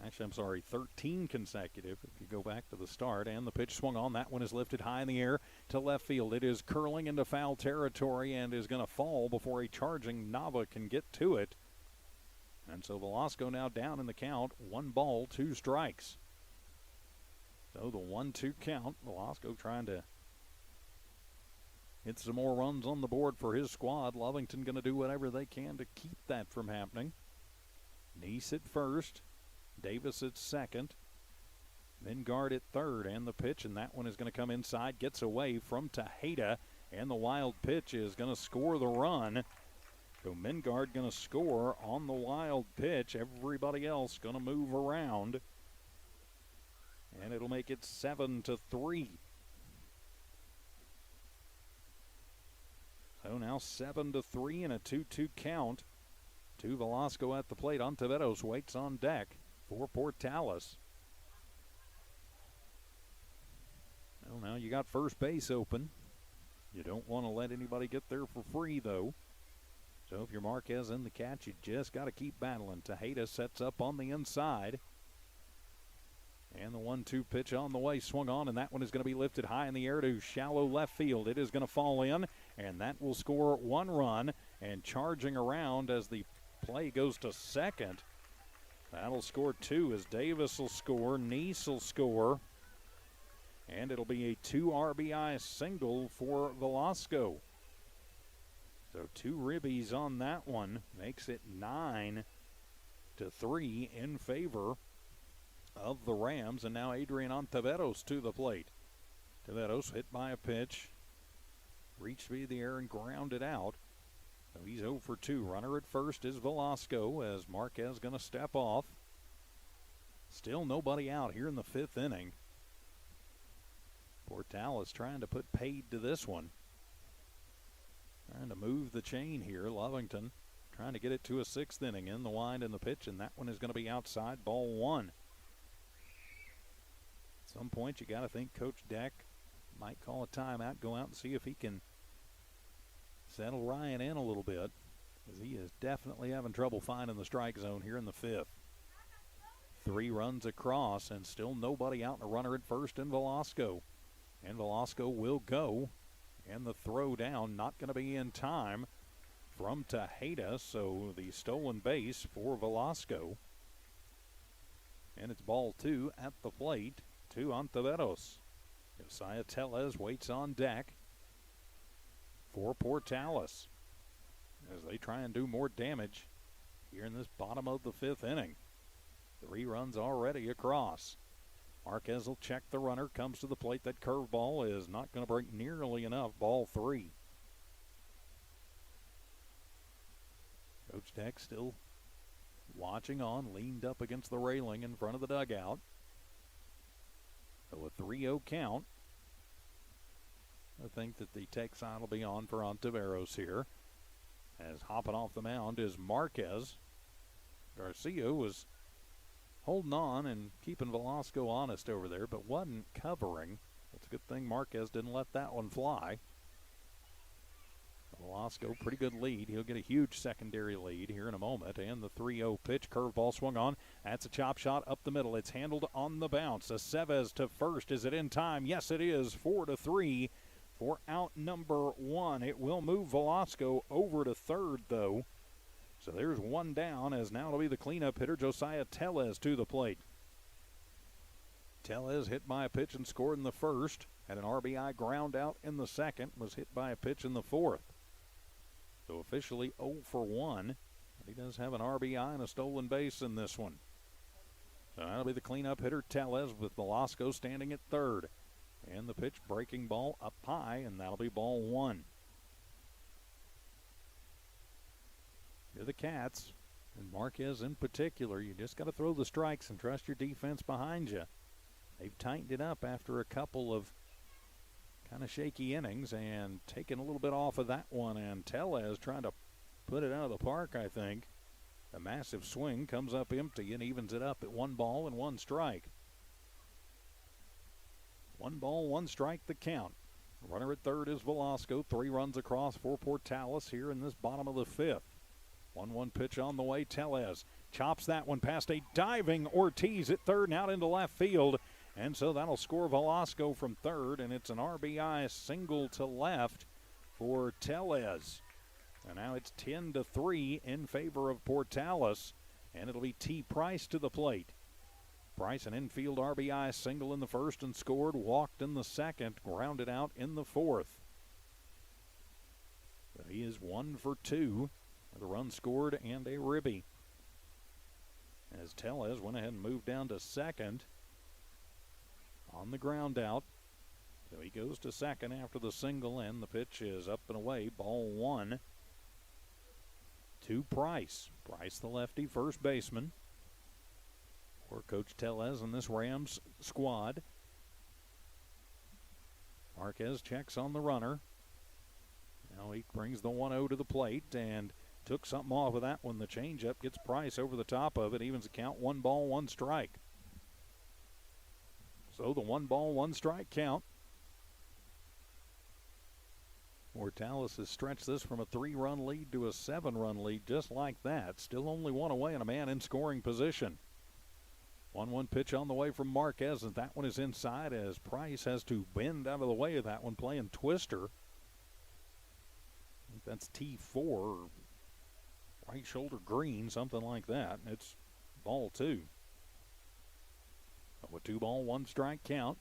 Actually, I'm sorry, 13 consecutive if you go back to the start. And the pitch swung on. That one is lifted high in the air to left field. It is curling into foul territory and is going to fall before a charging Nava can get to it. And so Velasco now down in the count. 1 ball, 2 strikes. So the 1-2 count. Velasco trying to get some more runs on the board for his squad. Lovington going to do whatever they can to keep that from happening. Neese at first. Davis at second. Mingard at third. And the pitch, and that one is going to come inside. Gets away from Tejeda. And the wild pitch is going to score the run. So Mingard going to score on the wild pitch. Everybody else going to move around. And it'll make it 7-3. So now 7-3 and a 2-2 count to Velasco at the plate. Ontiveros waits on deck for Portales. Well, now you got first base open. You don't want to let anybody get there for free, though. So if you're Marquez in the catch, you just got to keep battling. Tejeda sets up on the inside. And the 1-2 pitch on the way, swung on, and that one is going to be lifted high in the air to shallow left field. It is going to fall in, and that will score 1 run. And charging around as the play goes to second, that'll score 2 as Davis will score, Neese will score, and it'll be a 2 RBI single for Velasco. So 2 ribbies on that one makes it 9-3 in favor of the Rams. And now Adrian Ontiveros to the plate. Ontiveros hit by a pitch, reached via the air and grounded out. So he's 0 for 2. Runner at first is Velasco as Marquez going to step off. Still nobody out here in the 5th inning. Portales trying to put paid to this one. Trying to move the chain here. Lovington trying to get it to a 6th inning. In the wind and the pitch, and that one is going to be outside, ball 1. At some point, you got to think Coach Deck might call a timeout, go out and see if he can settle Ryan in a little bit, because he is definitely having trouble finding the strike zone here in the 5th. 3 runs across, and still nobody out, and a runner at first in Velasco. And Velasco will go, and the throw down not going to be in time from Tejeda, so the stolen base for Velasco. And it's ball 2 at the plate to Ontiveros. Josiah Tellez waits on deck for Portales as they try and do more damage here in this bottom of the 5th inning. 3 runs already across. Marquez will check the runner, comes to the plate. That curveball is not going to break nearly enough. Ball 3. Coach Deck still watching on, leaned up against the railing in front of the dugout. So a 3-0 count. I think that the tech sign will be on for Ontiveros here. As hopping off the mound is Marquez. Garcia was holding on and keeping Velasco honest over there, but wasn't covering. It's a good thing Marquez didn't let that one fly. Velasco, pretty good lead. He'll get a huge secondary lead here in a moment. And the 3-0 pitch, curveball swung on. That's a chop shot up the middle. It's handled on the bounce. Aceves to first. Is it in time? Yes, it is. 4-3 for out number 1. It will move Velasco over to third, though. So there's 1 down, as now it'll be the cleanup hitter, Josiah Tellez, to the plate. Tellez hit by a pitch and scored in the first. Had an RBI ground out in the second. Was hit by a pitch in the fourth. So officially 0 for 1. But he does have an RBI and a stolen base in this one. So that'll be the cleanup hitter, Tellez, with Velasco standing at third. And the pitch, breaking ball up high, and that'll be ball 1. You're the Cats, and Marquez in particular. You just got to throw the strikes and trust your defense behind you. They've tightened it up after a couple of kind of shaky innings and taken a little bit off of that one. And Tellez trying to put it out of the park, I think. A massive swing comes up empty and evens it up at 1 ball and 1 strike. 1 ball, 1 strike the count. Runner at third is Velasco. 3 runs across for Portales here in this bottom of the 5th. 1-1 pitch on the way. Tellez chops that one past a diving Ortiz at third and out into left field. And so that'll score Velasco from third, and it's an RBI single to left for Tellez. And now it's 10-3 in favor of Portales, and it'll be T. Price to the plate. Price, an infield RBI single in the first and scored, walked in the second, grounded out in the fourth. So he is 1 for 2 with a run scored and a ribby. As Tellez went ahead and moved down to second on the ground out. So he goes to second after the single, and the pitch is up and away, ball 1 to Price. Price, the lefty first baseman for Coach Tellez and this Rams squad. Marquez checks on the runner. Now he brings the 1-0 to the plate and took something off of that one. The changeup gets Price over the top of it, evens the count, 1 ball, 1 strike. So the 1 ball, 1 strike count. Portales has stretched this from a 3-run lead to a 7-run lead just like that. Still only 1 away and a man in scoring position. 1-1 pitch on the way from Marquez, and that one is inside as Price has to bend out of the way of that one, playing twister. I think that's T4, right shoulder green, something like that. It's ball 2. So a 2 ball, 1 strike count.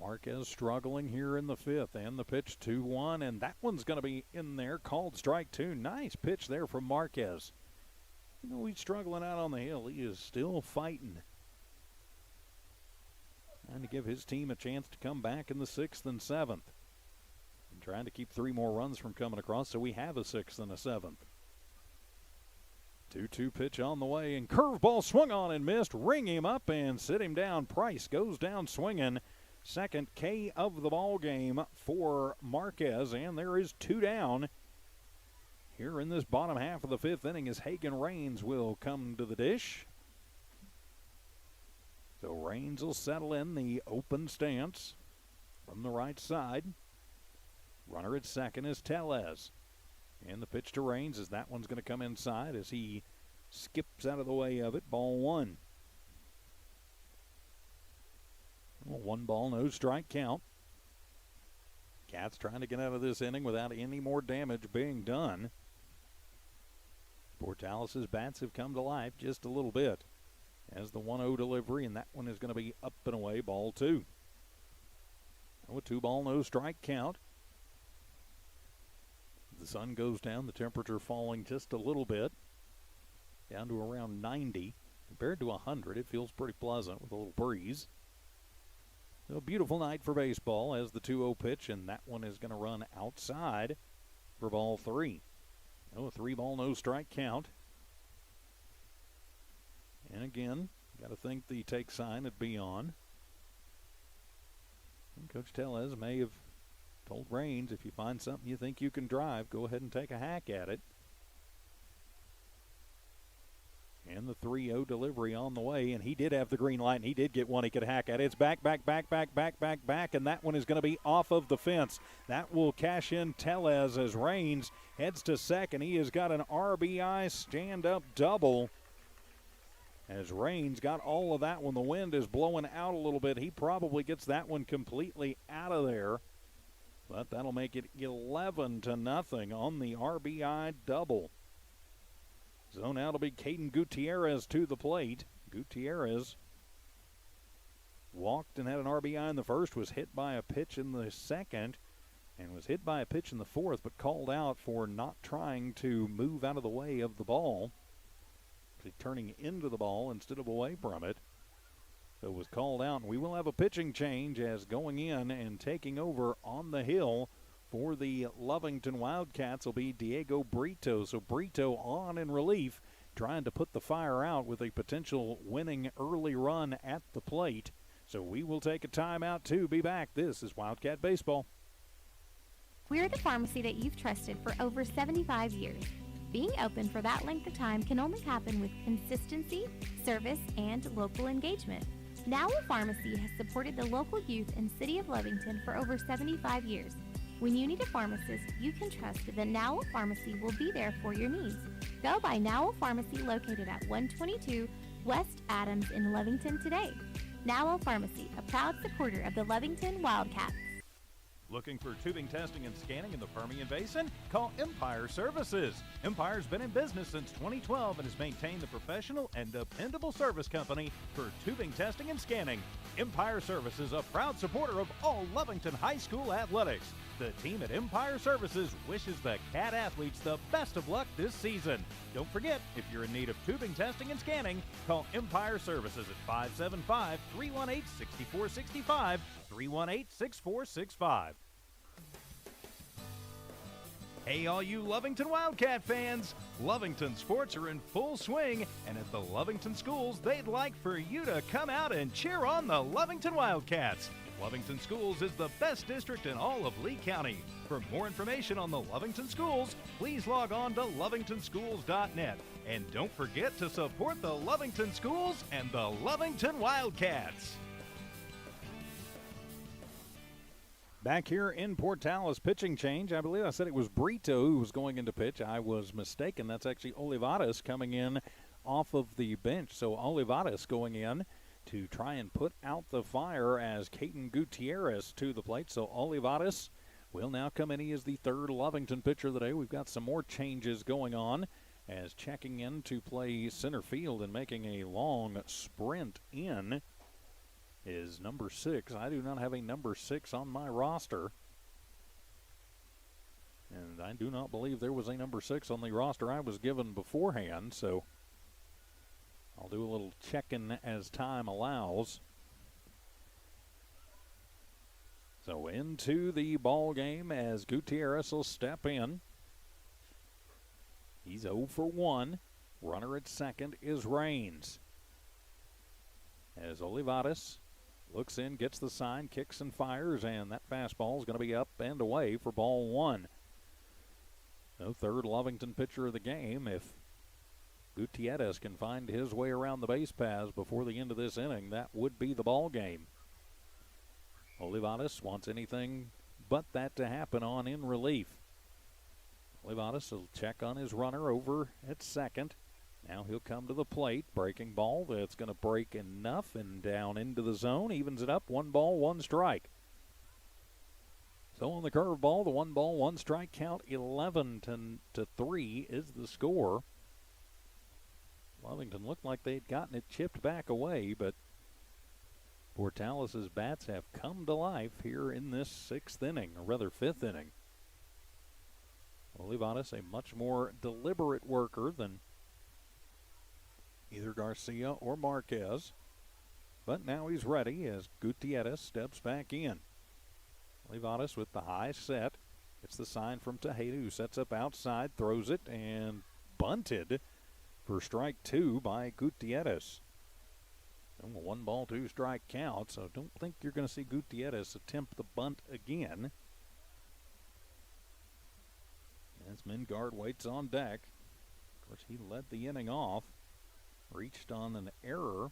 Marquez struggling here in the 5th, and the pitch 2-1, and that one's going to be in there, called strike 2. Nice pitch there from Marquez. You know, he's struggling out on the hill. He is still fighting. Trying to give his team a chance to come back in the 6th and 7th. And trying to keep 3 more runs from coming across, so we have a 6th and a 7th. 2-2 pitch on the way, and curveball swung on and missed. Ring him up and sit him down. Price goes down swinging. Second K of the ball game for Marquez, and there is 2 down. Here in this bottom half of the 5th inning as Hagen Raines will come to the dish. So Raines will settle in the open stance from the right side. Runner at second is Tellez. And the pitch to Raines as that one's going to come inside as he skips out of the way of it. Ball 1. Well, 1 ball, no strike count. Cats trying to get out of this inning without any more damage being done. Portales' bats have come to life just a little bit as the 1-0 delivery, and that one is going to be up and away, ball 2. Oh, a 2 ball, no strike count. The sun goes down, the temperature falling just a little bit, down to around 90. Compared to 100, it feels pretty pleasant with a little breeze. So a beautiful night for baseball as the 2-0 pitch, and that one is going to run outside for ball 3. Oh, a 3 ball, no strike count. And again, got to think the take sign would be on. And Coach Tellez may have told Raines, if you find something you think you can drive, go ahead and take a hack at it. And the 3-0 delivery on the way, and he did have the green light, and he did get one he could hack at. It's back, and that one is going to be off of the fence. That will cash in Tellez as Raines heads to second. He has got an RBI stand-up double. As Raines got all of that when the wind is blowing out a little bit. He probably gets that one completely out of there. But that'll make it 11-0 on the RBI double. So now it'll be Caden Gutierrez to the plate. Gutierrez walked and had an RBI in the first, was hit by a pitch in the second, and was hit by a pitch in the fourth, but called out for not trying to move out of the way of the ball. Turning into the ball instead of away from it. So it was called out, and we will have a pitching change as going in and taking over on the hill for the Lovington Wildcats will be Diego Brito. So Brito on in relief, trying to put the fire out with a potential winning early run at the plate. So we will take a timeout to be back. This is Wildcat Baseball. We're the pharmacy that you've trusted for over 75 years. Being open for that length of time can only happen with consistency, service, and local engagement. Now Pharmacy has supported the local youth and City of Lovington for over 75 years. When you need a pharmacist, you can trust that Now Pharmacy will be there for your needs. Go by Now Pharmacy located at 122 West Adams in Lovington today. Now Pharmacy, a proud supporter of the Lovington Wildcats. Looking for tubing testing and scanning in the Permian Basin? Call Empire Services. Empire's been in business since 2012 and has maintained the professional and dependable service company for tubing testing and scanning. Empire Services, a proud supporter of all Lovington High School athletics. The team at Empire Services wishes the Cat athletes the best of luck this season. Don't forget, if you're in need of tubing testing and scanning, call Empire Services at 575-318-6465, 318-6465. Hey, all you Lovington Wildcat fans! Lovington sports are in full swing, and at the Lovington schools, they'd like for you to come out and cheer on the Lovington Wildcats. Lovington Schools is the best district in all of Lee County. For more information on the Lovington Schools, please log on to lovingtonschools.net. And don't forget to support the Lovington Schools and the Lovington Wildcats. Back here in Portales, pitching change. I believe I said it was Brito who was going into pitch. I was mistaken. That's actually Olivares coming in off of the bench. So Olivares going in to try and put out the fire as Caden Gutierrez to the plate. So Olivares will now come in. He is the third Lovington pitcher of the day. We've got some more changes going on as checking in to play center field and making a long sprint in is number 6. I do not have a number 6 on my roster. And I do not believe there was a number 6 on the roster I was given beforehand, so I'll do a little checking as time allows. So into the ball game as Gutierrez will step in. He's 0 for 1. Runner at second is Raines. As Olivares looks in, gets the sign, kicks and fires, and that fastball is going to be up and away for ball 1. No third Lovington pitcher of the game. If Gutierrez can find his way around the base paths before the end of this inning, that would be the ball game. Olivares wants anything but that to happen on in relief. Olivares will check on his runner over at second. Now he'll come to the plate. Breaking ball that's going to break enough and down into the zone. Evens it up. 1 ball, 1 strike. So on the curveball, the 1 ball, 1 strike count, 11-3 is the score. Lovington looked like they'd gotten it chipped back away, but Portales' bats have come to life here in this 6th inning, or rather 5th inning. Olivares, a much more deliberate worker than either Garcia or Marquez. But now he's ready as Gutierrez steps back in. Olivares with the high set. It's the sign from Tejeda, who sets up outside, throws it, and bunted for strike 2 by Gutierrez. And a 1 ball, 2 strike count, so don't think you're going to see Gutierrez attempt the bunt again. As Mingard waits on deck. Of course, he led the inning off. Reached on an error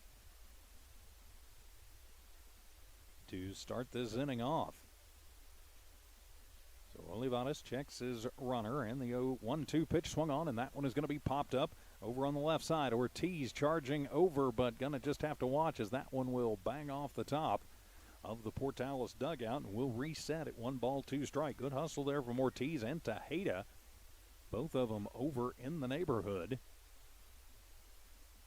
to start this inning off. So Olivares checks his runner, and the 0-1-2 pitch swung on, and that one is going to be popped up over on the left side. Ortiz charging over, but going to just have to watch as that one will bang off the top of the Portales dugout and will reset at 1 ball, 2 strike. Good hustle there from Ortiz and Tejeda. Both of them over in the neighborhood.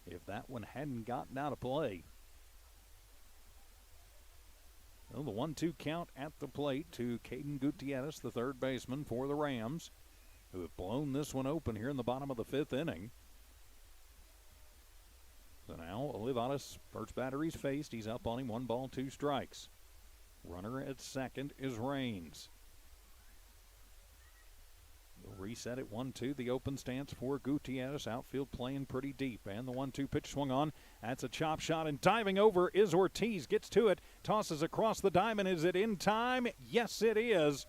If that one hadn't gotten out of play. Well, the 1-2 count at the plate to Caden Gutierrez, the third baseman for the Rams, who have blown this one open here in the bottom of the 5th inning. So now Olivares, first batter he's faced. He's up on him, 1 ball, 2 strikes. Runner at second is Raines. He'll reset at 1-2. The open stance for Gutierrez. Outfield playing pretty deep. And the 1-2 pitch swung on. That's a chop shot. And diving over is Ortiz. Gets to it. Tosses across the diamond. Is it in time? Yes, it is.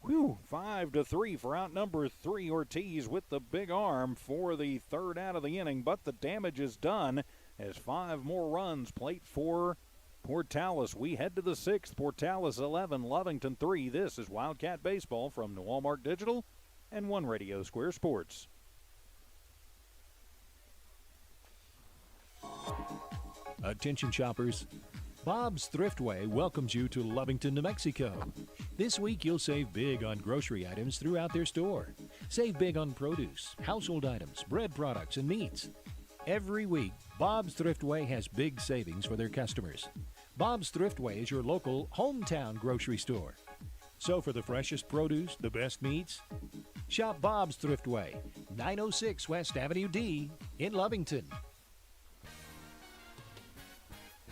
5-3 for out number 3. Ortiz with the big arm for the third out of the inning, but the damage is done as 5 more runs plate for Portales. We head to the 6th. Portales 11, Lovington 3. This is Wildcat Baseball from the Walmart Digital and One Radio Square Sports. Attention shoppers. Bob's Thriftway welcomes you to Lovington, New Mexico. This week you'll save big on grocery items throughout their store. Save big on produce, household items, bread products, and meats. Every week, Bob's Thriftway has big savings for their customers. Bob's Thriftway is your local hometown grocery store. So for the freshest produce, the best meats, shop Bob's Thriftway, 906 West Avenue D in Lovington.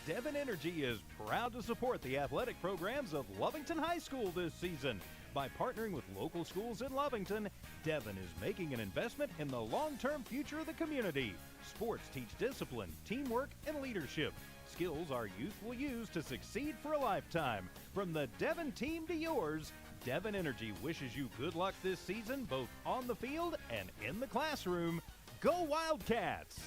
Devon Energy is proud to support the athletic programs of Lovington High School this season. By partnering with local schools in Lovington, Devon is making an investment in the long-term future of the community. Sports teach discipline, teamwork, and leadership. Skills our youth will use to succeed for a lifetime. From the Devon team to yours, Devon Energy wishes you good luck this season, both on the field and in the classroom. Go Wildcats!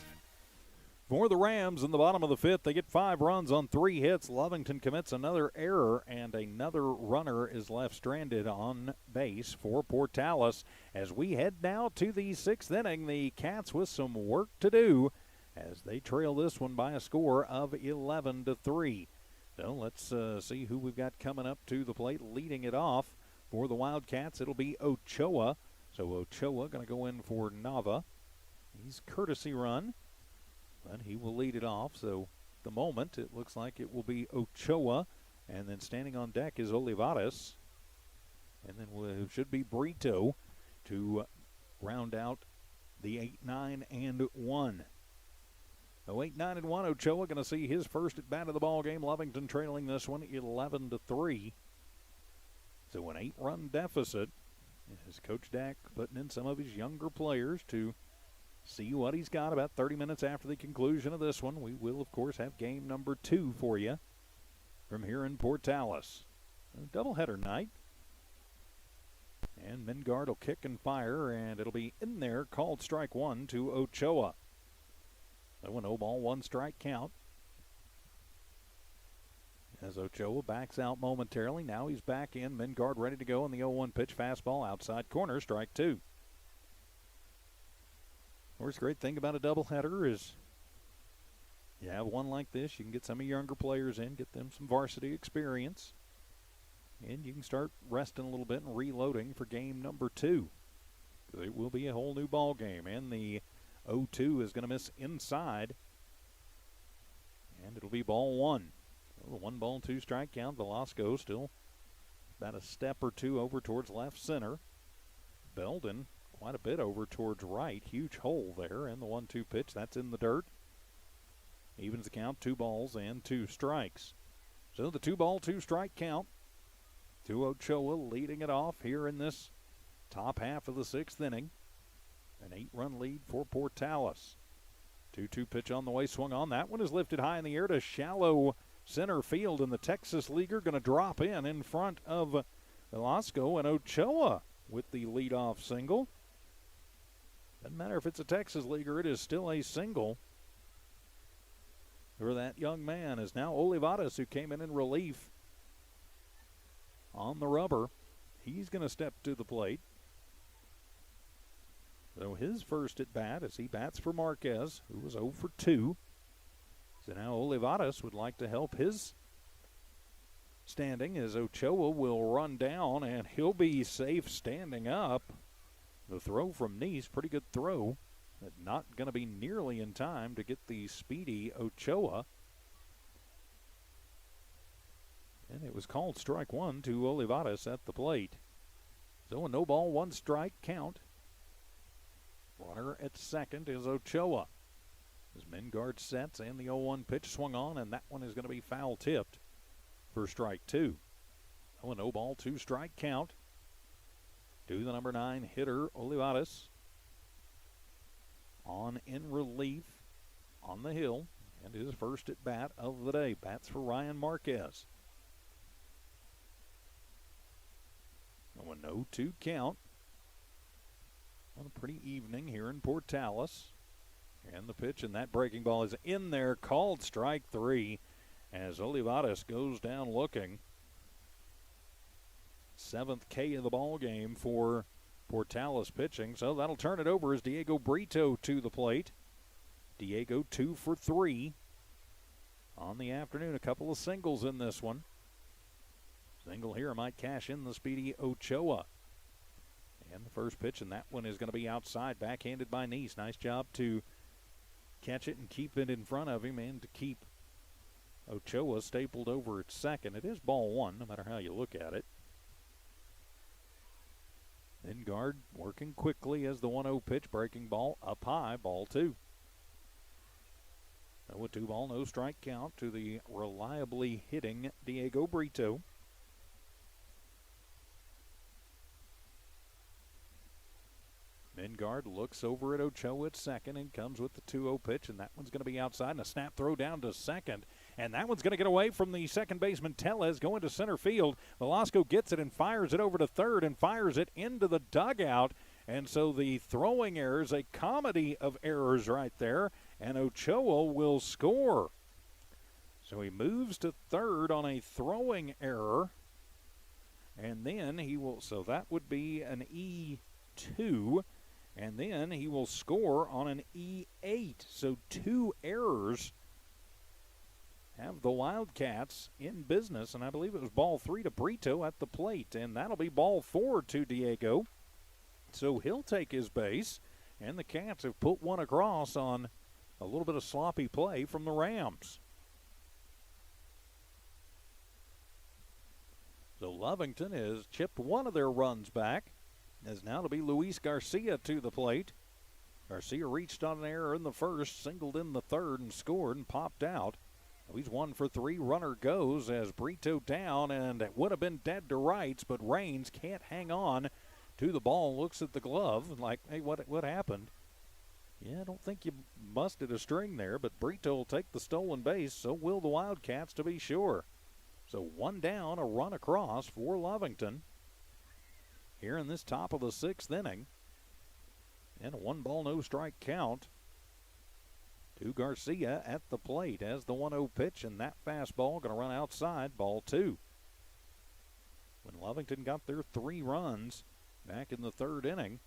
For the Rams in the bottom of the 5th, they get 5 runs on 3 hits. Lovington commits another error, and another runner is left stranded on base for Portales. As we head now to the 6th inning, the Cats with some work to do as they trail this one by a score of 11-3. So let's see who we've got coming up to the plate. Leading it off for the Wildcats, it'll be Ochoa. So Ochoa going to go in for Nava. He's courtesy run. But he will lead it off, so at the moment it looks like it will be Ochoa, and then standing on deck is Olivares, and then it should be Brito to round out the 8, 9, and 1. So 8, 9, and 1, Ochoa going to see his first at bat of the ball game. Lovington trailing this one 11-3. So an 8-run deficit as Coach Dak putting in some of his younger players to see what he's got. About 30 minutes after the conclusion of this one, we will, of course, have game number 2 for you from here in Portales. A doubleheader night. And Mengard will kick and fire, and it'll be in there, called strike 1 to Ochoa. So a 0-ball, 1-strike count. As Ochoa backs out momentarily, now he's back in. Mengard ready to go on the 0-1 pitch, fastball outside corner, strike 2. Of course, the great thing about a doubleheader is you have one like this, you can get some of your younger players in, get them some varsity experience, and you can start resting a little bit and reloading for game number 2. It will be a whole new ball game, and the 0-2 is going to miss inside, and it'll be ball 1. So the 1-ball, 2-strike count. Velasco still about a step or 2 over towards left center. Belden quite a bit over towards right. Huge hole there, and the 1-2 pitch, that's in the dirt. Evens the count, 2 balls and 2 strikes. So the 2-ball, 2-strike count to Ochoa, leading it off here in this top half of the 6th inning. An 8-run lead for Portales. 2-2 pitch on the way, swung on. That one is lifted high in the air to shallow center field, and the Texas leaguer going to drop in front of Velasco, and Ochoa with the leadoff single. Doesn't matter if it's a Texas leaguer, it is still a single for that young man. Is now Olivares, who came in relief on the rubber. He's going to step to the plate. So his first at bat as he bats for Marquez, who was 0 for 2. So now Olivares would like to help his standing as Ochoa will run down, and he'll be safe standing up. The throw from Neese, pretty good throw, but not going to be nearly in time to get the speedy Ochoa. And it was called strike 1 to Olivares at the plate. So a 0-ball, 1-strike count. Runner at second is Ochoa. As Mengard sets and the 0-1 pitch swung on, and that one is going to be foul tipped for strike 2. So a 0-ball, 2-strike count to the number 9 hitter, Olivares. On in relief on the hill, and his first at bat of the day. Bats for Ryan Marquez. A 0-2 count on a pretty evening here in Portales. And the pitch, and that breaking ball is in there, called strike 3 as Olivares goes down looking. 7th K of the ball game for Portales pitching. So that'll turn it over as Diego Brito to the plate. Diego 2 for 3 on the afternoon. A couple of singles in this one. Single here might cash in the speedy Ochoa. And the first pitch, and that one is going to be outside, backhanded by Neese. Nice job to catch it and keep it in front of him and to keep Ochoa stapled over at second. It is ball 1, no matter how you look at it. Lingard working quickly as the 1-0 pitch, breaking ball up high, ball 2. So a 2-ball, no strike count to the reliably hitting Diego Brito. Lingard looks over at Ochoa at second and comes with the 2-0 pitch, and that one's going to be outside, and a snap throw down to second. And that one's going to get away from the second baseman Tellez, going to center field. Velasco gets it and fires it over to third and fires it into the dugout. And so the throwing errors, a comedy of errors right there, and Ochoa will score. So he moves to third on a throwing error, and then he will, so that would be an E2. And then he will score on an E8. So 2 errors have the Wildcats in business. And I believe it was ball 3 to Brito at the plate. And that'll be ball 4 to Diego. So he'll take his base. And the Cats have put one across on a little bit of sloppy play from the Rams. So Lovington has chipped one of their runs back. As now to be Luis Garcia to the plate. Garcia reached on an error in the first, singled in the third, and scored and popped out. He's 1 for 3. Runner goes as Brito down, and it would have been dead to rights, but Raines can't hang on to the ball. Looks at the glove like, hey, what happened? Yeah, I don't think you busted a string there, but Brito will take the stolen base. So will the Wildcats, to be sure. So 1 down, a run across for Lovington here in this top of the 6th inning. And a 1-ball, no strike count to Garcia at the plate as the 1-0 pitch, and that fastball going to run outside, ball 2. When Lovington got their 3 runs back in the 3rd inning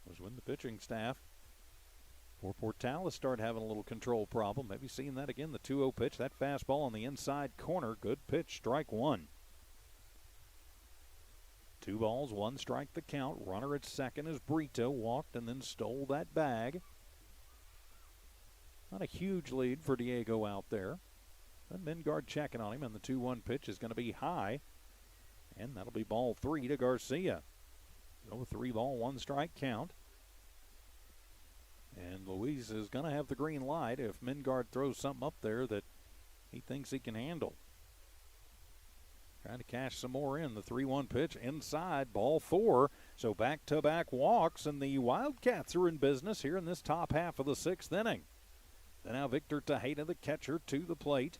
was when the pitching staff for Portales started having a little control problem. Maybe seeing that again, the 2-0 pitch, that fastball on the inside corner, good pitch, strike 1. 2 balls, 1 strike the count. Runner at second as Brito walked and then stole that bag. Not a huge lead for Diego out there. And Lingard checking on him, and the 2-1 pitch is going to be high. And that'll be ball 3 to Garcia. So 3-ball, 1 strike count. And Luis is going to have the green light if Lingard throws something up there that he thinks he can handle. Trying to cash some more in. The 3-1 pitch inside, ball 4. So back-to-back walks, and the Wildcats are in business here in this top half of the 6th inning. Then now Victor Tejeda, the catcher, to the plate.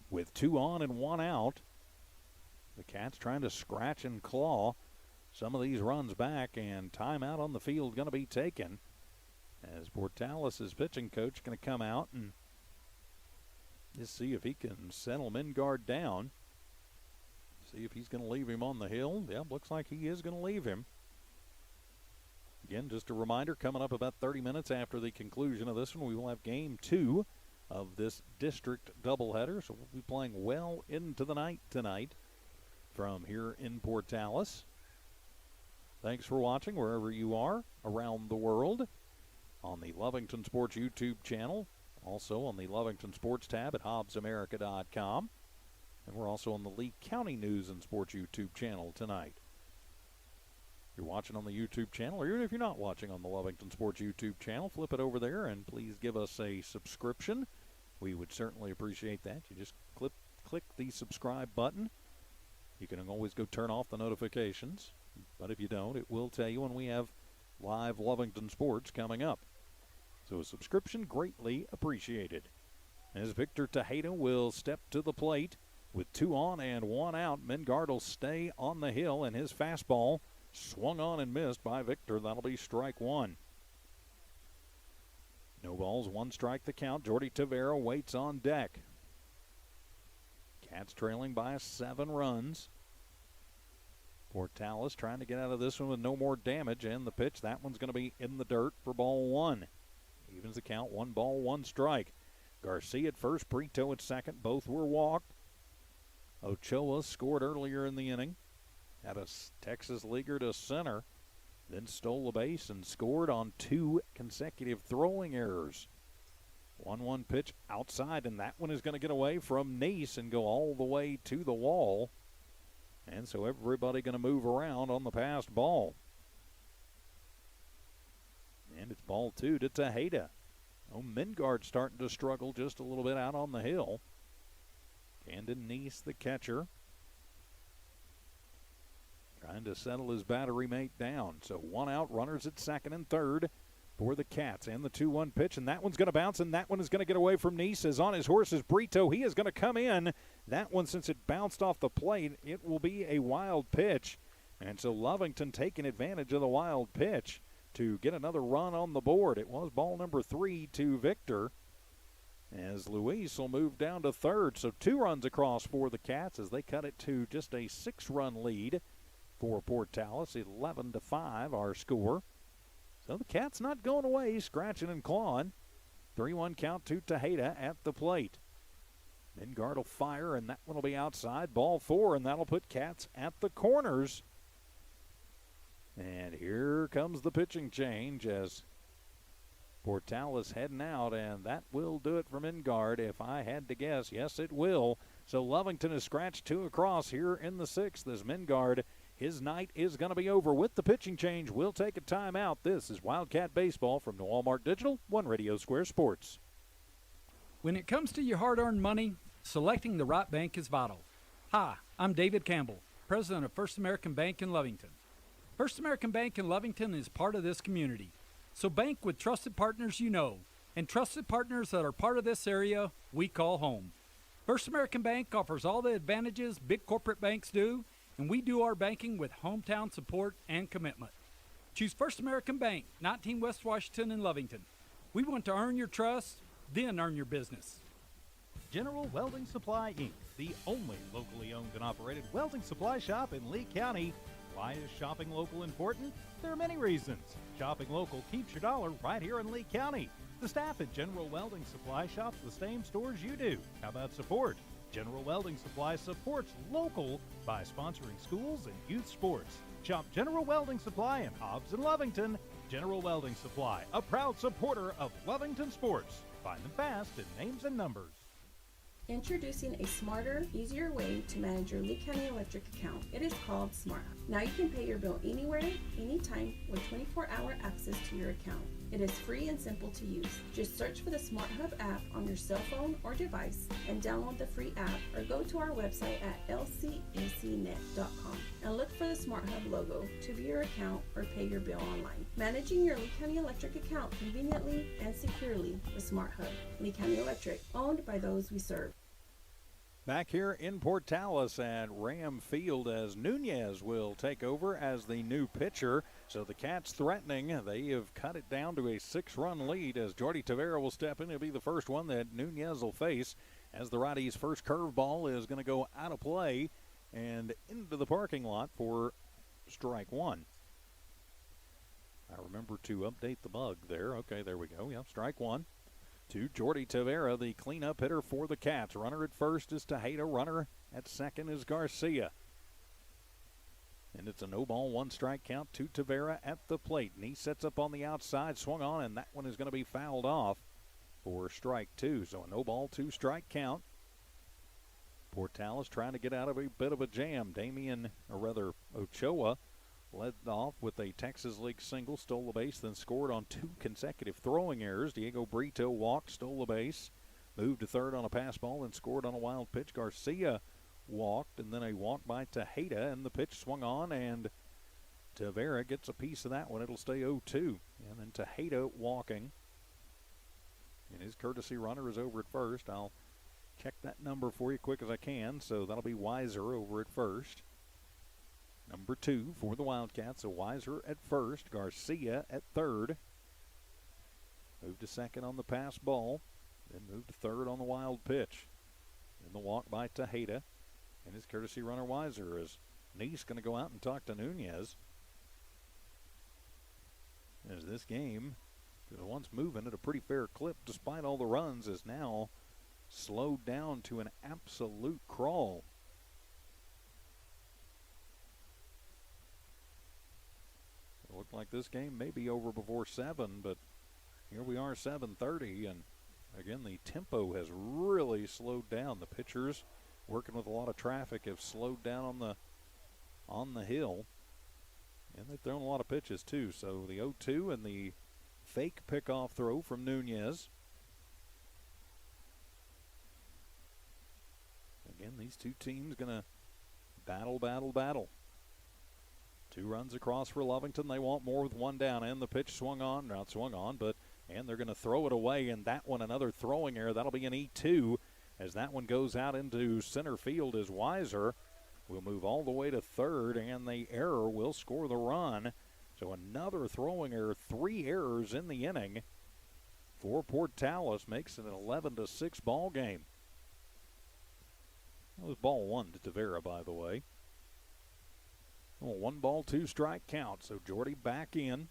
With 2 on and 1 out. The Cats trying to scratch and claw some of these runs back, and timeout on the field going to be taken. As Portales' pitching coach going to come out and just see if he can settle Lingard down. See if he's going to leave him on the hill. Yeah, looks like he is going to leave him. Again, just a reminder, coming up about 30 minutes after the conclusion of this one, we will have game 2 of this district doubleheader. So we'll be playing well into the night tonight from here in Portales. Thanks for watching wherever you are around the world on the Lovington Sports YouTube channel. Also on the Lovington Sports tab at HobbsAmerica.com. And we're also on the Lee County News and Sports YouTube channel tonight. If you're watching on the YouTube channel, or even if you're not watching on the Lovington Sports YouTube channel, flip it over there and please give us a subscription. We would certainly appreciate that. You just click the subscribe button. You can always go turn off the notifications. But if you don't, it will tell you when we have live Lovington Sports coming up. So a subscription greatly appreciated. As Victor Tejeda will step to the plate With 2 on and 1 out, Mingard will stay on the hill, and his fastball swung on and missed by Victor. That'll be strike 1. No balls, 1 strike the count. Jordy Tavera waits on deck. Cats trailing by 7 runs. Portales trying to get out of this one with no more damage, and the pitch, that one's going to be in the dirt for ball 1. Evens the count, 1 ball, 1 strike. Garcia at first, Brito at second. Both were walked. Ochoa scored earlier in the inning. Had a Texas leaguer to center. Then stole the base and scored on 2 consecutive throwing errors. 1-1 pitch outside, and that one is going to get away from Neese and go all the way to the wall. And so everybody going to move around on the passed ball. And it's ball 2 to Tejeda. Oh, Mingard starting to struggle just a little bit out on the hill. Camden Neese, the catcher, trying to settle his battery mate down. So 1 out, runners at second and third for the Cats. And the 2-1 pitch, and that one's going to bounce, and that one is going to get away from Neese. As on his horse is Brito. He is going to come in. That one, since it bounced off the plate, it will be a wild pitch. And so Lovington taking advantage of the wild pitch to get another run on the board. It was ball number 3 to Victor, as Luis will move down to third. So 2 runs across for the Cats as they cut it to just a 6-run lead for Portales. 11-5 our score. So the Cats not going away, scratching and clawing. 3-1 count to Tejeda at the plate. Mingard will fire, and that one will be outside. Ball 4, and that'll put Cats at the corners. And here comes the pitching change as Portales heading out, and that will do it for Mingard. If I had to guess, yes, it will. So Lovington has scratched 2 across here in the 6th as Mingard, his night is going to be over with the pitching change. We'll take a timeout. This is Wildcat Baseball from the Walmart Digital, One Radio Square Sports. When it comes to your hard-earned money, selecting the right bank is vital. Hi, I'm David Campbell, president of First American Bank in Lovington. First American Bank in Lovington is part of this community. So bank with trusted partners you know, and trusted partners that are part of this area we call home. First American Bank offers all the advantages big corporate banks do, and we do our banking with hometown support and commitment. Choose First American Bank, 19 West Washington in Lovington. We want to earn your trust, then earn your business. General Welding Supply, Inc., the only locally owned and operated welding supply shop in Lee County. Why is shopping local important? There are many reasons. Shopping local keeps your dollar right here in Lee County. The staff at General Welding Supply shops the same stores you do. How about support? General Welding Supply supports local by sponsoring schools and youth sports. Shop General Welding Supply in Hobbs and Lovington. General Welding Supply, a proud supporter of Lovington sports. Find them fast in names and numbers. Introducing a smarter, easier way to manage your Lee County Electric account. It is called SmartHub. Now you can pay your bill anywhere, anytime, with 24-hour access to your account. It is free and simple to use. Just search for the SmartHub app on your cell phone or device and download the free app, or go to our website at lcacnet.com and look for the SmartHub logo to view your account or pay your bill online. Managing your Lee County Electric account conveniently and securely with SmartHub. Lee County Electric, owned by those we serve. Back here in Portales at Ram Field as Nunez will take over as the new pitcher. So the Cats threatening. They have cut it down to a 6-run lead as Jordy Tavera will step in. It'll be the first one that Nunez will face as the righty's first curveball is going to go out of play and into the parking lot for strike 1. I remember to update the bug there. Okay, there we go. Yep, strike 1. To Jordy Tavera, the cleanup hitter for the Cats. Runner at first is Tejeda. Runner at second is Garcia. And it's a no-ball, 1-strike count to Tavera at the plate. And he sets up on the outside, swung on, and that one is going to be fouled off for strike 2. So a no-ball, 2-strike count. Portales trying to get out of a bit of a jam. Ochoa led off with a Texas League single, stole the base, then scored on 2 consecutive throwing errors. Diego Brito walked, stole the base, moved to third on a pass ball, and scored on a wild pitch. Garcia walked, and then a walk by Tejeda, and the pitch swung on, and Tavera gets a piece of that one. It'll stay 0-2. And then Tejeda walking. And his courtesy runner is over at first. I'll check that number for you quick as I can. So that'll be Weiser over at first. Number 2 for the Wildcats. So Weiser at first, Garcia at third. Moved to second on the pass ball. Then moved to third on the wild pitch. In the walk by Tejeda. And his courtesy runner Weiser is Nice going to go out and talk to Nunez. As this game, once moving at a pretty fair clip despite all the runs, is now slowed down to an absolute crawl. It looked like this game may be over before 7, but here we are, 7:30, and again, the tempo has really slowed down. The pitchers, working with a lot of traffic, have slowed down on the hill. And they've thrown a lot of pitches, too. So the 0-2 and the fake pickoff throw from Nunez. Again, these two teams going to battle. 2 runs across for Lovington. They want more with 1 down, and the pitch swung on, not swung on, but and they're going to throw it away, and that one another throwing error. That'll be an E2 as that one goes out into center field as Weiser will move all the way to third, and the error will score the run. So another throwing error, 3 errors in the inning for Portales, makes it an 11-6 ball game. That was ball 1 to Tavera, by the way. Well, 1 ball, 2 strike count. So Jordy back in.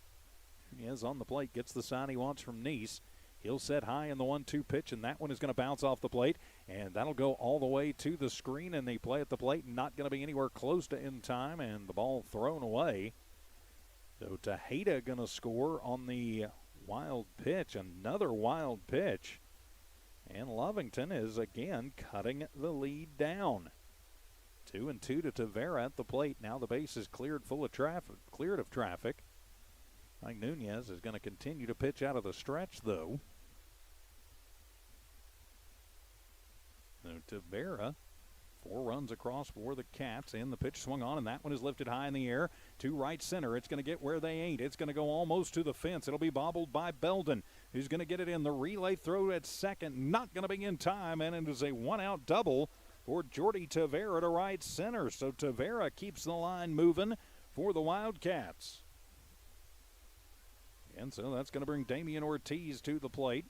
He is on the plate, gets the sign he wants from Nice. He'll set high in the 1-2 pitch, and that one is going to bounce off the plate, and that'll go all the way to the screen, and they play at the plate, not going to be anywhere close to in time, and the ball thrown away. So Tejeda going to score on the wild pitch, another wild pitch, and Lovington is again cutting the lead down. 2-2 to Tavera at the plate. Now the base is cleared of traffic. Mike Nunez is going to continue to pitch out of the stretch, though. So Tavera, 4 runs across for the Cats, and the pitch swung on, and that one is lifted high in the air to right center. It's going to get where they ain't. It's going to go almost to the fence. It'll be bobbled by Belden, who's going to get it in. The relay throw at second, not going to be in time, and it is a 1-out double for Jordy Tavera to right center. So Tavera keeps the line moving for the Wildcats. And so that's going to bring Damian Ortiz to the plate.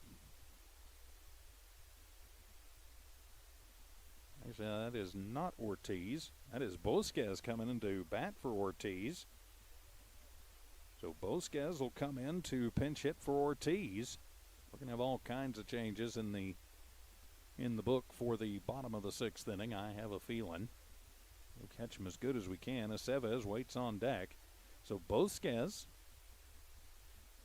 Actually, that is not Ortiz. That is Bosquez coming in to bat for Ortiz. So Bosquez will come in to pinch hit for Ortiz. We're going to have all kinds of changes in the book for the bottom of the 6th inning, I have a feeling. We'll catch him as good as we can. Aceves waits on deck. So Bosquez,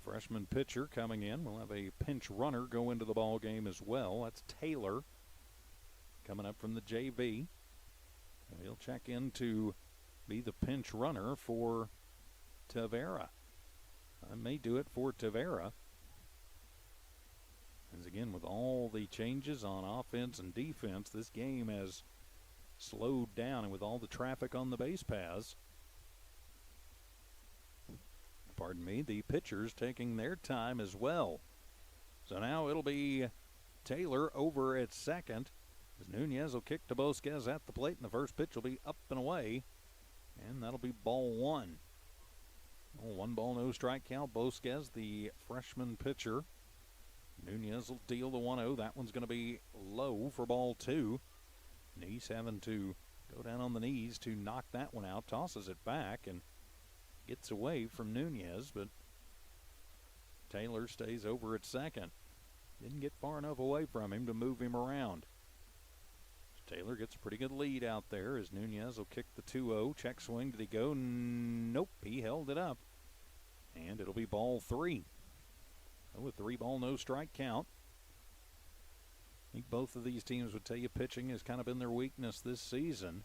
freshman pitcher, coming in. We'll have a pinch runner go into the ball game as well. That's Taylor coming up from the JV. And he'll check in to be the pinch runner for Tavera. I may do it for Tavera. As again, with all the changes on offense and defense, this game has slowed down, and with all the traffic on the base paths, the pitchers taking their time as well. So now it'll be Taylor over at second, as Nunez will kick to Bosquez at the plate, and the first pitch will be up and away, and that'll be ball 1. 1 ball, no strike count. Bosquez, the freshman pitcher. Nunez will deal the 1-0. That one's going to be low for ball 2. Nice having to go down on the knees to knock that one out. Tosses it back and gets away from Nunez, but Taylor stays over at second. Didn't get far enough away from him to move him around. Taylor gets a pretty good lead out there as Nunez will kick the 2-0. Check swing. Did he go? Nope. He held it up. And it'll be ball 3. With 3 ball, no strike count. I think both of these teams would tell you pitching has kind of been their weakness this season.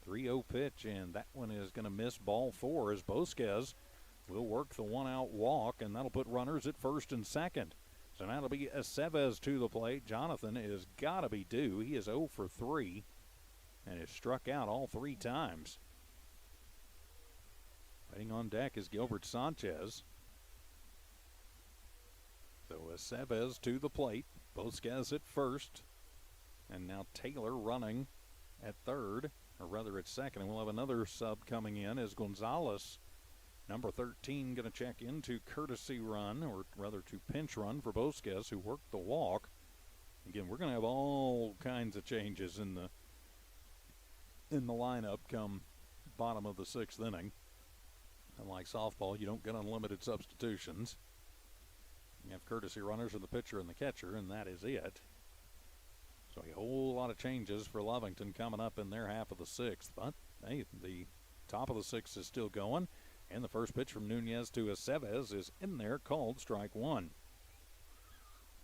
3-0 pitch, and that one is going to miss ball 4 as Bosquez will work the 1-out walk, and that'll put runners at first and second. So now it'll be Aceves to the plate. Jonathan is got to be due. He is 0 for 3 and has struck out all 3 times. Waiting on deck is Gilbert Sanchez. So Aceves to the plate. Bosquez at first. And now Taylor running at third, or rather at second. And we'll have another sub coming in as Gonzalez, number 13, going to check into courtesy run, or rather to pinch run for Bosquez, who worked the walk. Again, we're going to have all kinds of changes in the lineup come bottom of the sixth inning. Unlike softball, you don't get unlimited substitutions. You have courtesy runners in the pitcher and the catcher, and that is it. So a whole lot of changes for Lovington coming up in their half of the sixth. But, hey, the top of the sixth is still going. And the first pitch from Nunez to Aceves is in there, called strike one.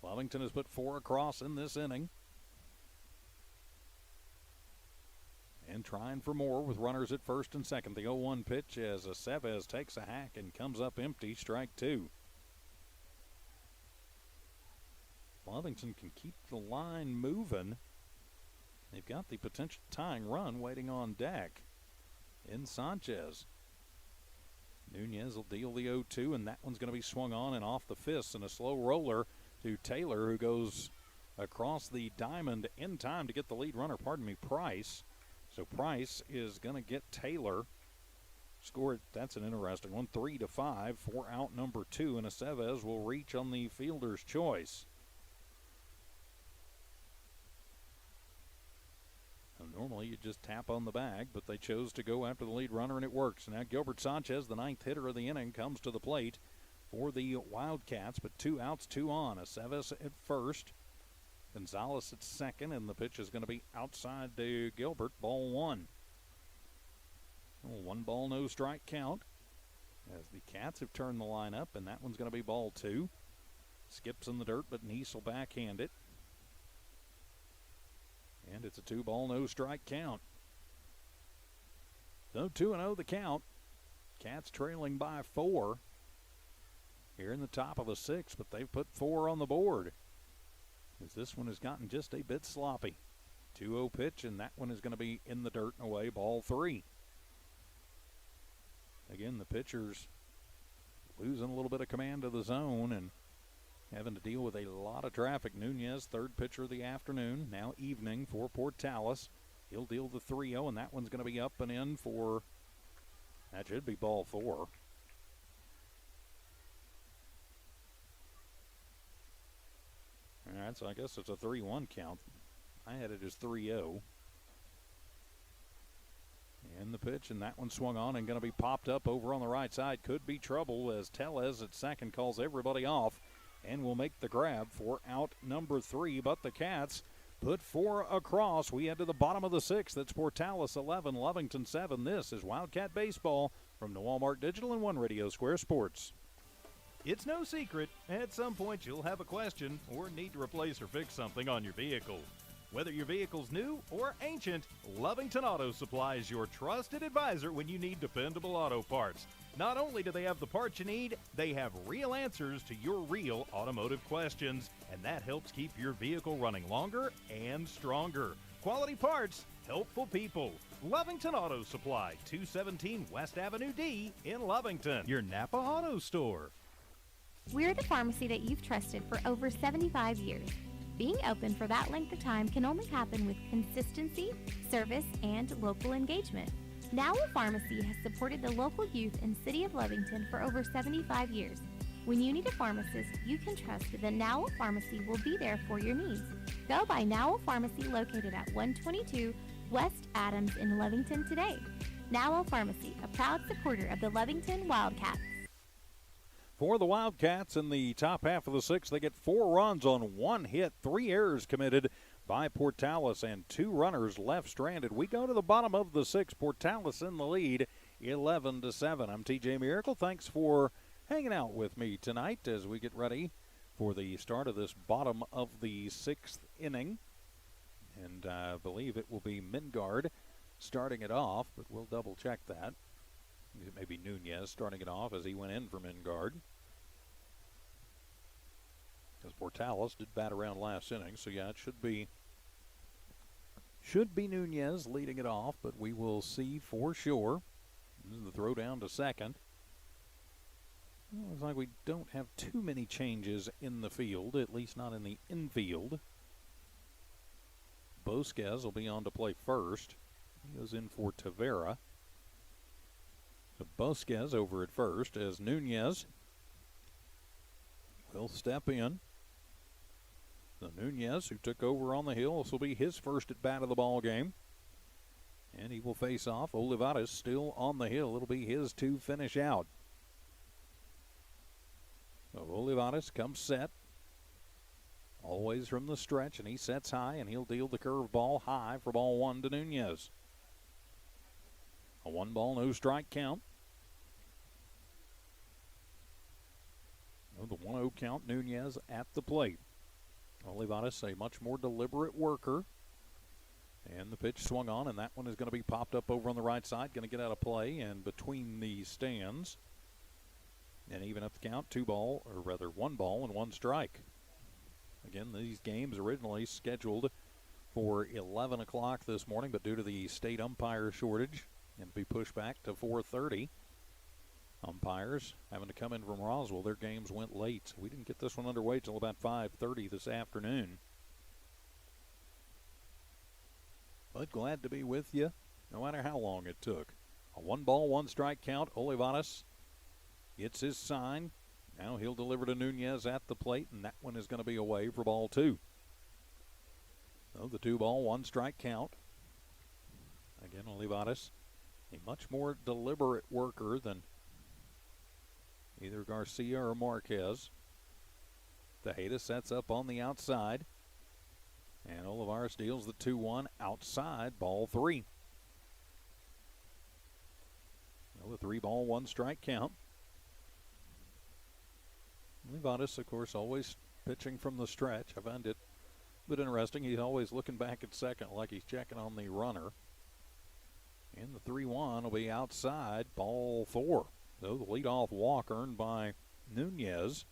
Lovington has put 4 across in this inning. And trying for more with runners at first and second. The 0-1 pitch as Aceves takes a hack and comes up empty, strike two. Lovington can keep the line moving. They've got the potential tying run waiting on deck in Sanchez. Nunez will deal the 0-2, and that one's going to be swung on and off the fist, and a slow roller to Taylor, who goes across the diamond in time to get the lead runner, Price. So Price is going to get Taylor scored. That's an interesting one. 3-5 for out number 2, and Aceves will reach on the fielder's choice. And normally you just tap on the bag, but they chose to go after the lead runner, and it works. Now Gilbert Sanchez, the 9th hitter of the inning, comes to the plate for the Wildcats, but 2 outs, 2 on. Aceves at first, Gonzalez at second, and the pitch is going to be outside to Gilbert, ball one. 1 ball, no strike count as the Cats have turned the line up, and that one's going to be ball 2. Skips in the dirt, but Neese will backhand it. And it's a 2 ball, no strike count. So 2-0 the count. Cats trailing by 4 here in the top of the 6th, but they've put 4 on the board, as this one has gotten just a bit sloppy. 2-0 pitch, and that one is going to be in the dirt and away, ball 3. Again, the pitchers losing a little bit of command of the zone and having to deal with a lot of traffic. Nunez, 3rd pitcher of the afternoon, now evening for Portales. He'll deal the 3-0, and that one's going to be up and in for, that should be ball 4. All right, so I guess it's a 3-1 count. I had it as 3-0. And the pitch, and that one swung on and going to be popped up over on the right side. Could be trouble as Tellez at second calls everybody off and will make the grab for out number 3. But the Cats put 4 across. We head to the bottom of the 6th. That's Portales 11, Lovington 7. This is Wildcat Baseball from the Walmart Digital and One Radio Square Sports. It's no secret, at some point you'll have a question or need to replace or fix something on your vehicle. Whether your vehicle's new or ancient, Lovington Auto Supply is your trusted advisor when you need dependable auto parts. Not only do they have the parts you need, they have real answers to your real automotive questions, and that helps keep your vehicle running longer and stronger. Quality parts, helpful people. Lovington Auto Supply, 217 West Avenue D in Lovington, your Napa Auto Store. We're the pharmacy that you've trusted for over 75 years. Being open for that length of time can only happen with consistency, service, and local engagement. Now a Pharmacy has supported the local youth in City of Lovington for over 75 years. When you need a pharmacist, you can trust that Now a Pharmacy will be there for your needs. Go by Now a Pharmacy located at 122 West Adams in Lovington today. Now a Pharmacy, a proud supporter of the Lovington Wildcats. For the Wildcats in the top half of the 6th, they get 4 runs on 1 hit, 3 errors committed by Portales, and 2 runners left stranded. We go to the bottom of the 6th. Portales in the lead, 11-7. I'm TJ Miracle. Thanks for hanging out with me tonight as we get ready for the start of this bottom of the 6th inning. And I believe it will be Mingard starting it off, but we'll double check that. It may be Nunez starting it off as he went in for Mingard. Because Portales did bat around last inning, so yeah, it should be Nunez leading it off, but we will see for sure. This is the throw down to second. Well, looks like we don't have too many changes in the field, at least not in the infield. Bosquez will be on to play first. He goes in for Tavera. So Bosquez over at first as Nunez will step in. So Nunez, who took over on the hill, this will be his first at bat of the ball game. And he will face off. Olivares still on the hill. It'll be his to finish out. So Olivares comes set. Always from the stretch, and he sets high, and he'll deal the curve ball high for ball one to Nunez. A 1-ball, no strike count. The 1-0 count, Nunez at the plate. Olivares, a much more deliberate worker. And the pitch swung on, and that one is going to be popped up over on the right side. Going to get out of play and between the stands. And even up the count, 1 ball and 1 strike. Again, these games originally scheduled for 11 o'clock this morning, but due to the state umpire shortage, it'll be pushed back to 4:30. Umpires having to come in from Roswell. Their games went late. We didn't get this one underway till about 5:30 this afternoon. But glad to be with you, no matter how long it took. A 1-ball, 1 strike count. Olivares gets his sign. Now he'll deliver to Nunez at the plate, and that one is going to be away for ball 2. So the 2-ball, 1 strike count. Again, Olivares, a much more deliberate worker than either Garcia or Marquez. Tejeda sets up on the outside. And Olivares deals the 2-1 outside, ball 3. Well, the 3-ball, 1 strike count. Olivares, of course, always pitching from the stretch. I find it a bit interesting. He's always looking back at second like he's checking on the runner. And the 3-1 will be outside, ball 4. So the leadoff walk earned by Nunez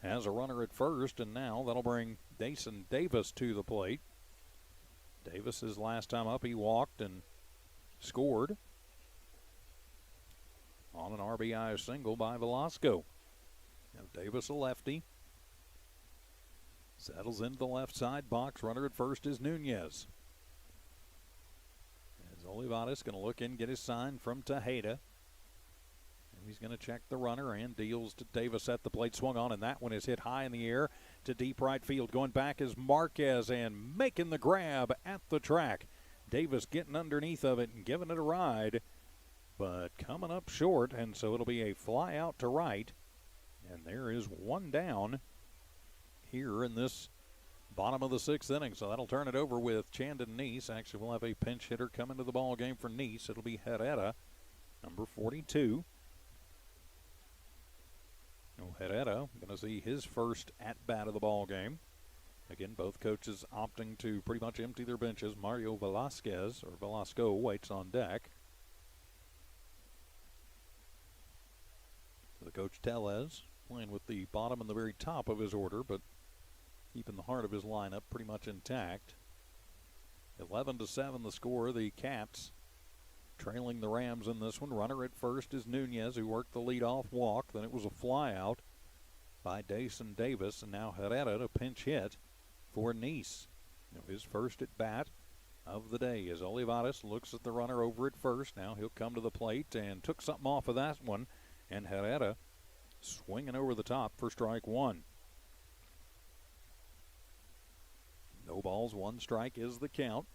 has a runner at first, and now that'll bring Dason Davis to the plate. Davis's last time up, he walked and scored on an RBI single by Velasco. Now Davis, a lefty, settles into the left side box. Runner at first is Nunez. As Olivares going to look in, get his sign from Tejeda. He's going to check the runner and deals to Davis at the plate. Swung on, and that one is hit high in the air to deep right field. Going back is Marquez and making the grab at the track. Davis getting underneath of it and giving it a ride, but coming up short, and so it'll be a fly out to right. And there is 1 down here in this bottom of the 6th inning. So that'll turn it over with Chandon Neese. Actually, we'll have a pinch hitter come into the ball game for Neese. It'll be Herrera, number 42. Herrera going to see his first at-bat of the ball game. Again, both coaches opting to pretty much empty their benches. Mario Velasco waits on deck. So the coach Tellez playing with the bottom and the very top of his order, but keeping the heart of his lineup pretty much intact. 11-7 the score. The Cats trailing the Rams in this one. Runner at first is Nunez, who worked the leadoff walk. Then it was a fly out by Dason Davis, and now Herrera to pinch hit for Neese. His first at bat of the day as Olivares looks at the runner over at first. Now he'll come to the plate and took something off of that one, and Herrera swinging over the top for strike 1. No balls, 1 strike is the count.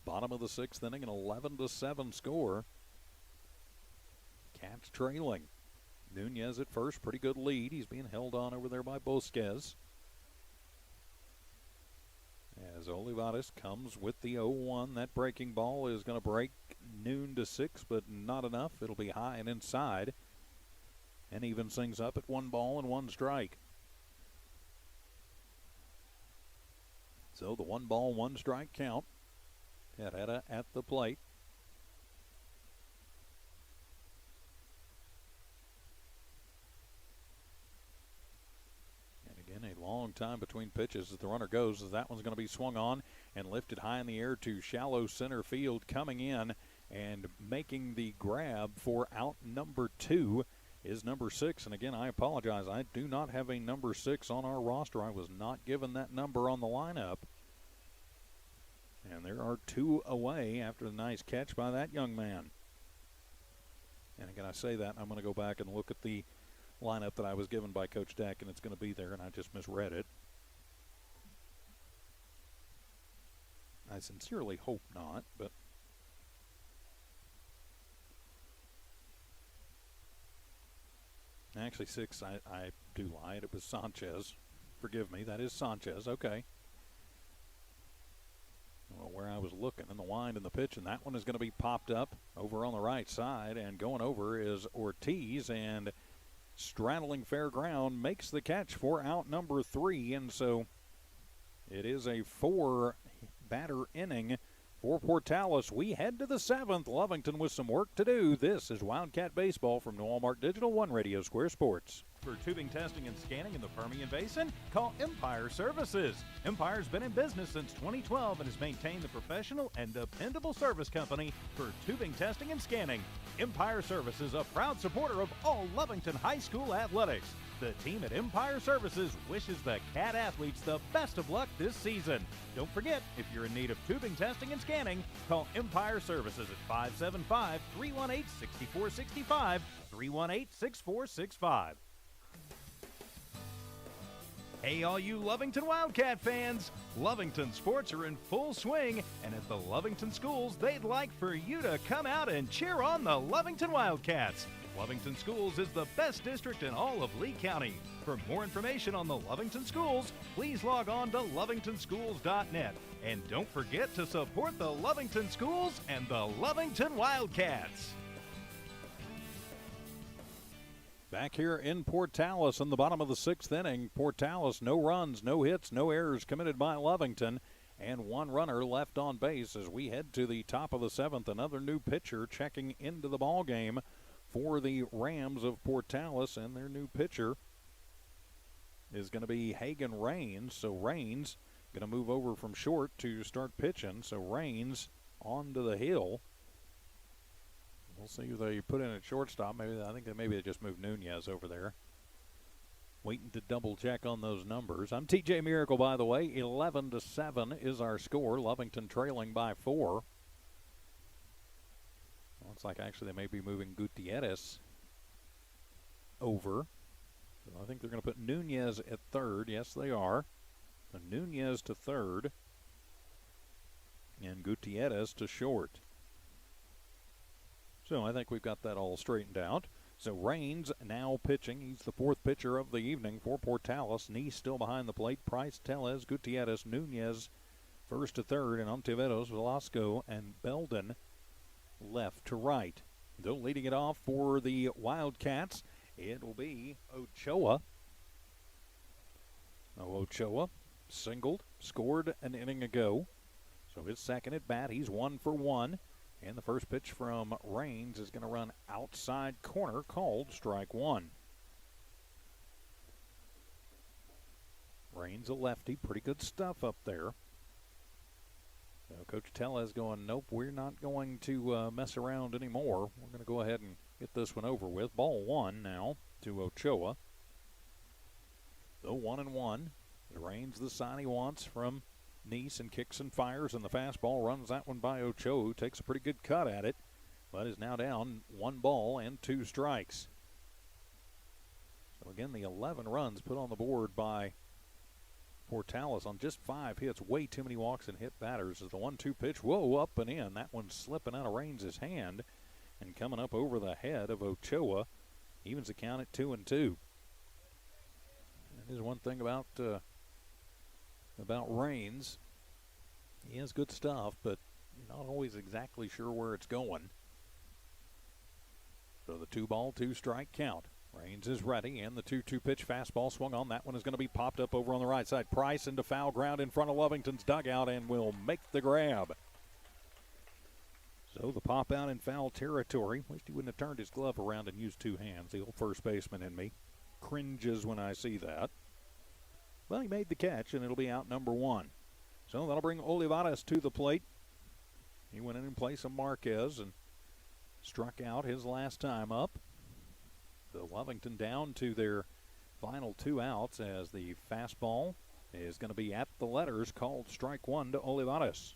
Bottom of the 6th inning, an 11-7 score. Cats trailing. Nunez at first, pretty good lead. He's being held on over there by Bosquez. As Olivares comes with the 0-1, that breaking ball is going to break Noon to 6, but not enough. It'll be high and inside. And even things up at 1 ball and 1 strike. So the 1 ball, 1 strike count. Herrera at the plate. And again, a long time between pitches as the runner goes, as that one's going to be swung on and lifted high in the air to shallow center field. Coming in and making the grab for out number 2 is number 6. And again, I apologize. I do not have a number 6 on our roster. I was not given that number on the lineup. And there are 2 away after the nice catch by that young man. And again, I say that, I'm going to go back and look at the lineup that I was given by Coach Deck, and it's going to be there, and I just misread it. I sincerely hope not, but actually 6, I do lie. It was Sanchez. Forgive me, that is Sanchez. Okay. Well, where I was looking, and the wind and the pitch, and that one is going to be popped up over on the right side, and going over is Ortiz, and straddling fair ground makes the catch for out number 3, and so it is a 4-batter inning for Portales. We head to the 7th. Lovington with some work to do. This is Wildcat Baseball from New Walmart Digital, 1 Radio Square Sports. For tubing testing and scanning in the Permian Basin, call Empire Services. Empire's been in business since 2012 and has maintained the professional and dependable service company for tubing testing and scanning. Empire Services, a proud supporter of all Lovington High School athletics. The team at Empire Services wishes the Cat athletes the best of luck this season. Don't forget, if you're in need of tubing testing and scanning, call Empire Services at 575-318-6465, 318-6465. Hey, all you Lovington Wildcat fans! Lovington sports are in full swing, and at the Lovington schools, they'd like for you to come out and cheer on the Lovington Wildcats. Lovington Schools is the best district in all of Lee County. For more information on the Lovington Schools, please log on to lovingtonschools.net. And don't forget to support the Lovington Schools and the Lovington Wildcats. Back here in Portales in the bottom of the 6th inning. Portales, no runs, no hits, no errors committed by Lovington, and 1 runner left on base as we head to the top of the 7th. Another new pitcher checking into the ball game for the Rams of Portales, and their new pitcher is going to be Hagan Rains. So Rains going to move over from short to start pitching. So Rains on to the hill. We'll see who they put in at shortstop. Maybe they just moved Nunez over there. Waiting to double check on those numbers. I'm TJ Miracle, by the way. 11-7 is our score. Lovington trailing by 4. Looks like actually they may be moving Gutierrez over. So I think they're going to put Nunez at third. Yes, they are. So Nunez to third. And Gutierrez to short. So I think we've got that all straightened out. So Rains now pitching. He's the 4th pitcher of the evening for Portales. Knee still behind the plate. Price, Tellez, Gutierrez, Nunez first to third, and Ontiveros, Velasco, and Belden left to right. Though leading it off for the Wildcats, it will be Ochoa. Ochoa singled, scored an inning ago. So his second at bat, he's 1 for 1. And the first pitch from Rains is going to run outside corner, called strike 1. Rains a lefty, pretty good stuff up there. So Coach Tellez going, nope, we're not going to mess around anymore. We're going to go ahead and get this one over with. Ball 1 now to Ochoa. So 1-1. Rains the sign he wants from Neese, and kicks and fires, and the fastball runs that one by Ochoa, who takes a pretty good cut at it, but is now down 1 ball and 2 strikes. So again, the 11 runs put on the board by Portales on just 5 hits. Way too many walks and hit batters as the 1-2 pitch, whoa, up and in. That one's slipping out of Rains' hand and coming up over the head of Ochoa. Evens the count at 2-2. That is one thing about Rains. He has good stuff, but you're not always exactly sure where it's going. So the 2-ball, 2-strike count. Rains is ready, and the 2-2 pitch fastball swung on. That one is going to be popped up over on the right side. Price into foul ground in front of Lovington's dugout and will make the grab. So the pop out in foul territory. Wished he wouldn't have turned his glove around and used 2 hands. The old first baseman in me cringes when I see that. Well, he made the catch, and it'll be out number 1. So that'll bring Olivares to the plate. He went in place of Marquez and struck out his last time up. So Lovington down to their final 2 outs as the fastball is going to be at the letters, called strike 1 to Olivares.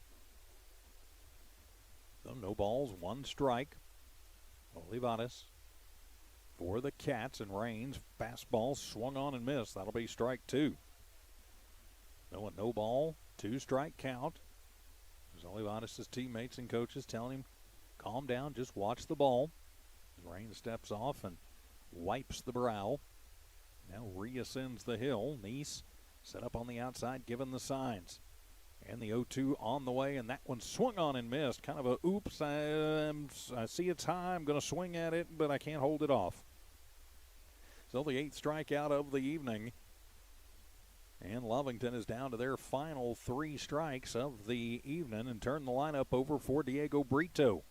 So no balls, one strike. Olivares for the Cats, and Raines. Fastball swung on and missed. That'll be strike two. So a no ball, 2-strike count. There's Olivares' teammates and coaches telling him, calm down, just watch the ball. Raines steps off and wipes the brow. Now reascends the hill. Neese set up on the outside, given the signs. And the 0-2 on the way, and that one swung on and missed. Kind of a oops, I see it's high, I'm going to swing at it, but I can't hold it off. So the 8th strikeout of the evening. And Lovington is down to their final 3 strikes of the evening and turn the lineup over for Diego Brito.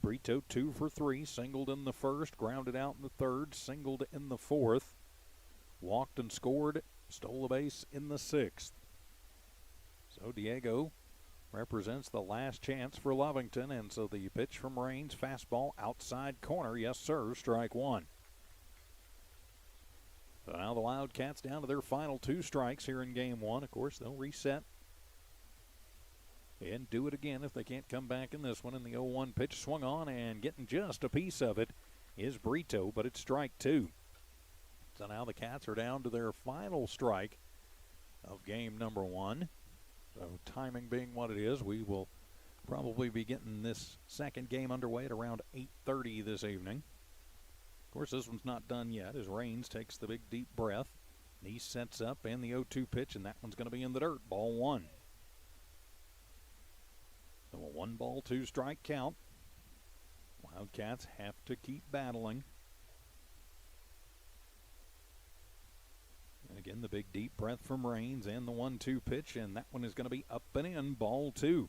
Brito 2 for 3, singled in the first, grounded out in the third, singled in the fourth, walked and scored, stole a base in the 6th. So Diego represents the last chance for Lovington, and so the pitch from Raines, fastball outside corner, yes sir, strike one. So now the Wildcats down to their final 2 strikes here in game 1. Of course, they'll reset and do it again if they can't come back in this one. And the 0-1 pitch swung on, and getting just a piece of it is Brito, but it's strike 2. So now the Cats are down to their final strike of game number 1. So timing being what it is, we will probably be getting this second game underway at around 8:30 this evening. Of course, this one's not done yet as Raines takes the big deep breath. Neese sets up, and the 0-2 pitch, and that one's going to be in the dirt. Ball 1. So a 1-ball, 2-strike count. Wildcats have to keep battling. And again, the big deep breath from Raines and the 1-2 pitch, and that one is going to be up and in, ball 2.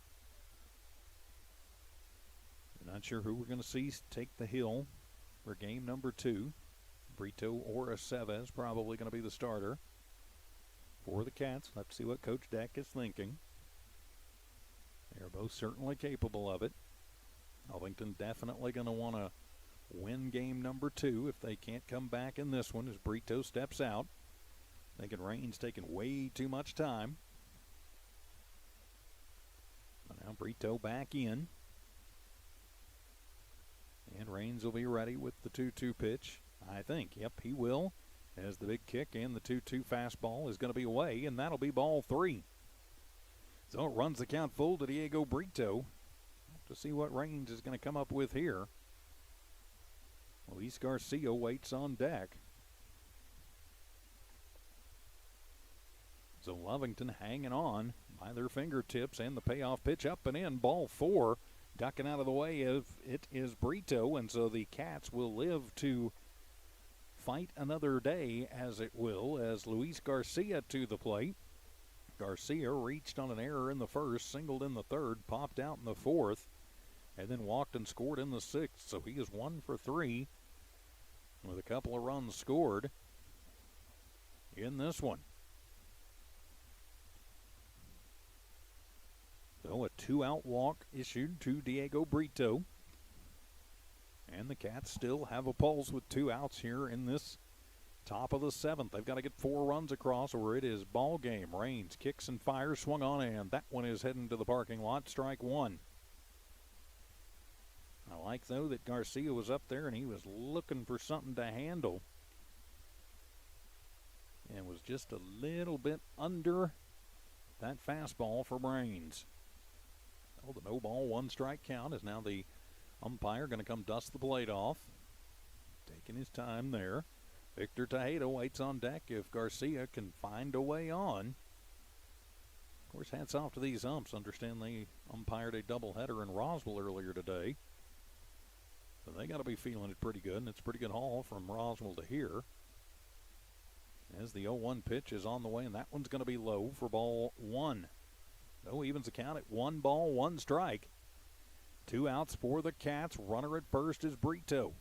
Not sure who we're going to see take the hill for game number 2. Brito or Aceves probably going to be the starter for the Cats. Let's see what Coach Deck is thinking. They're both certainly capable of it. Lovington definitely going to want to win game number 2 if they can't come back in this one as Brito steps out. Thinking Raines taking way too much time. But now Brito back in. And Raines will be ready with the 2-2 pitch, I think. Yep, he will. As the big kick and the 2-2 fastball is going to be away, and that'll be ball 3. So it runs the count full to Diego Brito. To see what Raines is going to come up with here. Luis Garcia waits on deck. So Lovington hanging on by their fingertips, and the payoff pitch up and in, ball 4. Ducking out of the way of it is Brito, and so the Cats will live to fight another day, as it will, as Luis Garcia to the plate. Garcia reached on an error in the first, singled in the third, popped out in the fourth, and then walked and scored in the 6th. So he is 1 for 3 with a couple of runs scored in this one. So a 2-out walk issued to Diego Brito. And the Cats still have a pulse with 2 outs here in this top of the 7th. They've got to get 4 runs across or it is ball game. Raines kicks and fires, swung on, and that one is heading to the parking lot. Strike 1. I like, though, that Garcia was up there and he was looking for something to handle. And was just a little bit under that fastball for Raines. Oh, the no ball, 1-strike count is now the umpire going to come dust the plate off. Taking his time there. Victor Tejeda waits on deck if Garcia can find a way on. Of course, hats off to these umps. Understand they umpired a doubleheader in Roswell earlier today. So they got to be feeling it pretty good, and it's a pretty good haul from Roswell to here. As the 0-1 pitch is on the way, and that one's going to be low for ball 1. No, evens the count at 1 ball, 1 strike. 2 outs for the Cats. Runner at first is Brito.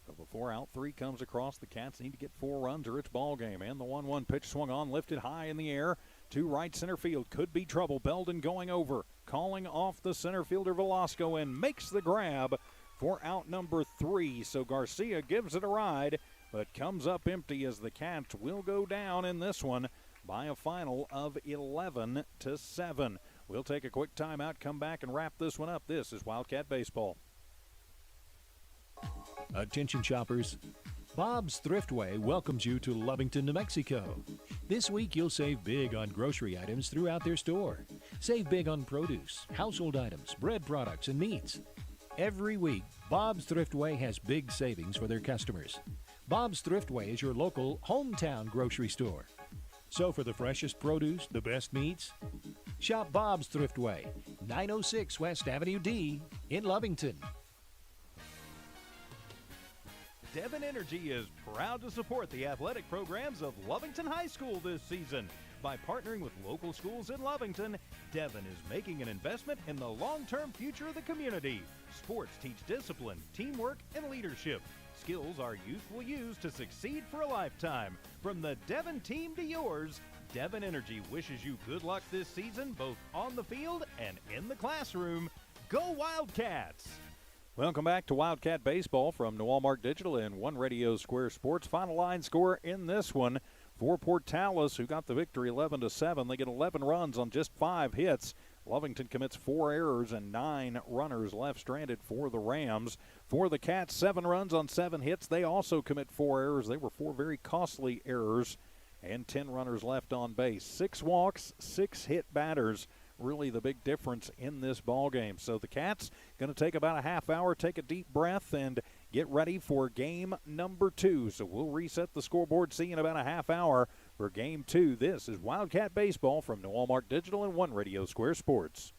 So before out 3 comes across, the Cats need to get 4 runs or it's ball game. And the 1-1 pitch swung on, lifted high in the air to right center field. Could be trouble. Belden going over, calling off the center fielder Velasco and makes the grab for out number 3. So Garcia gives it a ride, but comes up empty as the Cats will go down in this one by a final of 11-7. We'll take a quick timeout, come back and wrap this one up. This is Wildcat Baseball. Attention shoppers. Bob's Thriftway welcomes you to Lovington, New Mexico. This week you'll save big on grocery items throughout their store. Save big on produce, household items, bread products, and meats. Every week, Bob's Thriftway has big savings for their customers. Bob's Thriftway is your local hometown grocery store. So for the freshest produce, the best meats, shop Bob's Thriftway, 906 West Avenue D in Lovington. Devon Energy is proud to support the athletic programs of Lovington High School this season. By partnering with local schools in Lovington, Devon is making an investment in the long-term future of the community. Sports teach discipline, teamwork, and leadership. Skills our youth will use to succeed for a lifetime. From the Devon team to yours, Devon Energy wishes you good luck this season, both on the field and in the classroom. Go Wildcats! Welcome back to Wildcat Baseball from New Walmart Digital and One Radio Square Sports. Final line score in this one for Portales, who got the victory 11-7. They get 11 runs on just 5 hits. Lovington commits 4 errors and 9 runners left stranded for the Rams. For the Cats, 7 runs on 7 hits. They also commit 4 errors. They were 4 very costly errors and 10 runners left on base. 6 walks, 6 hit batters. Really the big difference in this ball game. So the Cats going to take about a half hour, take a deep breath, and get ready for game number 2. So we'll reset the scoreboard, see you in about a half hour for game 2. This is Wildcat Baseball from New Walmart Digital and One Radio Square Sports.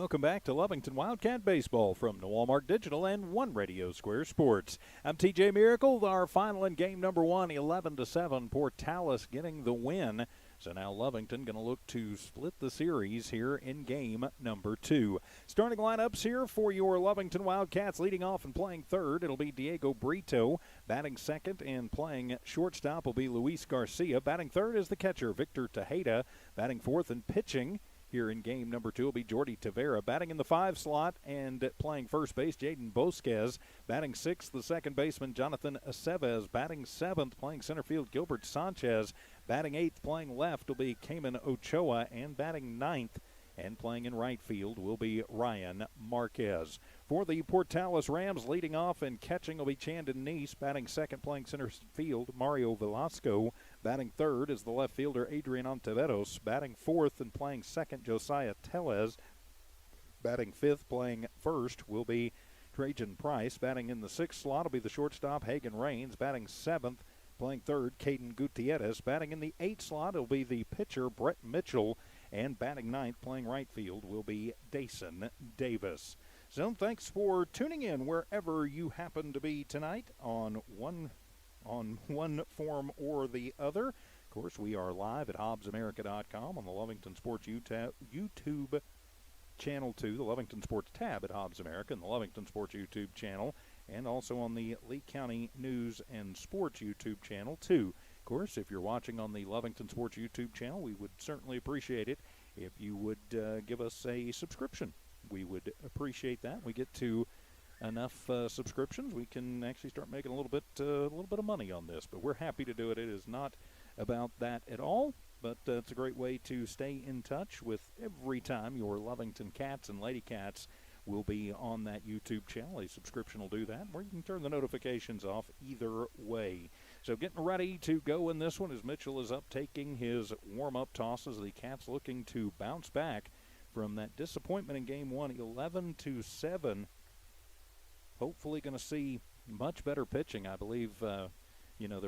Welcome back to Lovington Wildcat Baseball from the Walmart Digital and One Radio Square Sports. I'm TJ Miracle. Our final in game number 1, 11-7. Portales getting the win. So now Lovington going to look to split the series here in game number 2. Starting lineups here for your Lovington Wildcats. Leading off and playing third, it'll be Diego Brito. Batting second and playing shortstop will be Luis Garcia. Batting third is the catcher, Victor Tejeda. Batting fourth and pitching here in game number 2 will be Jordy Tavera. Batting in the 5 slot and playing first base, Jaden Bosquez. Batting sixth, the second baseman, Jonathan Aceves. Batting seventh, playing center field, Gilbert Sanchez. Batting eighth, playing left, will be Cayman Ochoa. And batting ninth and playing in right field will be Ryan Marquez. For the Portales Rams, leading off and catching will be Chandon Neese. Batting second, playing center field, Mario Velasco. Batting third is the left fielder, Adrian Ontiveros. Batting fourth and playing second, Josiah Tellez. Batting fifth, playing first, will be Trajan Price. Batting in the 6th slot will be the shortstop, Hagan Raines. Batting seventh, playing third, Caden Gutierrez. Batting in the 8th slot will be the pitcher, Brett Mitchell. And batting ninth, playing right field, will be Dason Davis. So thanks for tuning in wherever you happen to be tonight on one form or the other. Of course, we are live at HobbsAmerica.com on the Lovington Sports YouTube channel 2, the Lovington Sports tab at Hobbs America, and the Lovington Sports YouTube channel, and also on the Lee County News and Sports YouTube channel 2. Of course, if you're watching on the Lovington Sports YouTube channel, we would certainly appreciate it if you would give us a subscription. We would appreciate that. We get to enough subscriptions, we can actually start making a little bit of money on this. But we're happy to do it. It is not about that at all, but it's a great way to stay in touch with every time your Lovington Cats and Lady Cats will be on that YouTube channel. A subscription will do that, or you can turn the notifications off either way. So getting ready to go in this one as Mitchell is up taking his warm-up tosses. The Cats looking to bounce back from that disappointment in game 1, 11-7. Hopefully going to see much better pitching. I believe, there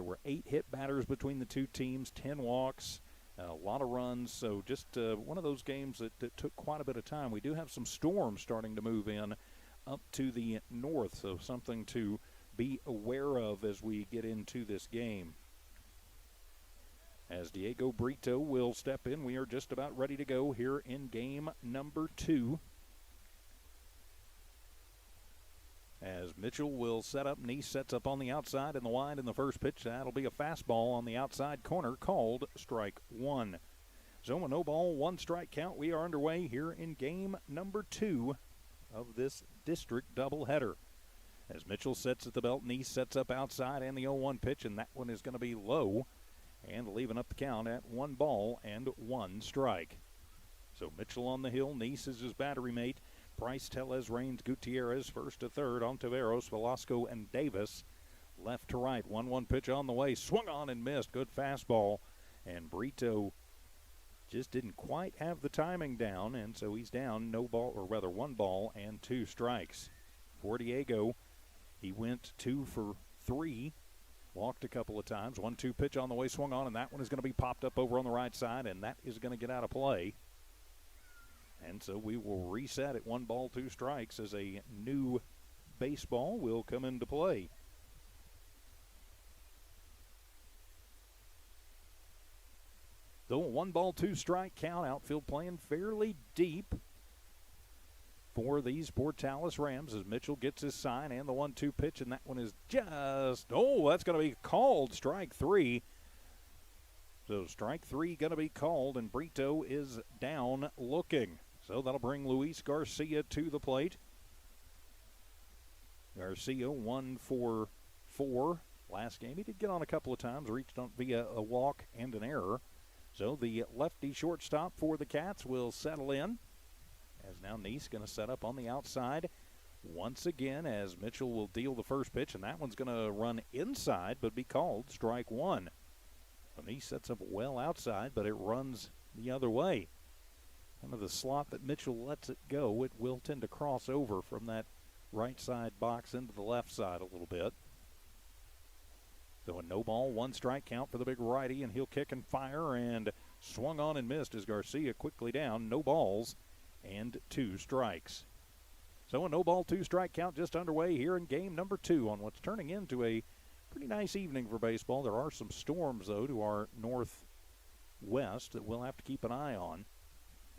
were 8 hit batters between the two teams, 10 walks, a lot of runs. So just one of those games that took quite a bit of time. We do have some storms starting to move in up to the north, so something to be aware of as we get into this game. As Diego Brito will step in, we are just about ready to go here in game number 2. As Mitchell will set up, Neese sets up on the outside in the wide in the first pitch. That'll be a fastball on the outside corner called strike 1. So a no ball, 1 strike count. We are underway here in game number 2 of this district doubleheader. As Mitchell sets at the belt, Neese sets up outside and the 0-1 pitch, and that one is going to be low and leaving up the count at 1 ball and 1 strike. So Mitchell on the hill, Neese is his battery mate. Price, Tellez, Raines, Gutierrez, first to third, Ontiveros, Velasco, and Davis. Left to right, 1-1 pitch on the way, swung on and missed, good fastball. And Brito just didn't quite have the timing down, and so he's down 1 ball and 2 strikes. For Diego, he went 2 for 3, walked a couple of times, 1-2 pitch on the way, swung on, and that one is going to be popped up over on the right side, and that is going to get out of play. And so we will reset at 1 ball, 2 strikes as a new baseball will come into play. So 1 ball, 2 strike count, outfield playing fairly deep for these Portales Rams as Mitchell gets his sign and the 1-2 pitch, and that one is that's going to be called strike 3. So strike 3 going to be called, and Brito is down looking. So that'll bring Luis Garcia to the plate. Garcia 1 for 4 last game. He did get on a couple of times, reached on via a walk and an error. So the lefty shortstop for the Cats will settle in. As now Neese going to set up on the outside once again as Mitchell will deal the first pitch, and that one's going to run inside but be called strike 1. Neese sets up well outside, but it runs the other way. Kind of the slot that Mitchell lets it go, it will tend to cross over from that right side box into the left side a little bit. So a no ball, 1 strike count for the big righty, and he'll kick and fire, and swung on and missed as Garcia quickly down. No balls and 2 strikes. So a no ball, 2 strike count just underway here in game number 2 on what's turning into a pretty nice evening for baseball. There are some storms, though, to our northwest that we'll have to keep an eye on.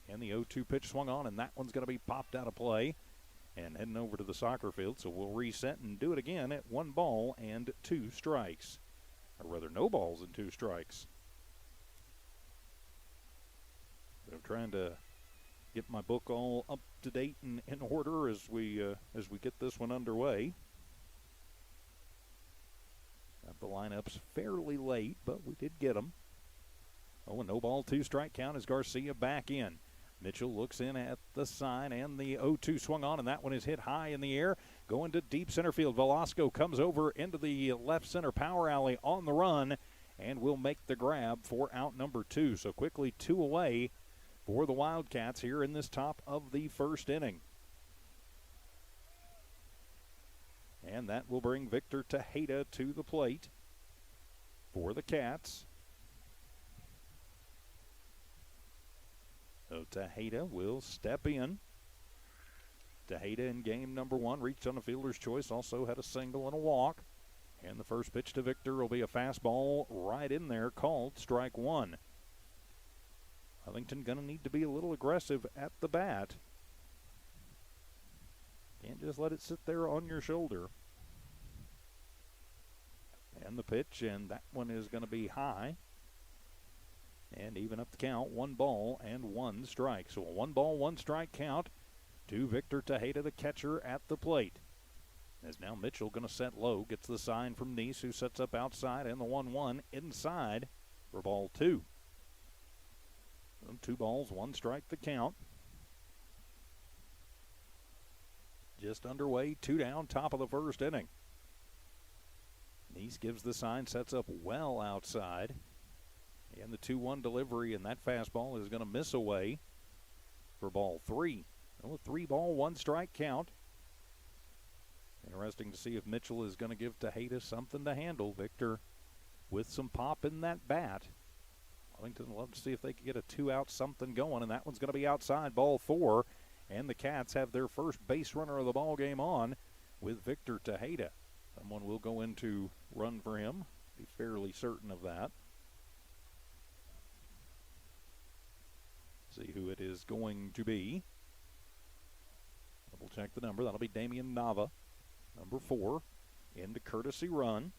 And the 0-2 pitch swung on, and that one's going to be popped out of play and heading over to the soccer field. So we'll reset and do it again at 1 ball and 2 strikes. Or rather, no balls and 2 strikes. So I'm trying to get my book all up to date and in order as we get this one underway. Got the lineups fairly late, but we did get them. Oh, a no ball, 2 strike count as Garcia back in. Mitchell looks in at the sign, and the 0-2 swung on, and that one is hit high in the air. Going to deep center field. Velasco comes over into the left center power alley on the run, and will make the grab for out number 2. So quickly 2 away for the Wildcats here in this top of the first inning. And that will bring Victor Tejeda to the plate for the Cats. So Tejeda will step in. Tejeda in game number 1 reached on a fielder's choice, also had a single and a walk. And the first pitch to Victor will be a fastball right in there called strike 1. Lovington going to need to be a little aggressive at the bat. Can't just let it sit there on your shoulder. And the pitch, and that one is going to be high. And even up the count, 1 ball and 1 strike. So a 1 ball, 1 strike count to Victor Tejeda, the catcher, at the plate. As now Mitchell going to set low, gets the sign from Neese, who sets up outside, and the 1-1 inside for ball 2. 2 balls, 1 strike the count. Just underway, 2 down, top of the first inning. Neese gives the sign, sets up well outside. And the 2-1 delivery, and that fastball is going to miss away for ball 3. Well, a 3 ball, 1 strike count. Interesting to see if Mitchell is going to give Tejeda something to handle. Victor with some pop in that bat. Lovington would love to see if they could get a 2-out something going, and that one's going to be outside, ball 4. And the Cats have their first base runner of the ball game on with Victor Tejeda. Someone will go in to run for him. Be fairly certain of that. See who it is going to be. Double check the number. That'll be Damian Nava, number 4, into courtesy run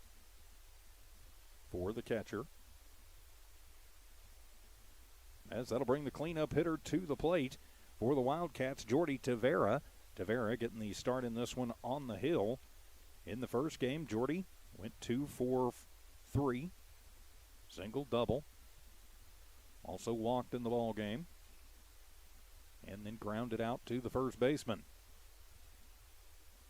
for the catcher. As that'll bring the cleanup hitter to the plate for the Wildcats, Jordy Tavera. Tavera getting the start in this one on the hill. In the first game, Jordy went 2 for 3, single, double. Also walked in the ball game, and then grounded out to the first baseman.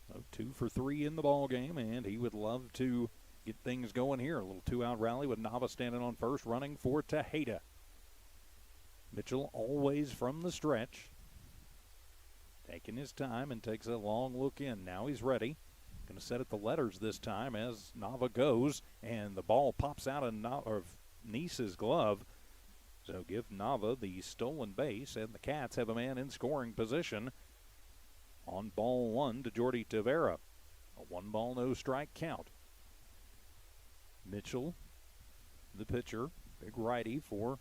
So 2 for 3 in the ball game, and he would love to get things going here. A little 2-out rally with Nava standing on first, running for Tejeda. Mitchell always from the stretch, taking his time and takes a long look in. Now he's ready. Going to set at the letters this time as Nava goes, and the ball pops out of Neese's glove. So give Nava the stolen base, and the Cats have a man in scoring position on ball 1 to Jordy Tavera. A 1 ball, no strike count. Mitchell, the pitcher, big righty for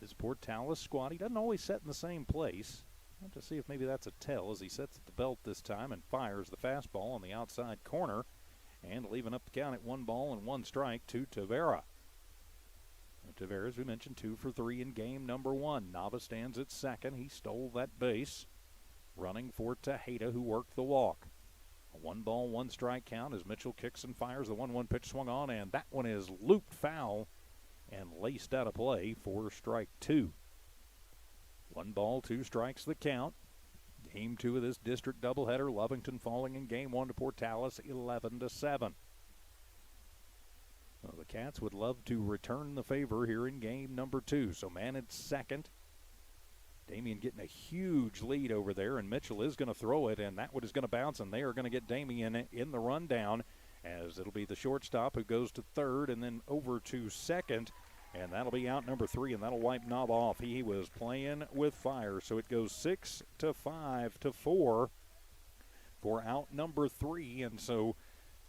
his Portales squad. He doesn't always set in the same place. I'll have to see if maybe that's a tell as he sets at the belt this time and fires the fastball on the outside corner, and leaving up the count at 1 ball and 1 strike to Tavera. Tavera, as we mentioned, 2 for 3 in game number 1. Nava stands at second. He stole that base. Running for Tejeda, who worked the walk. A 1 ball, 1 strike count as Mitchell kicks and fires. The 1-1 pitch swung on, and that one is looped foul and laced out of play for strike 2. 1 ball, 2 strikes the count. Game 2 of this district doubleheader. Lovington falling in game 1 to Portales 11-7. Well, the Cats would love to return the favor here in game number 2. So man at second. Damien getting a huge lead over there, and Mitchell is going to throw it, and that one is going to bounce, and they are going to get Damien in the rundown, as it'll be the shortstop who goes to third and then over to second. And that'll be out number 3, and that'll wipe Knob off. He was playing with fire. So it goes 6-5-4 for out number 3. And so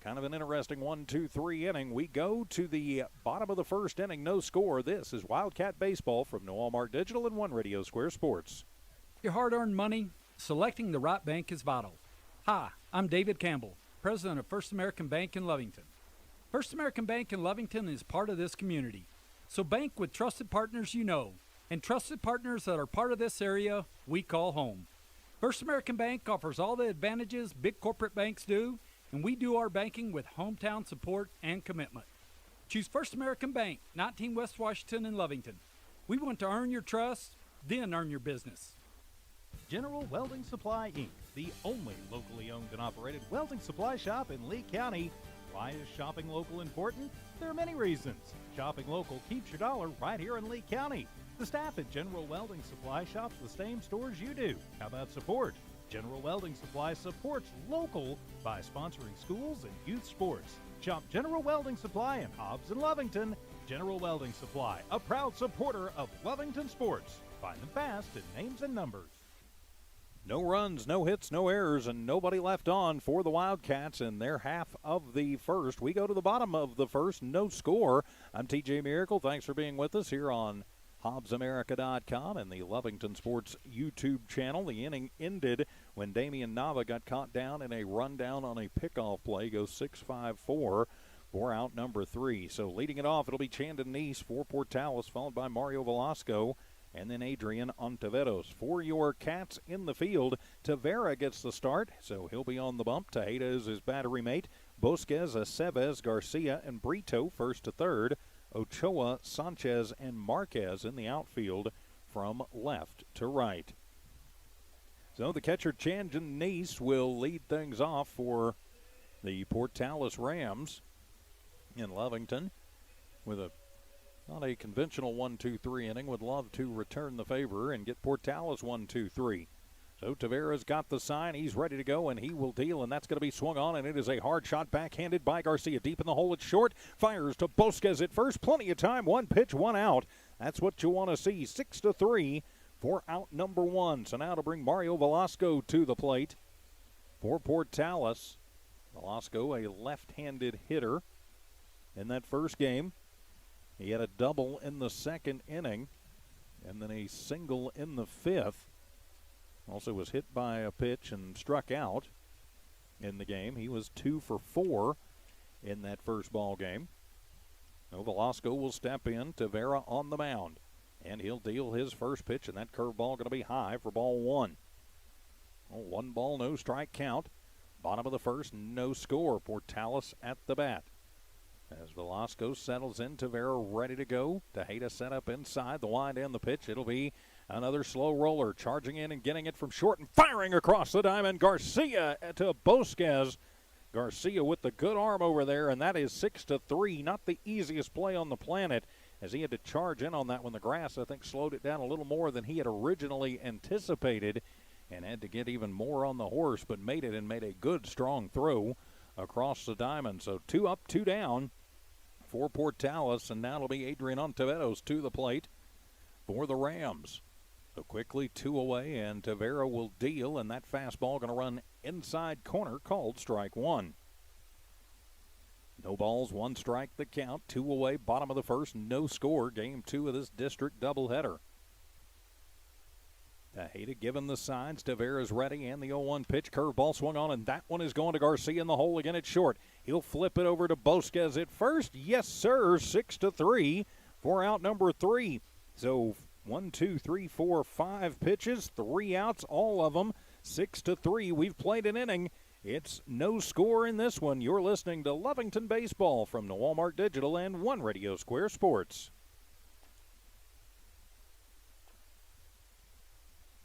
kind of an interesting 1-2-3 inning. We go to the bottom of the first inning, no score. This is Wildcat Baseball from New Walmart Digital and One Radio Square Sports. Your hard-earned money, selecting the right bank is vital. Hi, I'm David Campbell, president of First American Bank in Lovington. First American Bank in Lovington is part of this community. So bank with trusted partners you know, and trusted partners that are part of this area we call home. First American Bank offers all the advantages big corporate banks do, and we do our banking with hometown support and commitment. Choose First American Bank, 19 West Washington in Lovington. We want to earn your trust, then earn your business. General Welding Supply, Inc., the only locally owned and operated welding supply shop in Lee County. Why is shopping local important? There are many reasons. Shopping local keeps your dollar right here in Lee County. The staff at General Welding Supply shops the same stores you do. How about support? General Welding Supply supports local by sponsoring schools and youth sports. Shop General Welding Supply in Hobbs and Lovington. General Welding Supply, a proud supporter of Lovington sports. Find them fast at names and numbers. No runs, no hits, no errors, and nobody left on for the Wildcats in their half of the first. We go to the bottom of the first, no score. I'm TJ Miracle. Thanks for being with us here on HobbsAmerica.com and the Lovington Sports YouTube channel. The inning ended when Damian Nava got caught down in a rundown on a pickoff play. Goes 6-5-4 for out number 3. So leading it off, it'll be Chandon Neese for Portales, followed by Mario Velasco, and then Adrian Ontiveros. For your Cats in the field, Tavera gets the start, so he'll be on the bump. Tejeda is his battery mate. Bosquez, Aceves, Garcia, and Brito first to third. Ochoa, Sanchez, and Marquez in the outfield from left to right. So the catcher, Chandon Neese, will lead things off for the Portales Rams in Lovington with not a conventional 1-2-3 inning. Would love to return the favor and get Portales 1-2-3. So Tavera's got the sign. He's ready to go, and he will deal, and that's going to be swung on, and it is a hard shot backhanded by Garcia. Deep in the hole, it's short. Fires to Bosquez at first. Plenty of time. One pitch, one out. That's what you want to see. 6-3 for out number 1. So now to bring Mario Velasco to the plate for Portales. Velasco, a left-handed hitter in that first game. He had a double in the second inning and then a single in the fifth. Also was hit by a pitch and struck out in the game. He was 2 for 4 in that first ball game. Velasco will step in. Tavera on the mound, and he'll deal his first pitch, and that curveball going to be high for ball 1. 1 ball, no strike count. Bottom of the first, no score. Portales at the bat. As Velasco settles in, Tavera ready to go. Tejeda set up inside, the wind and the pitch. It'll be another slow roller, charging in and getting it from short and firing across the diamond. Garcia to Bosquez. Garcia with the good arm over there, and that is 6-3. Not the easiest play on the planet, as he had to charge in on that one. The grass, I think, slowed it down a little more than he had originally anticipated and had to get even more on the horse, but made it and made a good, strong throw across the diamond. So 2 up, 2 down for Portales, and now it'll be Adrian Ontiveros to the plate for the Rams. So quickly 2 away, and Tavera will deal, and that fastball going to run inside corner, called strike 1. No balls, 1 strike the count. 2 away, bottom of the first, no score. Game 2 of this district doubleheader. Tejeda given the signs. Tavera's ready, and the 0-1 pitch. Curveball swung on, and that one is going to Garcia in the hole again at short. He'll flip it over to Bosquez at first. Yes, sir. 6-3 for out number 3. So 1, 2, 3, 4, 5 pitches, 3 outs, all of them 6-3. We've played an inning. It's no score in this one. You're listening to Lovington Baseball from the Walmart Digital and One Radio Square Sports.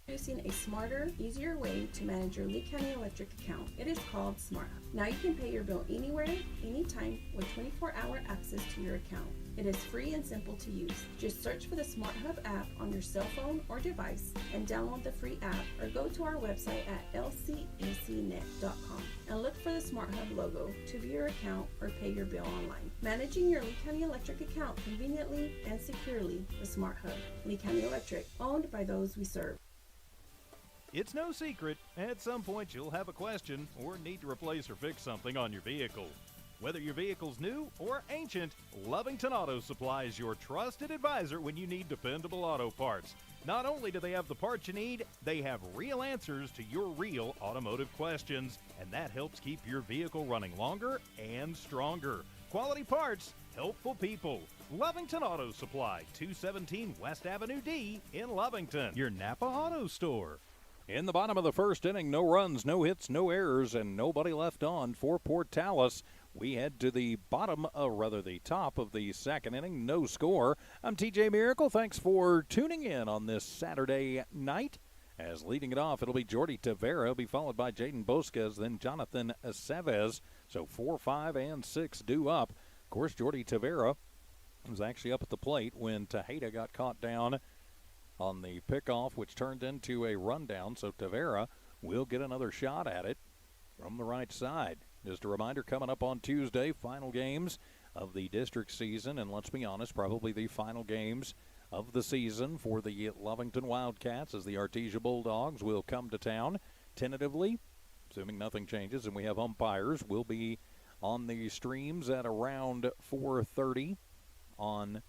Introducing a smarter, easier way to manage your Lee County Electric account. It is called SmartUp. Now you can pay your bill anywhere, anytime, with 24-hour access to your account. It is free and simple to use. Just search for the Smart Hub app on your cell phone or device and download the free app, or go to our website at lcecnet.com and look for the Smart Hub logo to view your account or pay your bill online. Managing your Lee County Electric account conveniently and securely with Smart Hub. Lee County Electric, owned by those we serve. It's no secret, at some point you'll have a question or need to replace or fix something on your vehicle. Whether your vehicle's new or ancient, Lovington Auto Supply is your trusted advisor when you need dependable auto parts. Not only do they have the parts you need, they have real answers to your real automotive questions, and that helps keep your vehicle running longer and stronger. Quality parts, helpful people. Lovington Auto Supply, 217 West Avenue D in Lovington, your Napa Auto Store. In the bottom of the first inning, no runs, no hits, no errors, and nobody left on for Portales. We head to the the top of the second inning, no score. I'm TJ Miracle. Thanks for tuning in on this Saturday night. As leading it off, it'll be Jordy Tavera. He'll be followed by Jaden Bosquez, then Jonathan Aceves. So 4, 5, and 6 due up. Of course, Jordy Tavera was actually up at the plate when Tejeda got caught down on the pickoff, which turned into a rundown. So Tavera will get another shot at it from the right side. Just a reminder, coming up on Tuesday, final games of the district season, and let's be honest, probably the final games of the season for the Lovington Wildcats, as the Artesia Bulldogs will come to town tentatively, assuming nothing changes, and we have umpires. We'll be on the streams at around 4:30 on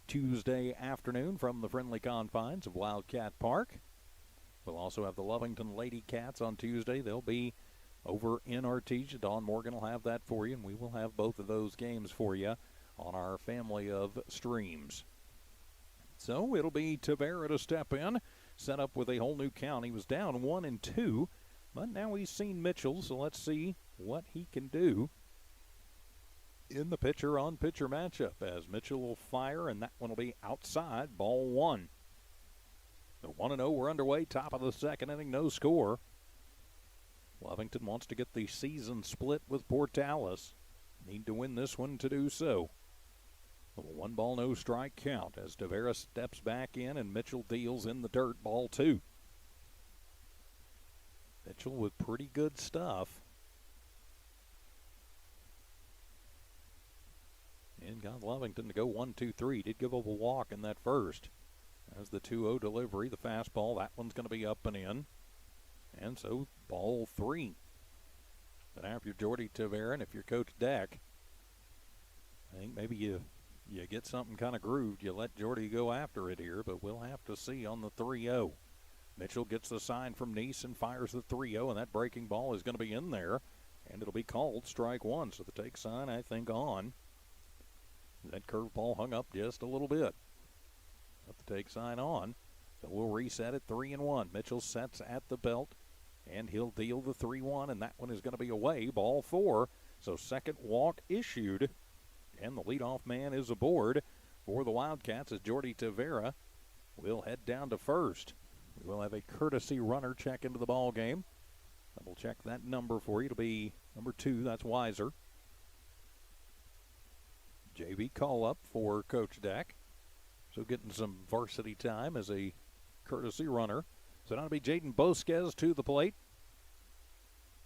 Tuesday afternoon from the friendly confines of Wildcat Park. We'll also have the Lovington Lady Cats on Tuesday. They'll be over in Artesia. Dawn Morgan will have that for you, and we will have both of those games for you on our family of streams. So it'll be Tavera to step in, set up with a whole new count. He was down 1-2, but now he's seen Mitchell, so let's see what he can do in the pitcher-on-pitcher matchup, as Mitchell will fire, and that one will be outside, ball one. The 1-0, we're underway, top of the second inning, no score. Lovington wants to get the season split with Portales. Need to win this one to do so. A 1-ball, no strike count as Tavera steps back in and Mitchell deals in the dirt, ball two. Mitchell with pretty good stuff. And got Lovington to go 1-2-3. Did give up a walk in that first. As the 2-0 delivery, the fastball, that one's going to be up and in. And so, ball three. But now if you're Jordy Tavera and if you're Coach Deck, I think maybe you get something kind of grooved. You let Jordy go after it here, but we'll have to see on the 3-0. Mitchell gets the sign from Neese and fires the 3-0, and that breaking ball is going to be in there, and it'll be called strike one. So the take sign, I think, on. That curveball hung up just a little bit. But the take sign on. So we'll reset it 3-1. Mitchell sets at the belt, and he'll deal the 3-1, and that one is going to be away, ball four. So second walk issued, and the leadoff man is aboard for the Wildcats as Jordy Tavera will head down to first. We will have a courtesy runner check into the ball game. Double check that number for you. It'll be number 2. That's Weiser. JV call up for Coach Deck. So getting some varsity time as a courtesy runner. So now it'll be Jaden Bosquez to the plate.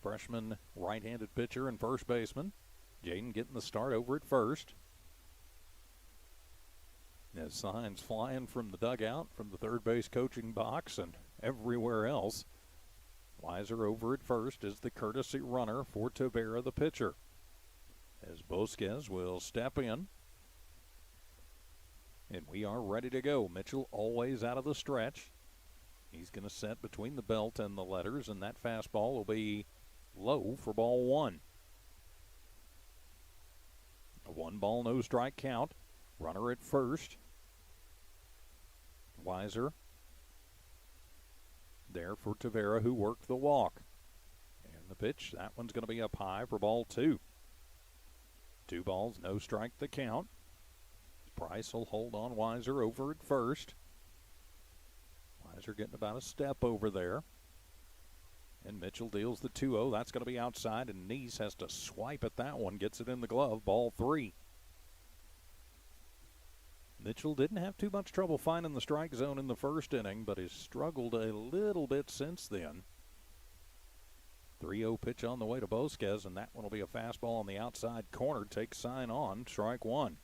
Freshman right-handed pitcher and first baseman. Jaden getting the start over at first. As signs flying from the dugout, from the third base coaching box, and everywhere else. Weiser over at first is the courtesy runner for Tavera, the pitcher. As Bosquez will step in. And we are ready to go. Mitchell always out of the stretch. He's going to set between the belt and the letters, and that fastball will be low for ball one. A 1-ball, no strike count. Runner at first. Weiser there for Tavera, who worked the walk. And the pitch, that one's going to be up high for ball two. 2 balls, no strike the count. Price will hold on Weiser over at first. Weiser getting about a step over there. And Mitchell deals the 2-0. That's going to be outside, and Neese has to swipe at that one. Gets it in the glove. Ball 3. Mitchell didn't have too much trouble finding the strike zone in the first inning, but has struggled a little bit since then. 3-0 pitch on the way to Bosquez, and that one will be a fastball on the outside corner. Takes sign on, strike one.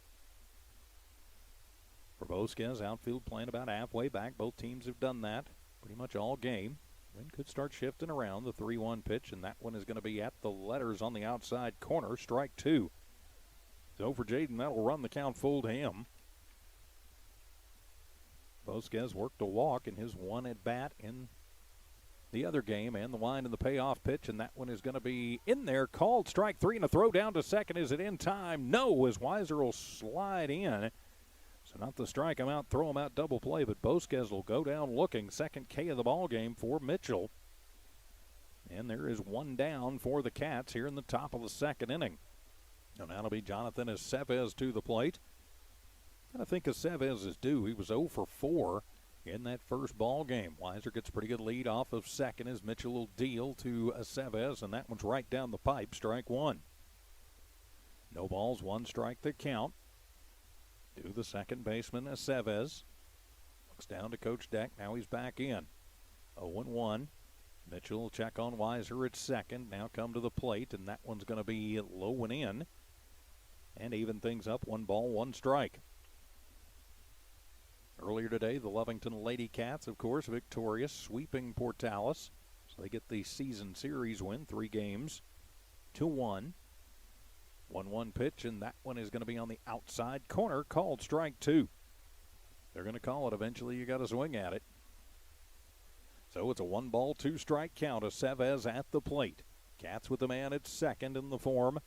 For Bosquez, outfield playing about halfway back. Both teams have done that pretty much all game. Wind could start shifting around. The 3-1 pitch, and that one is going to be at the letters on the outside corner. Strike two. So for Jaden, that'll run the count full to him. Bosquez worked a walk in his one at bat in the other game, and the line in the payoff pitch, and that one is going to be in there. Called strike three, and a throw down to second. Is it in time? No, as Weiser will slide in. So not the strike him out, throw him out, double play, but Bosquez will go down looking. Second K of the ball game for Mitchell. And there is one down for the Cats here in the top of the second inning. And that'll be Jonathan Aceves to the plate. I think Aceves is due. He was 0 for 4 in that first ball game. Weiser gets a pretty good lead off of second as Mitchell will deal to Aceves, and that one's right down the pipe, strike one. No balls, one strike the count. To the second baseman, Aceves. Looks down to Coach Deck. Now he's back in. 0-1. Mitchell will check on Weiser at second. Now come to the plate, and that one's going to be low and in. And even things up, 1 ball, 1 strike. Earlier today, the Lovington Lady Cats, of course, victorious, sweeping Portales. So they get the season series win, 3 games to 1. 1-1 pitch, and that one is going to be on the outside corner, called strike two. They're going to call it eventually. You got to swing at it. So it's a 1 ball, 2 strike count. Aceves at the plate. Cats with the man at second in the form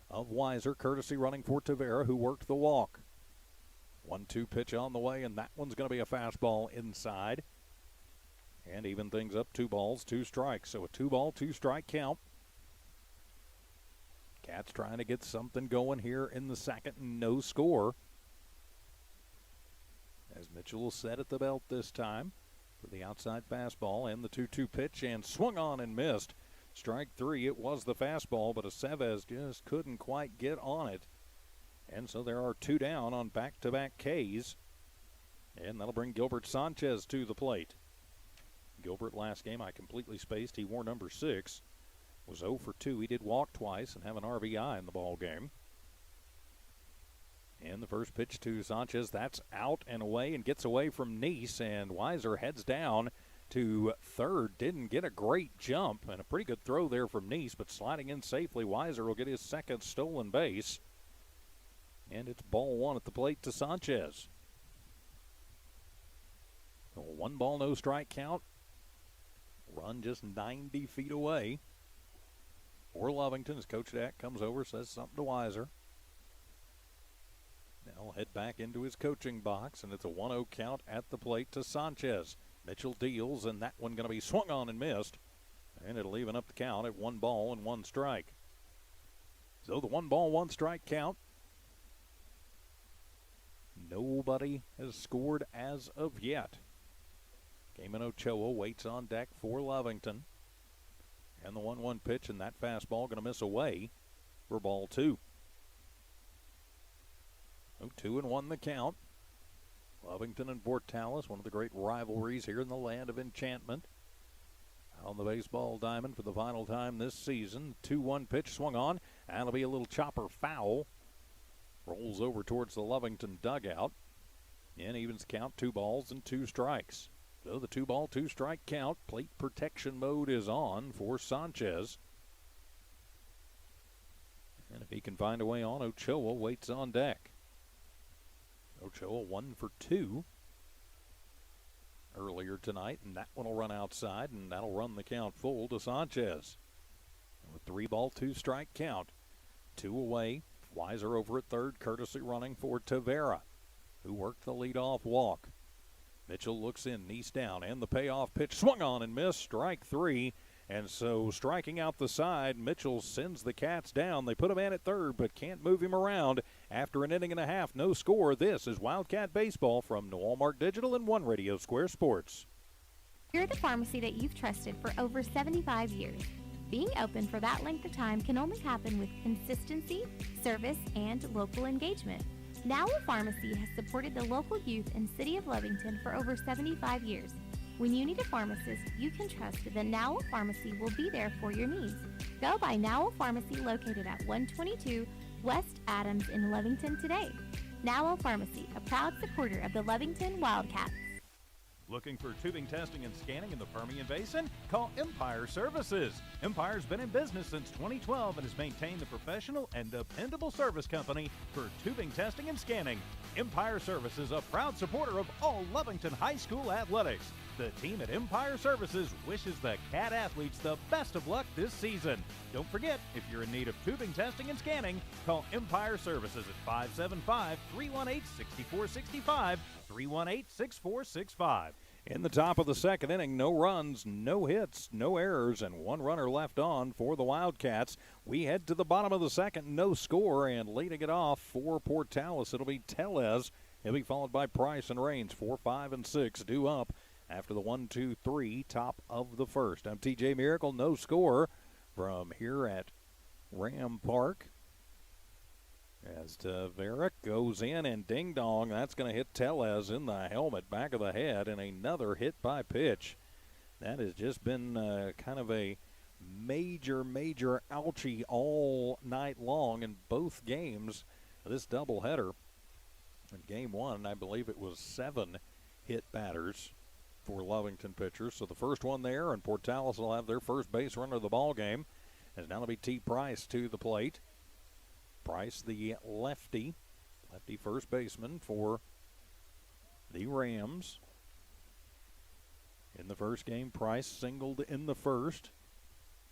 of Weiser, courtesy running for Tavera, who worked the walk. 1-2 pitch on the way, and that one's going to be a fastball inside. And even things up, 2 balls, 2 strikes. So a 2 ball, 2 strike count. Cats trying to get something going here in the second, and no score. As Mitchell will set at the belt this time for the outside fastball and the 2-2 pitch, and swung on and missed. Strike three, it was the fastball, but Aceves just couldn't quite get on it. And so there are 2 down on back-to-back Ks. And that'll bring Gilbert Sanchez to the plate. Gilbert last game I completely spaced. He wore number 6. Was 0 for 2. He did walk twice and have an RBI in the ball game. And the first pitch to Sanchez, that's out and away and gets away from Neese. And Weiser heads down to third. Didn't get a great jump and a pretty good throw there from Neese, but sliding in safely, Weiser will get his second stolen base. And it's ball 1 at the plate to Sanchez. A 1 ball, no strike count. Run just 90 feet away. For Lovington, as Coach Dak comes over, says something to Weiser. Now he'll head back into his coaching box, and it's a 1-0 count at the plate to Sanchez. Mitchell deals, and that one going to be swung on and missed. And it'll even up the count at 1 ball and 1 strike. So the 1 ball, 1 strike count. Nobody has scored as of yet. Cayman Ochoa waits on deck for Lovington. And the 1-1 pitch, and that fastball going to miss away for ball 2. So 2-1 the count. Lovington and Portales, one of the great rivalries here in the land of enchantment. Out on the baseball diamond for the final time this season. 2-1 pitch swung on. That'll be a little chopper foul. Rolls over towards the Lovington dugout. And evens count, 2 balls and 2 strikes. So the 2 ball, 2 strike count. Plate protection mode is on for Sanchez. And if he can find a way on, Ochoa waits on deck. Ochoa 1 for 2 earlier tonight, and that one will run outside, and that'll run the count full to Sanchez. And with 3 ball, 2 strike count. 2 away. Weiser over at third, courtesy running for Tavera, who worked the leadoff walk. Mitchell looks in, Neese down, and the payoff pitch swung on and missed, strike 3. And so striking out the side, Mitchell sends the Cats down. They put a man at third, but can't move him around. After an inning and a half, no score. This is Wildcat Baseball from Walmart Digital and One Radio Square Sports. We're the pharmacy that you've trusted for over 75 years. Being open for that length of time can only happen with consistency, service, and local engagement. Now Owl Pharmacy has supported the local youth and city of Lovington for over 75 years. When you need a pharmacist, you can trust that Now Owl Pharmacy will be there for your needs. Go by Now Owl Pharmacy located at 122 West Adams in Lovington today. Now Owl Pharmacy, a proud supporter of the Lovington Wildcats. Looking for tubing testing and scanning in the Permian Basin? Call Empire Services. Empire's been in business since 2012 and has maintained the professional and dependable service company for tubing testing and scanning. Empire Services, a proud supporter of all Lovington High School athletics. The team at Empire Services wishes the Cat athletes the best of luck this season. Don't forget, if you're in need of tubing testing and scanning, call Empire Services at 575-318-6465, 318-6465. In the top of the second inning, no runs, no hits, no errors, and one runner left on for the Wildcats. We head to the bottom of the second, no score, and leading it off for Portales, it'll be Tellez. He'll be followed by Price and Raines, 4, 5, and 6, due up after the 1-2-3 top of the first. I'm TJ Miracle, no score from here at Ram Park. As Tavera goes in and ding-dong, that's going to hit Tellez in the helmet, back of the head, and another hit by pitch. That has just been kind of a major ouchie all night long in both games. This doubleheader, in game one, I believe it was 7 hit batters for Lovington pitchers. So the first one there, and Portales will have their first base runner of the ball game. As now to be T. Price to the plate. Price, the lefty first baseman for the Rams. In the first game, Price singled in the first,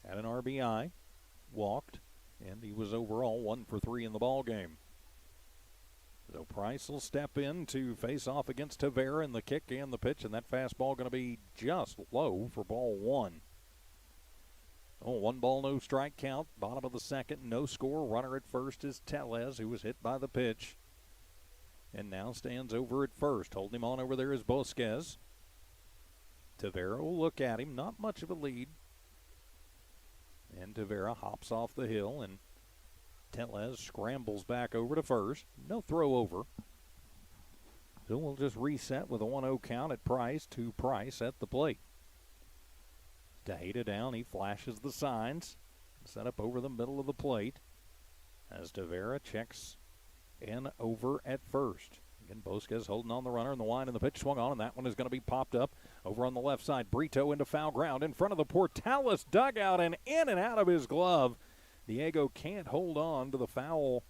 had an RBI, walked, and he was overall 1 for 3 in the ball game. So Price will step in to face off against Tavera in the kick and the pitch, and that fastball going to be just low for ball 1. Oh, 1 ball, no strike count. Bottom of the second, no score. Runner at first is Tellez, who was hit by the pitch. And now stands over at first. Holding him on over there is Bosquez. Tavera will look at him. Not much of a lead. And Tavera hops off the hill, and Tellez scrambles back over to first. No throw over. So we'll just reset with a 1-0 count at Price to Price at the plate. Tejeda down, he flashes the signs. Set up over the middle of the plate as Tavera checks in over at first. Again, Bosquez holding on the runner, and the line and the pitch swung on, and that one is going to be popped up over on the left side. Brito into foul ground in front of the Portales dugout and in and out of his glove. Diego can't hold on to the foul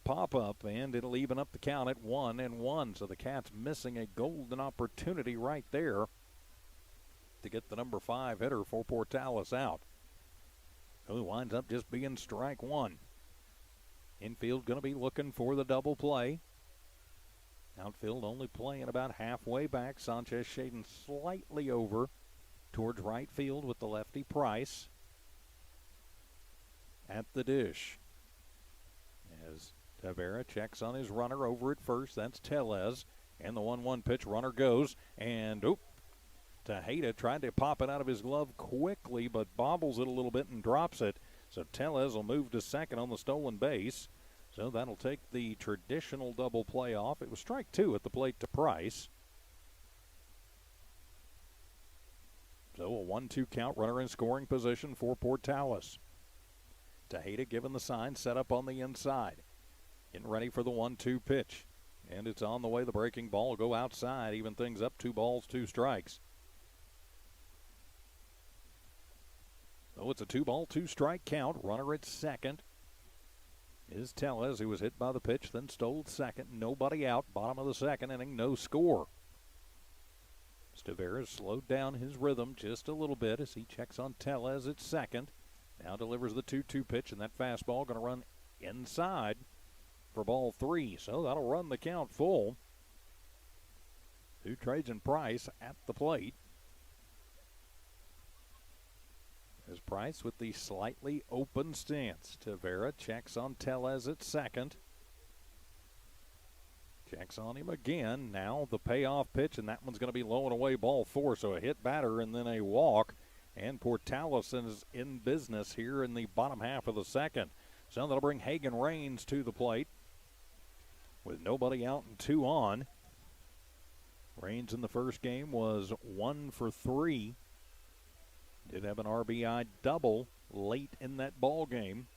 pop-up, and it'll even up the count at 1-1. So the Cats missing a golden opportunity right there to get the number 5 hitter for Portales out. So he winds up just being strike 1. Infield going to be looking for the double play. Outfield only playing about halfway back. Sanchez shading slightly over towards right field with the lefty Price at the dish. As Tavera checks on his runner over at first, that's Tellez. And the 1-1 pitch, runner goes, and Tejeda tried to pop it out of his glove quickly, but bobbles it a little bit and drops it. So Tellez will move to second on the stolen base. So that'll take the traditional double play off. It was strike 2 at the plate to Price. So a 1-2 count, runner in scoring position for Portales. Tejeda given the sign, set up on the inside. Getting ready for the 1-2 pitch. And it's on the way. The breaking ball will go outside, even things up. 2 balls, 2 strikes. So it's a 2-ball, 2-strike count. Runner at second is Tellez, who was hit by the pitch, then stole second. Nobody out. Bottom of the second inning, no score. Tavera slowed down his rhythm just a little bit as he checks on Tellez at second. Now delivers the 2-2 pitch, and that fastball going to run inside for ball 3. So that'll run the count full. 2 trades and Price at the plate. As Price with the slightly open stance. Tavera checks on Tellez at second. Checks on him again. Now the payoff pitch, and that one's going to be low and away, ball 4. So a hit batter and then a walk. And Portales is in business here in the bottom half of the second. So that'll bring Hagen Raines to the plate. with nobody out and 2 on. Raines in the first game was 1 for 3. Did have an RBI double late in that ball game.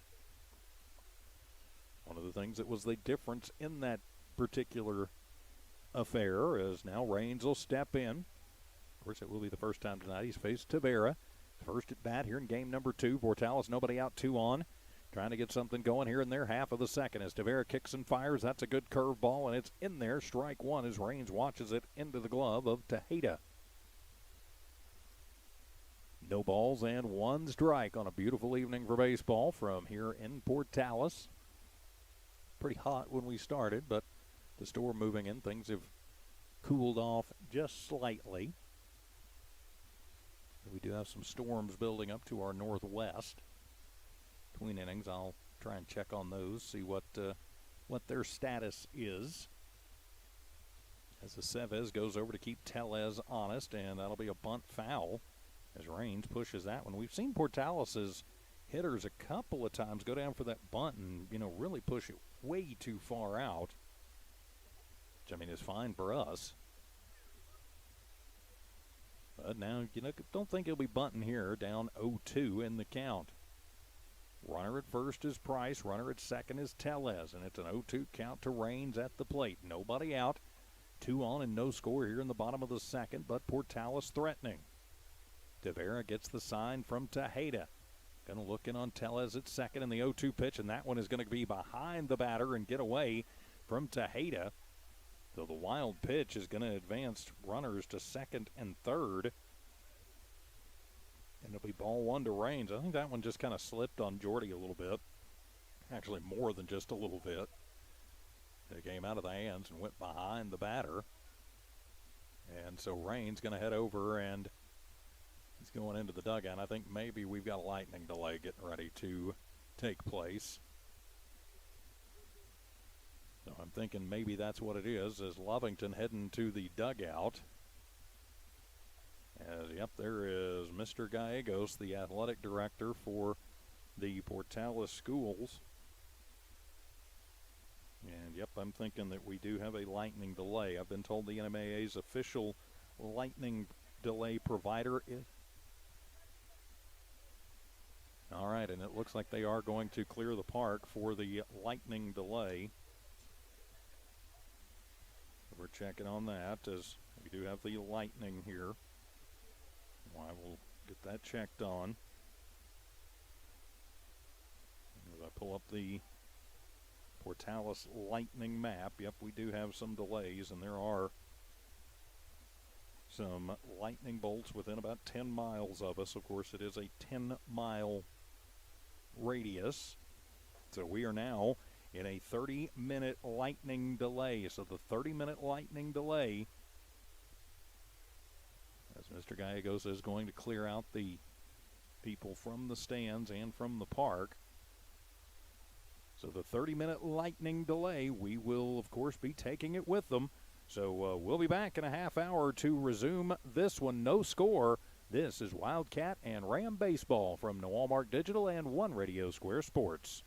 One of the things that was the difference in that particular affair is now Raines will step in. Of course, it will be the first time tonight he's faced Tavera. First at bat here in game number 2. Portales, nobody out, 2 on. Trying to get something going here in their half of the second as Tavera kicks and fires. That's a good curveball, and it's in there. Strike 1 as Raines watches it into the glove of Tejeda. No balls and 1 strike on a beautiful evening for baseball from here in Portales. Pretty hot when we started, but the storm moving in, things have cooled off just slightly. We do have some storms building up to our northwest. Between innings, I'll try and check on those, see what their status is. As Aceves goes over to keep Tellez honest, and that'll be a bunt foul as Raines pushes that one. We've seen Portales' hitters a couple of times go down for that bunt and, really push it way too far out, which, I mean, is fine for us. But now, don't think he'll be bunting here, down 0-2 in the count. Runner at first is Price, runner at second is Tellez, and it's an 0-2 count to Raines at the plate. Nobody out, 2 on and no score here in the bottom of the second, but Portales threatening. Tavera gets the sign from Tejeda. Going to look in on Tellez at second in the 0-2 pitch, and that one is going to be behind the batter and get away from Tejeda. So the wild pitch is going to advance runners to second and third. And it'll be ball 1 to Raines. I think that one just kind of slipped on Jordy a little bit. Actually, more than just a little bit. It came out of the hands and went behind the batter. And so Raines going to head over, and he's going into the dugout. I think maybe we've got a lightning delay getting ready to take place. So I'm thinking maybe that's what it is, as Lovington heading to the dugout. Yep, there is Mr. Gallegos, the athletic director for the Portales schools. And, yep, I'm thinking that we do have a lightning delay. I've been told the NMAA's official lightning delay provider is. All right, and it looks like they are going to clear the park for the lightning delay. We're checking on that as we do have the lightning here. I will get that checked on. As I pull up the Portales lightning map, yep, we do have some delays, and there are some lightning bolts within about 10 miles of us. Of course, it is a 10-mile radius. So we are now in a 30-minute lightning delay. So the 30-minute lightning delay, as Mr. Gallegos is going to clear out the people from the stands and from the park. So the 30-minute lightning delay, we will, of course, be taking it with them. So we'll be back in a half hour to resume this one. No score. This is Wildcat and Ram Baseball from Walmart Digital and One Radio Square Sports.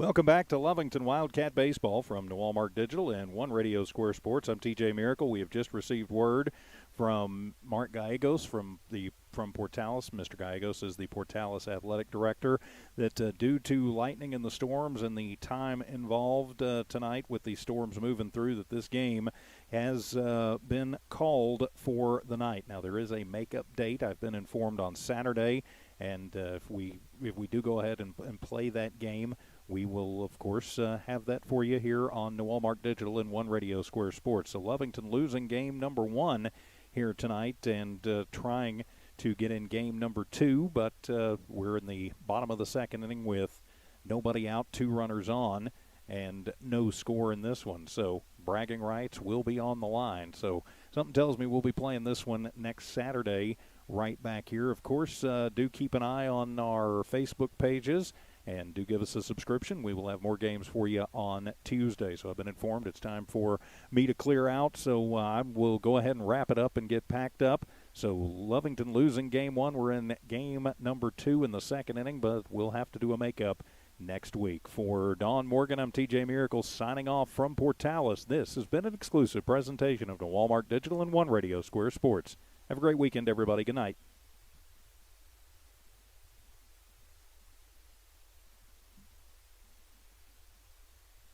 Welcome back to Lovington Wildcat Baseball from New Walmart Digital and One Radio Square Sports. I'm TJ Miracle. We have just received word from Mark Gallegos from Portales. Mr. Gallegos is the Portales Athletic Director, that due to lightning and the storms and the time involved tonight with the storms moving through, that this game has been called for the night. Now, there is a makeup date. I've been informed on Saturday, and if we do go ahead and play that game, we will, of course, have that for you here on New Walmart Digital and One Radio Square Sports. So Lovington losing game number 1 here tonight and trying to get in game number 2, but we're in the bottom of the second inning with nobody out, 2 runners on, and no score in this one. So bragging rights will be on the line. So something tells me we'll be playing this one next Saturday right back here. Of course, do keep an eye on our Facebook pages and do give us a subscription. We will have more games for you on Tuesday. So I've been informed it's time for me to clear out. So I will go ahead and wrap it up and get packed up. So Lovington losing game 1. We're in game number 2 in the second inning, but we'll have to do a makeup next week. For Don Morgan, I'm TJ Miracle signing off from Portales. This has been an exclusive presentation of the Walmart Digital and One Radio Square Sports. Have a great weekend, everybody. Good night.